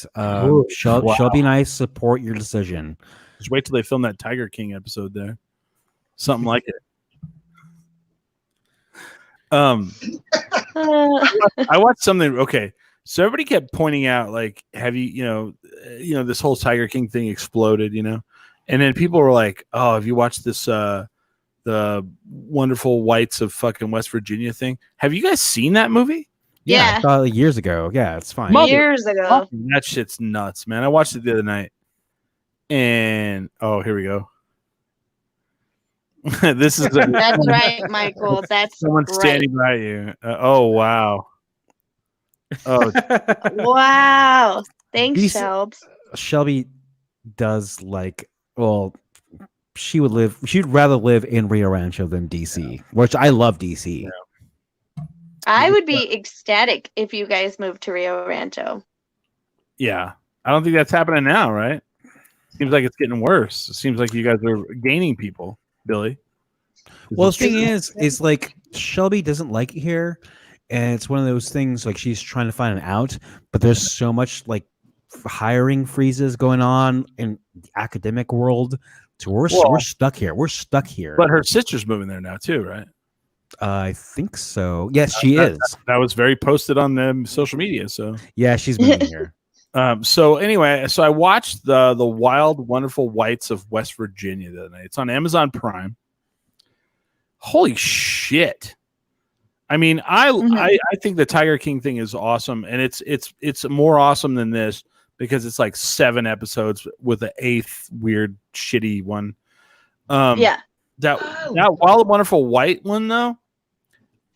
she'll be nice. Support your decision. Just wait till they film that Tiger King episode there. Something like it. I watched something. Okay, so everybody kept pointing out, like, have you this whole Tiger King thing exploded, and then people were like, oh, have you watched this the Wonderful Whites of fucking West Virginia thing? Have you guys seen that movie? Yeah, Yeah. I saw it years ago. Yeah, it's fine. Years ago. That shit's nuts, man. I watched it the other night, and oh, here we go. This is That's right, Michael. That's someone right. standing by you. Oh wow. Oh, Wow. Thanks, These- Shelbs. Shelby does she'd rather live in Rio Rancho than DC, which I love DC. Yeah. I would be ecstatic if you guys moved to Rio Rancho. yeah. I don't think that's happening now, right? Seems like it's getting worse. It seems like you guys are gaining people, Billy. Well, the thing is like Shelby doesn't like it here, and it's one of those things like she's trying to find an out, but there's so much like hiring freezes going on in the academic world, so we're stuck here. We're stuck here. But her sister's moving there now too, right? I think so. Yes, she is. That was very posted on the social media. So Yeah, she's moving here. So anyway, I watched the Wild Wonderful Whites of West Virginia the other night. It's on Amazon Prime. Holy shit! I mean, I think the Tiger King thing is awesome, and it's more awesome than this because it's like 7 episodes with the 8th weird shitty one. Yeah. That Wild Wonderful White one though,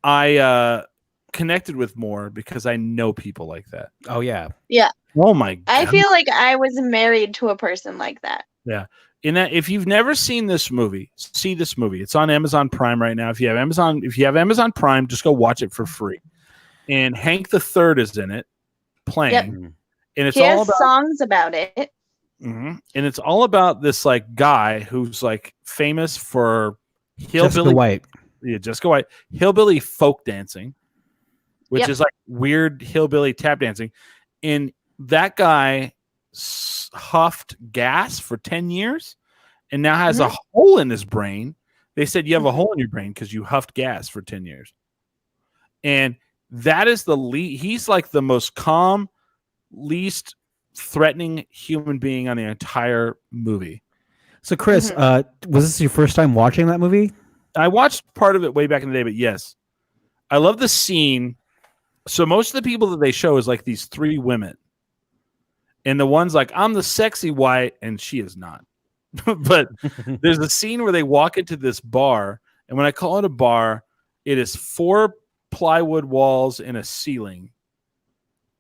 I connected with more because I know people like that. Oh yeah. Yeah. Oh my god! I feel like I was married to a person like that. Yeah. In that, if you've never seen this movie, see this movie. It's on Amazon Prime right now. If you have Amazon Prime, just go watch it for free. And Hank the Third is in it, playing, Yep. and it's He all has about songs about it. and it's all about this like guy who's like famous for Jessica White. Yeah, Jessica White, hillbilly folk dancing, which is like weird hillbilly tap dancing, and that guy huffed gas for 10 years and now has a hole in his brain. They said you have a hole in your brain because you huffed gas for 10 years. And that is the he's like the most calm, least threatening human being on the entire movie. So Chris, was this your first time watching that movie? I watched part of it way back in the day, but yes. I love the scene. So most of the people that they show is like these 3 women. And the one's like, I'm the sexy white, and she is not. But there's a scene where they walk into this bar, and when I call it a bar, it is 4 plywood walls and a ceiling.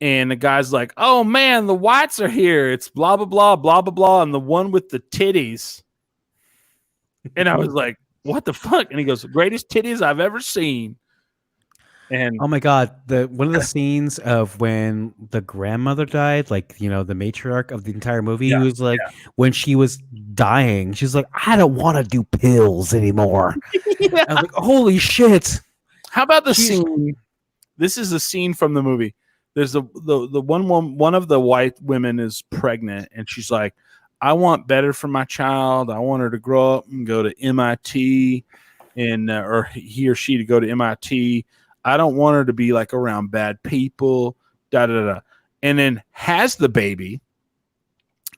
And the guy's like, oh man, the whites are here. It's blah, blah, blah, blah, blah, blah. And the one with the titties. And I was like, what the fuck? And he goes, greatest titties I've ever seen. And oh my god, one of the scenes of when the grandmother died, like the matriarch of the entire movie, was like when she was dying, she's like, I don't want to do pills anymore. I was like, holy shit! How about the scene? This is a scene from the movie. There's the one of the white women is pregnant, and she's like, I want better for my child. I want her to grow up and go to MIT, and or he or she to go to MIT. I don't want her to be like around bad people, da da da. And then has the baby.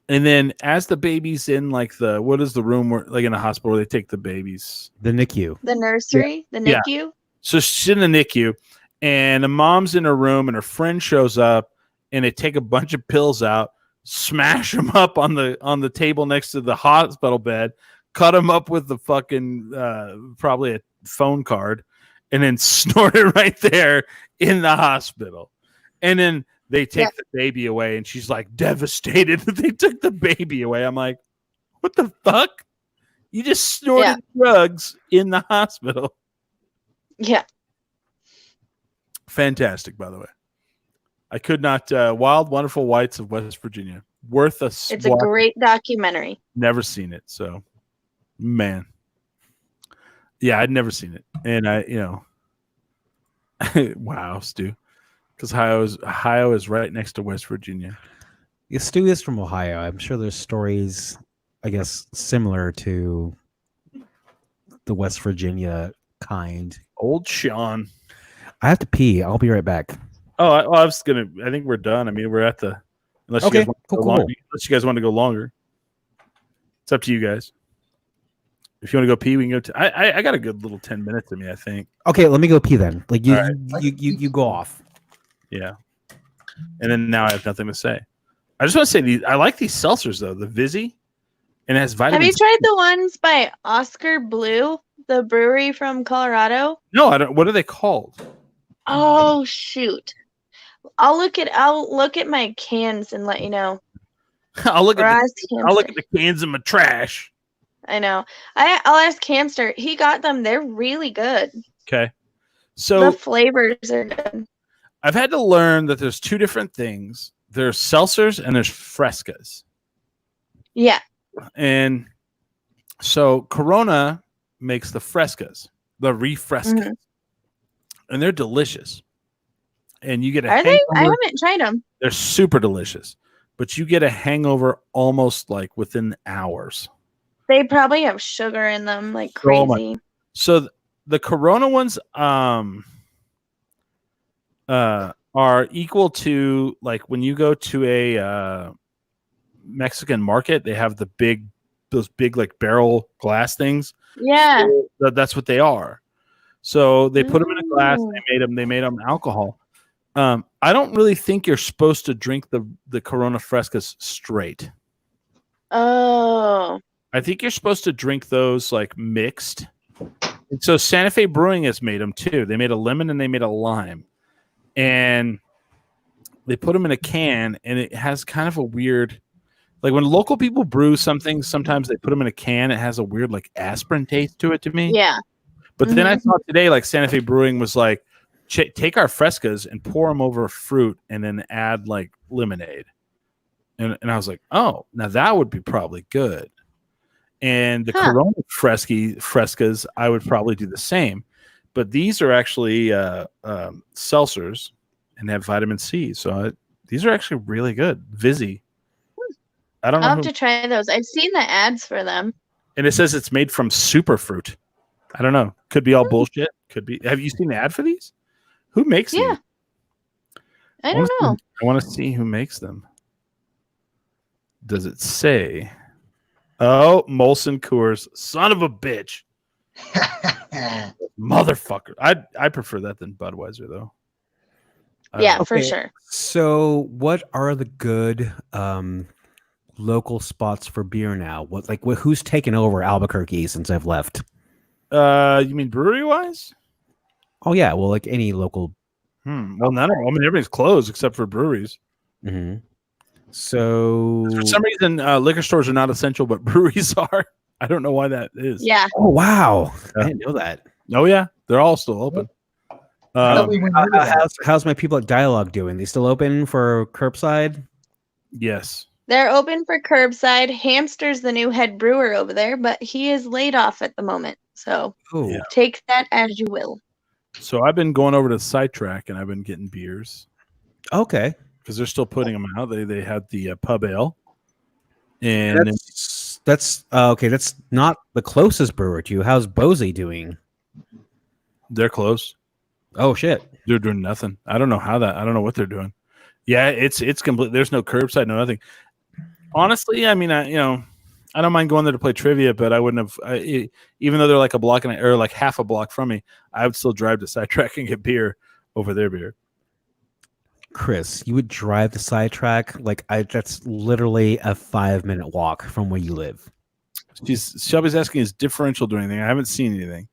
And then as the baby's in like what is the room where like in a hospital where they take the babies? The NICU. The nursery, the NICU. Yeah. So she's in the NICU and the mom's in her room and her friend shows up and they take a bunch of pills out, smash them up on the table next to the hospital bed, cut them up with the fucking probably a phone card. and then snorted right there in the hospital. And then they take the baby away, and she's like devastated that they took the baby away. I'm like, what the fuck? You just snorted drugs in the hospital. Yeah. Fantastic, by the way. I could not. Wild, Wonderful Whites of West Virginia. Worth a It's a great documentary. Never seen it. So, man. Yeah, I'd never seen it. And wow, Stu. Because Ohio is right next to West Virginia. Yeah, Stu is from Ohio. I'm sure there's stories, I guess, similar to the West Virginia kind. Old Sean. I have to pee. I'll be right back. Oh, I was gonna. I think we're done. I mean, we're at the. Unless you guys want to go longer, unless you guys want to go longer, it's up to you guys. If you want to go pee, we can go. I got a good little 10 minutes of me, I think. Okay, let me go pee then. Like you, Right. you go off. Yeah. And then now I have nothing to say. I just want to say I like these seltzers though. The Vizzy, and it has vitamins. Have you tried the ones by Oscar Blue, the brewery from Colorado? No, I don't. What are they called? Oh shoot! I'll look at my cans and let you know. I'll look Or at ask the cans in my trash. I know. I'll ask Hamster. He got them. They're really good. Okay. So The flavors are good. I've had to learn that there's two different things. There's seltzers and there's frescas. Yeah. And so Corona makes the frescas, the refrescas. Mhm. And they're delicious. And you get a Are they? I hangover. haven't tried them. They're super delicious. But you get a hangover almost like within hours. They probably have sugar in them like So much. crazy. So the Corona ones are equal to, like, when you go to a Mexican market, they have those big like barrel glass things. Yeah. So that's what they are. So they put them in a glass. They made them alcohol. I don't really think you're supposed to drink the Corona Frescas straight. Oh. I think you're supposed to drink those like mixed. And so Santa Fe Brewing has made them too. They made a lemon and they made a lime. And they put them in a can, and it has kind of a weird, like when local people brew something, sometimes they put them in a can. It has a weird like aspirin taste to it to me. Yeah. But then I saw today, like Santa Fe Brewing was like, take our frescas and pour them over fruit and then add like lemonade. And I was like, oh, now that would be probably good. And the Corona frescas, I would probably do the same. But these are actually seltzers and have vitamin C. So these are actually really good. Vizzy. I don't know. I'll have to try those. I've seen the ads for them. And it says it's made from superfruit. I don't know. Could be all bullshit. Could be. Have you seen the ad for these? Who makes these? I don't know. I want to see who makes them. Does it say? Oh, Molson Coors. Son of a bitch. Motherfucker. I prefer that than Budweiser, though. Yeah, for sure. So what are the good local spots for beer now? Who's taken over Albuquerque since I've left? You mean brewery wise? Oh yeah, well, like any local. Well, none of them. I mean, everything's closed except for breweries. Mm-hmm. So for some reason, liquor stores are not essential, but breweries are. I don't know why that is. Yeah. Oh wow, I didn't know that. Oh yeah, they're all still open. How's my people at Dialogue doing? They still open for curbside? Yes. They're open for curbside. Hamster's the new head brewer over there, but he is laid off at the moment. So take that as you will. So I've been going over to Sidetrack and I've been getting beers. Okay. Because they're still putting them out. They had the pub ale. And that's okay. That's not the closest brewer to you. How's Bozy doing? They're close. Oh shit. They're doing nothing. I don't know I don't know what they're doing. Yeah, it's complete. There's no curbside, no nothing. Honestly, I mean, I don't mind going there to play trivia, but I wouldn't have. Even though they're like a block or like half a block from me, I would still drive to Sidetrack and get beer over their beer. Chris, you would drive to Sidetrack? That's literally a 5-minute walk from where you live. Shelby's asking, is differential doing anything? I haven't seen anything.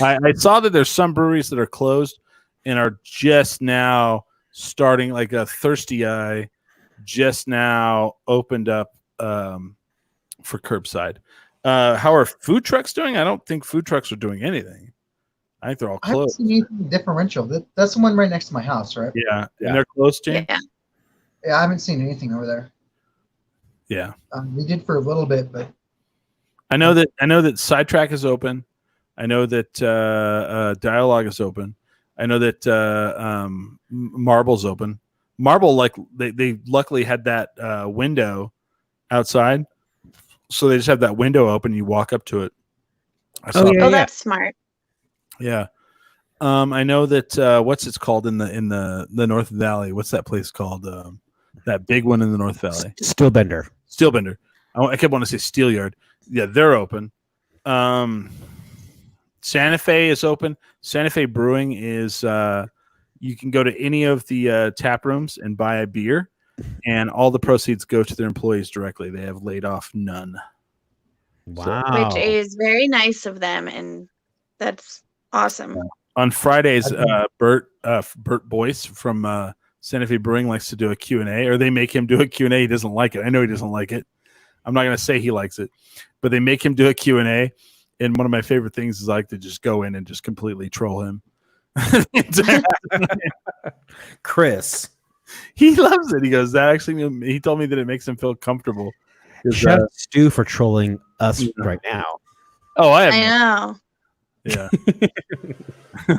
I saw that there's some breweries that are closed and are just now starting, like a Thirsty Eye just now opened up for curbside. How are food trucks doing? I don't think food trucks are doing anything. I think they're all I haven't closed. seen anything differential. That's the one right next to my house, right? Yeah, and they're closed, Jane? Yeah. Yeah, I haven't seen anything over there. Yeah. We did for a little bit, but I know that Sidetrack is open. I know that Dialogue is open. I know that Marble's open. Marble, like they luckily had that window outside, so they just have that window open. You walk up to it. Oh, that's smart. Yeah. I know that what's it's called in the North Valley. What's that place called? That big one in the North Valley. Steelbender. I kept wanting to say Steelyard. Yeah, they're open. Santa Fe is open. Santa Fe Brewing is you can go to any of the tap rooms and buy a beer, and all the proceeds go to their employees directly. They have laid off none. Wow. Which is very nice of them, and that's awesome. On Fridays, Bert Boyce from Santa Fe Brewing likes to do a Q&A, or they make him do a Q&A. He doesn't like it. I know he doesn't like it. I'm not going to say he likes it, but they make him do a Q&A. And one of my favorite things is I like to just go in and just completely troll him. Chris. He loves it. He goes, that actually, he told me that it makes him feel comfortable. Shout out Stu for trolling us right now. Oh, I know. Yeah.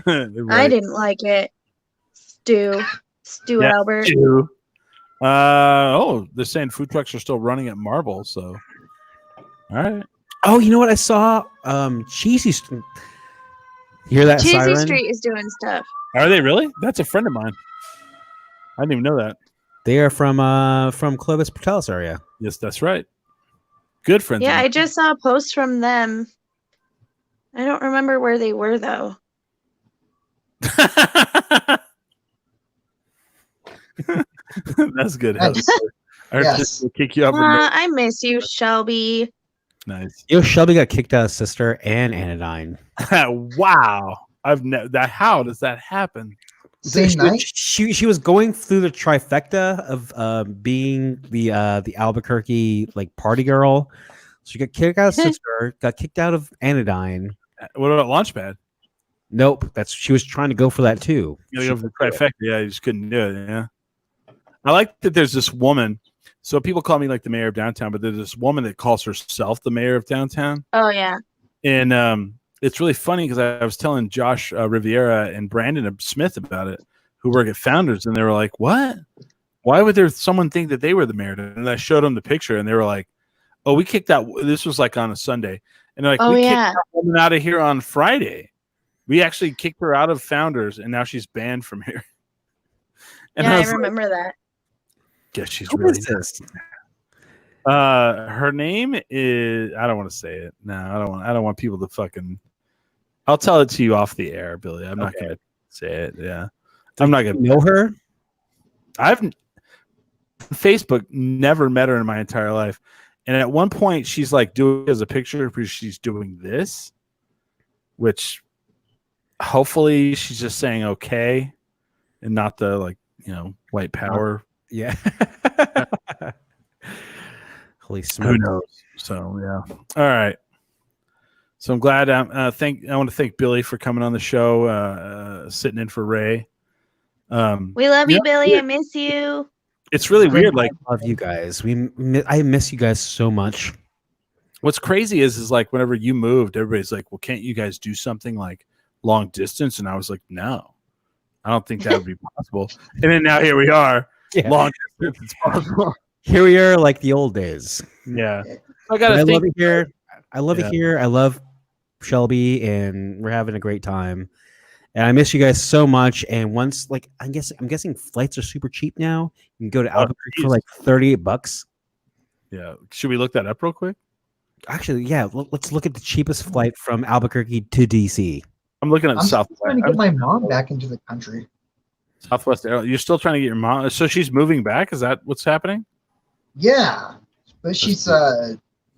I didn't like it. Stu Albert. Stu. They're saying food trucks are still running at Marble, so all right. Oh, you know what I saw? Cheesy Street. Hear that Cheesy siren? Street is doing stuff. Are they really? That's a friend of mine. I didn't even know that. They are from Clovis Portales area. Yes, that's right. Good friends. Yeah, I just saw a post from them. I don't remember where they were though. That's good. Nice. Just kick you up. I miss you, Shelby. Nice. You know, Shelby got kicked out of Sister and Anodyne. Wow. How does that happen? Same night? She was going through the trifecta of being the Albuquerque like party girl. She got kicked out of Sister, got kicked out of Anodyne. What about Launchpad? Nope, she was trying to go for that too. You gotta go for the trifecta. Yeah, you just couldn't do it. Yeah. I like that there's this woman. So people call me like the mayor of downtown, but there's this woman that calls herself the mayor of downtown. Oh yeah. And it's really funny because I was telling Josh Riviera and Brandon Smith about it, who work at Founders, and they were like, "What? Why would there someone think that they were the mayor?" And I showed them the picture, and they were like, "Oh, we kicked out." This was like on a Sunday, and they're like, "We kicked that woman out of here on Friday. We actually kicked her out of Founders, and now she's banned from here." And I was remember that. Guess she's Who really is this? Her name is. I don't want to say it. No, I don't want people to fucking. I'll tell it to you off the air, Billy. I'm not gonna say it. Yeah, I'm not gonna know her. I've Facebook never met her in my entire life, and at one point she's like doing as a picture because she's doing this, which hopefully she's just saying okay, and not the white power. Yeah. Holy smoke. Who knows? So yeah. All right. So I'm glad. I want to thank Billy for coming on the show, sitting in for Ray. We love you, Billy. I miss you. It's really weird. Like, I love you guys. I miss you guys so much. What's crazy is like whenever you moved, everybody's like, "Well, can't you guys do something like long distance?" And I was like, "No, I don't think that would be possible." And then now here we are. Yeah. Long distance, it's possible. Here we are, like the old days. Yeah, I love it here. I love it here. I love Shelby, and we're having a great time. And I miss you guys so much. And once, like, I'm guessing flights are super cheap now. You can go to Albuquerque for like $38. Yeah. Should we look that up real quick? Actually, yeah. Let's look at the cheapest flight from Albuquerque to DC. I'm looking at I'm Southwest. still trying to get my mom back into the country. Southwest Airlines. You're still trying to get your mom. So she's moving back. Is that what's happening? Yeah, but she's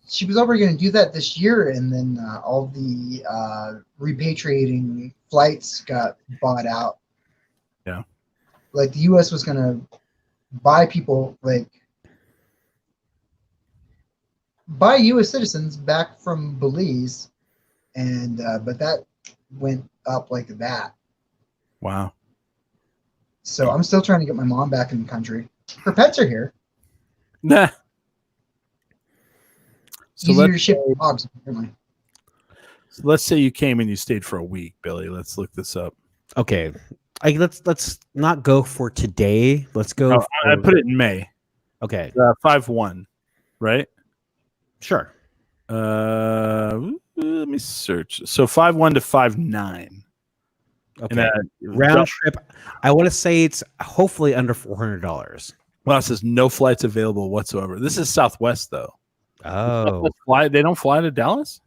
she was already going to do that this year, and then all the repatriating flights got bought out. Yeah. Like the U.S. was going to buy people, like buy U.S. citizens back from Belize, and but that went up like that. Wow. So I'm still trying to get my mom back in the country. Her pets are here. Nah. So Easier to ship dogs, apparently. So let's say you came and you stayed for a week, Billy. Let's look this up. Okay, let's not go for today. Let's go. Oh, I put it in May. Okay, 5/1, right? sure. Let me search. So 5/1 to 5/9. Okay, round trip. I want to say it's hopefully under $400. Well, it says no flights available whatsoever. This is Southwest though. Oh, They don't fly to Dallas?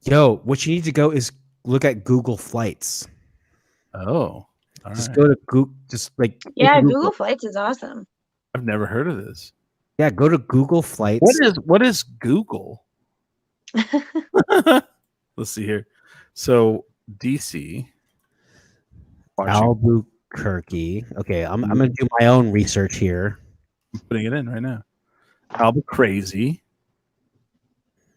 yo, what you need to go is look at Google Flights. Oh, Just go to Google. Just like Yeah, Google Flights is awesome. I've never heard of this. Yeah, go to Google Flights. What is Google? Let's see here. So DC, Washington. Albuquerque. Okay, I'm gonna do my own research here. I'm putting it in right now. Albuquerque.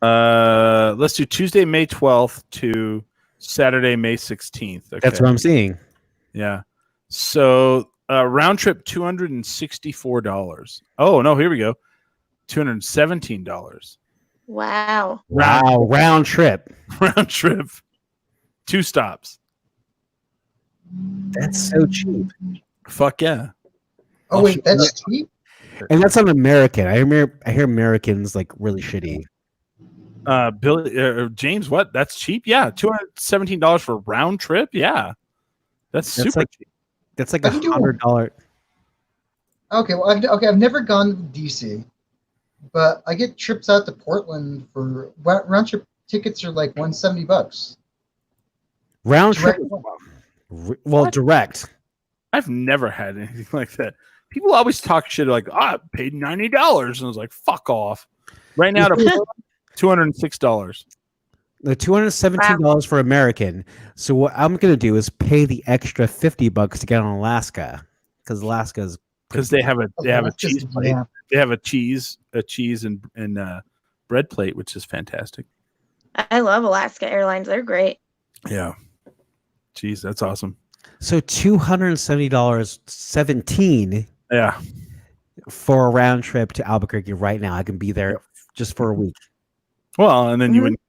Let's do Tuesday, May 12th to Saturday, May 16th. Okay. That's what I'm seeing. Yeah. So round trip $264. Oh no, here we go. $217. Wow. Wow, round trip. Round trip. 2 stops. That's so cheap. Fuck yeah. Oh wait, that's cheap. And that's on American. I hear Americans like really shitty. Billy James, what? That's cheap? Yeah, $217 for round trip. Yeah, that's super cheap. That's like $100. Okay, well, I've never gone to DC, but I get trips out to Portland for round trip tickets are like $170. Round trip. Direct. Well, direct. I've never had anything like that. People always talk shit like, I paid $90, and I was like, fuck off. Right now, to $206. The $217 for American. So what I'm gonna do is pay the extra $50 to get on Alaska, because Alaska's because they have a cheese plate. Yeah. They have a cheese and bread plate, which is fantastic. I love Alaska Airlines. They're great. Yeah, cheese, that's awesome. So $270, 17. Yeah, for a round trip to Albuquerque right now. I can be there just for a week. Well, and then you wouldn't.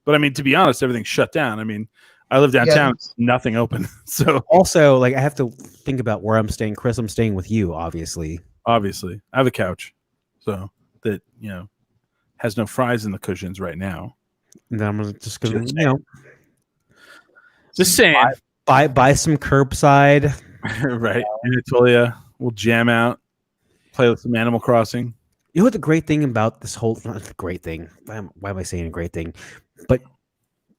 But I mean, to be honest, everything's shut down. I mean, I live downtown, nothing open. So also, like, I have to think about where I'm staying. Chris, I'm staying with you, obviously. Obviously, I have a couch, so that has no fries in the cushions right now. And then I'm just gonna, just saying, buy some curbside. Right, Anatolia. We'll jam out, play with some Animal Crossing. You know what the great thing about this whole great thing? Why am I saying a great thing? But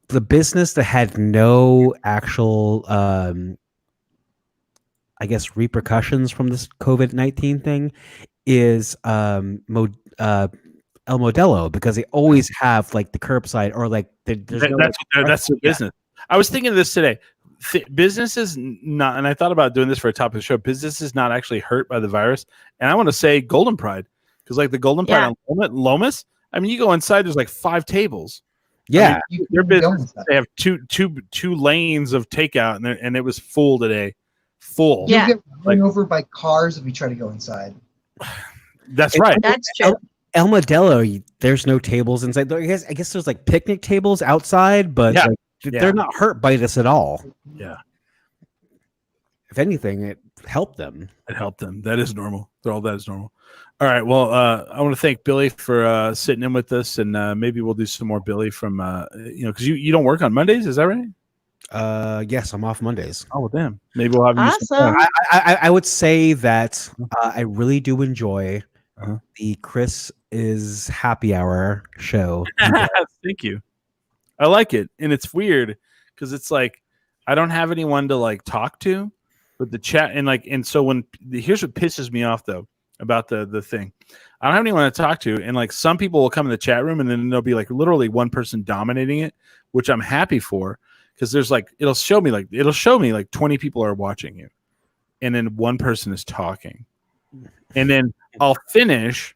the business that had no actual, I guess, repercussions from this COVID-19 thing is El Modelo, because they always have like the curbside or like that's their business. I was thinking of this today. Business is not, and I thought about doing this for a top of the show. Business is not actually hurt by the virus, and I want to say Golden Pride. Because like the Golden Pride on Lomas, I mean, you go inside, there's like 5 tables. Yeah, I mean, their business, they have two lanes of takeout, and it was full today. Full. Yeah, you get run over by cars if you try to go inside. That's right. That's true. El Modelo, there's no tables inside. I guess there's like picnic tables outside, but they're not hurt by this at all. Yeah. If anything, it helped them. It helped them. That is normal. That is normal. All right. Well, I want to thank Billy for sitting in with us, and maybe we'll do some more Billy from because you don't work on Mondays, is that right? Yes, I'm off Mondays. Oh, well, damn. Maybe we'll have you. Awesome. I would say that I really do enjoy the Chris is Happy Hour show. Thank you. I like it, and it's weird because it's like I don't have anyone to like talk to, but the chat and so here's what pisses me off though. about the thing. I don't have anyone to talk to, and like some people will come in the chat room, and then there'll be like literally one person dominating it, which I'm happy for, because there's like it'll show me like 20 people are watching you, and then one person is talking, and then I'll finish,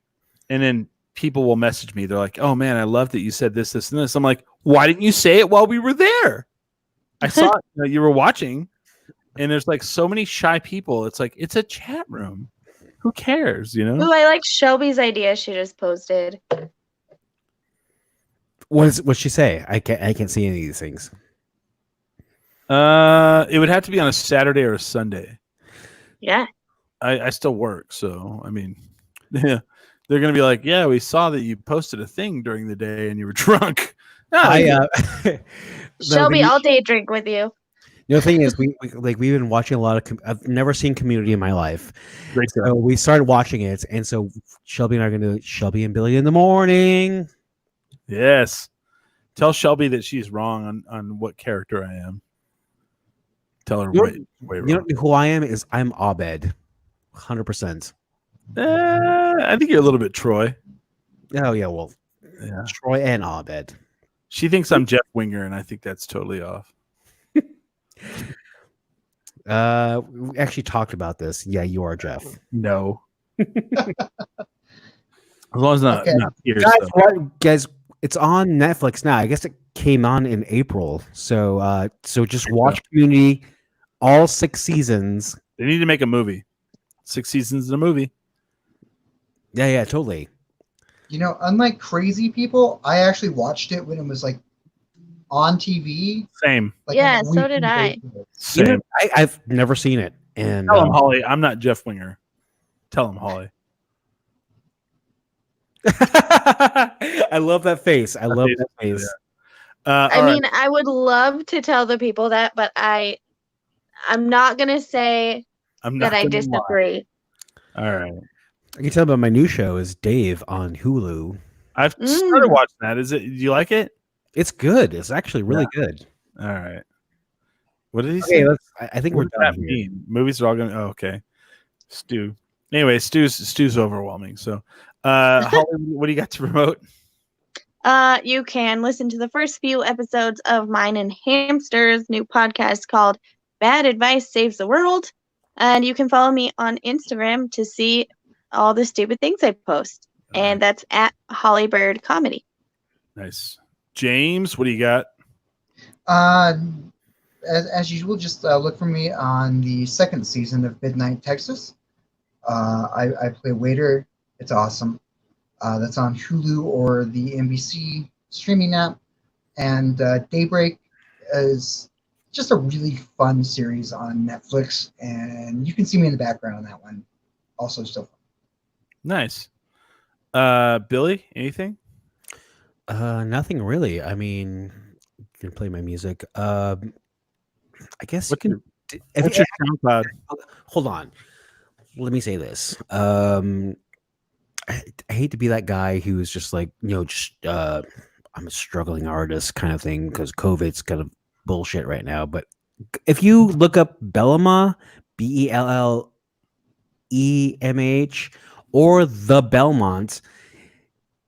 and then people will message me. They're like, "Oh man, I love that you said this, this, and this." I'm like, "Why didn't you say it while we were there? I saw it, you were watching." And there's like so many shy people. It's like it's a chat room. Who cares, you know? Ooh, I like Shelby's idea she just posted. What'd she say? I can't see any of these things. It would have to be on a Saturday or a Sunday. Yeah. I still work, so I mean, yeah, they're gonna be like, yeah, we saw that you posted a thing during the day and you were drunk. Shelby, I'll day drink with you. The thing is, we've been watching a lot of. I've never seen Community in my life, Great so we started watching it, and so Shelby and I are going to do Shelby and Billy in the morning. Yes, tell Shelby that she's wrong on what character I am. Tell her way wrong. You know who I am is I'm Abed, 100%. I think you're a little bit Troy. Oh yeah, well, Yeah. Troy and Abed. She thinks I'm Jeff Winger, and I think that's totally off. We actually talked about this. Yeah, you are Jeff. No. As long as not Pierce. Guys, it's on Netflix now. I guess it came on in April. So just watch Community, all 6 seasons. They need to make a movie. 6 seasons in a movie. Yeah, totally. You know, unlike crazy people, I actually watched it when it was like on TV. Same. Like, Yeah, so did I. Same. You know, I've never seen it. And Tell him, Holly, I'm not Jeff Winger. Tell him, Holly. I love that face. I love that face. I mean, I would love to tell the people that, but I'm not gonna say that I disagree. All right. I can tell about my new show is Dave on Hulu. I've started watching that. Do you like it? It's good. It's actually really good. All right. What did he say? I think What we're does done that here. mean? Movies are all going to... Oh, okay. Stu. Anyway, Stu's overwhelming. So, Holly, what do you got to promote? You can listen to the first few episodes of mine and Hamster's new podcast called Bad Advice Saves the World. And you can follow me on Instagram to see all the stupid things I post. And that's at Hollybird Comedy. Nice. James, what do you got? As usual, just look for me on the 2nd season of Midnight Texas. I play waiter. It's awesome. That's on Hulu or the NBC streaming app. And Daybreak is just a really fun series on Netflix. And you can see me in the background on that one. Also still fun. Nice. Billy, anything? Nothing really. I mean, you can play my music. I guess What's you can. What's your SoundCloud? Hold on. Let me say this. I hate to be that guy who's just like, I'm a struggling artist kind of thing because COVID's kind of bullshit right now. But if you look up Bellmont, Bellemh, or The Bellmont,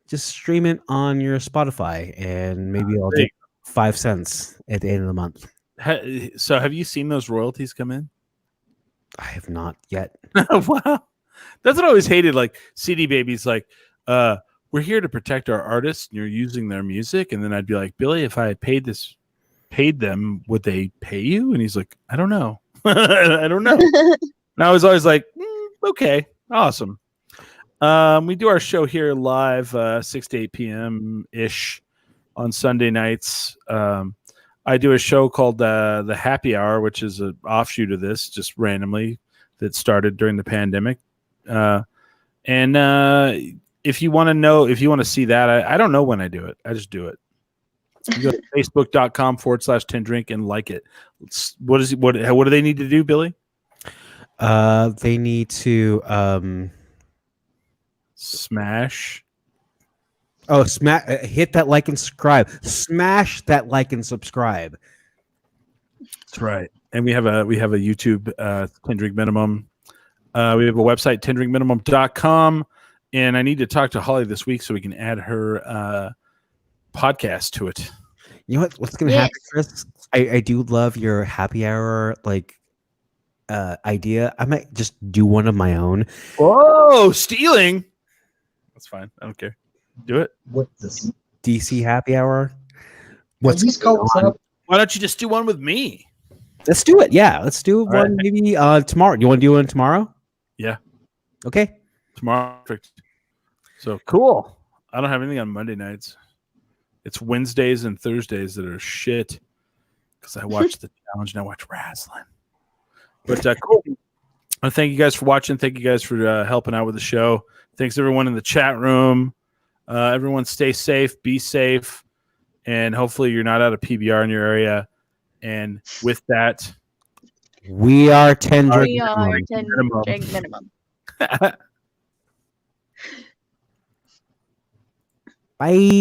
just stream it on your Spotify and maybe I'll take 5 cents at the end of the month. So have you seen those royalties come in? I have not yet. Wow. That's what I always hated. Like CD Baby's like, we're here to protect our artists and you're using their music. And then I'd be like, Billy, if I had paid them, would they pay you? And he's like, I don't know. I don't know. And I was always like, okay, awesome. We do our show here live 6 to 8 p.m. ish on Sunday nights. I do a show called the Happy Hour, which is an offshoot of this, just randomly, that started during the pandemic. And if you want to see that, I don't know when I do it. I just do it. You go to facebook.com/10drink and like it. What do they need to do, Billy? They need to smash. Oh, hit that like and subscribe. Smash that like and subscribe. That's right. And we have a YouTube 10 drink minimum. We have a website, tendrinkminimum.com. And I need to talk to Holly this week so we can add her podcast to it. You know what's going to happen, Chris? I do love your happy hour idea. I might just do one of my own. Whoa, stealing. That's fine. I don't care. Do it. What's this? DC happy hour. At least call us up. Why don't you just do one with me? Let's do it. Yeah, let's do one maybe tomorrow. You want to do one tomorrow? Yeah. Okay. Tomorrow. Perfect. So cool. I don't have anything on Monday nights. It's Wednesdays and Thursdays that are shit because I watch the challenge and I watch wrestling. But cool. Thank you guys for watching. Thank you guys for helping out with the show. Thanks everyone in the chat room. Everyone stay safe, be safe, and hopefully you're not out of PBR in your area. And with that, we are 10 drink We are minimum. 10 drink minimum. Bye.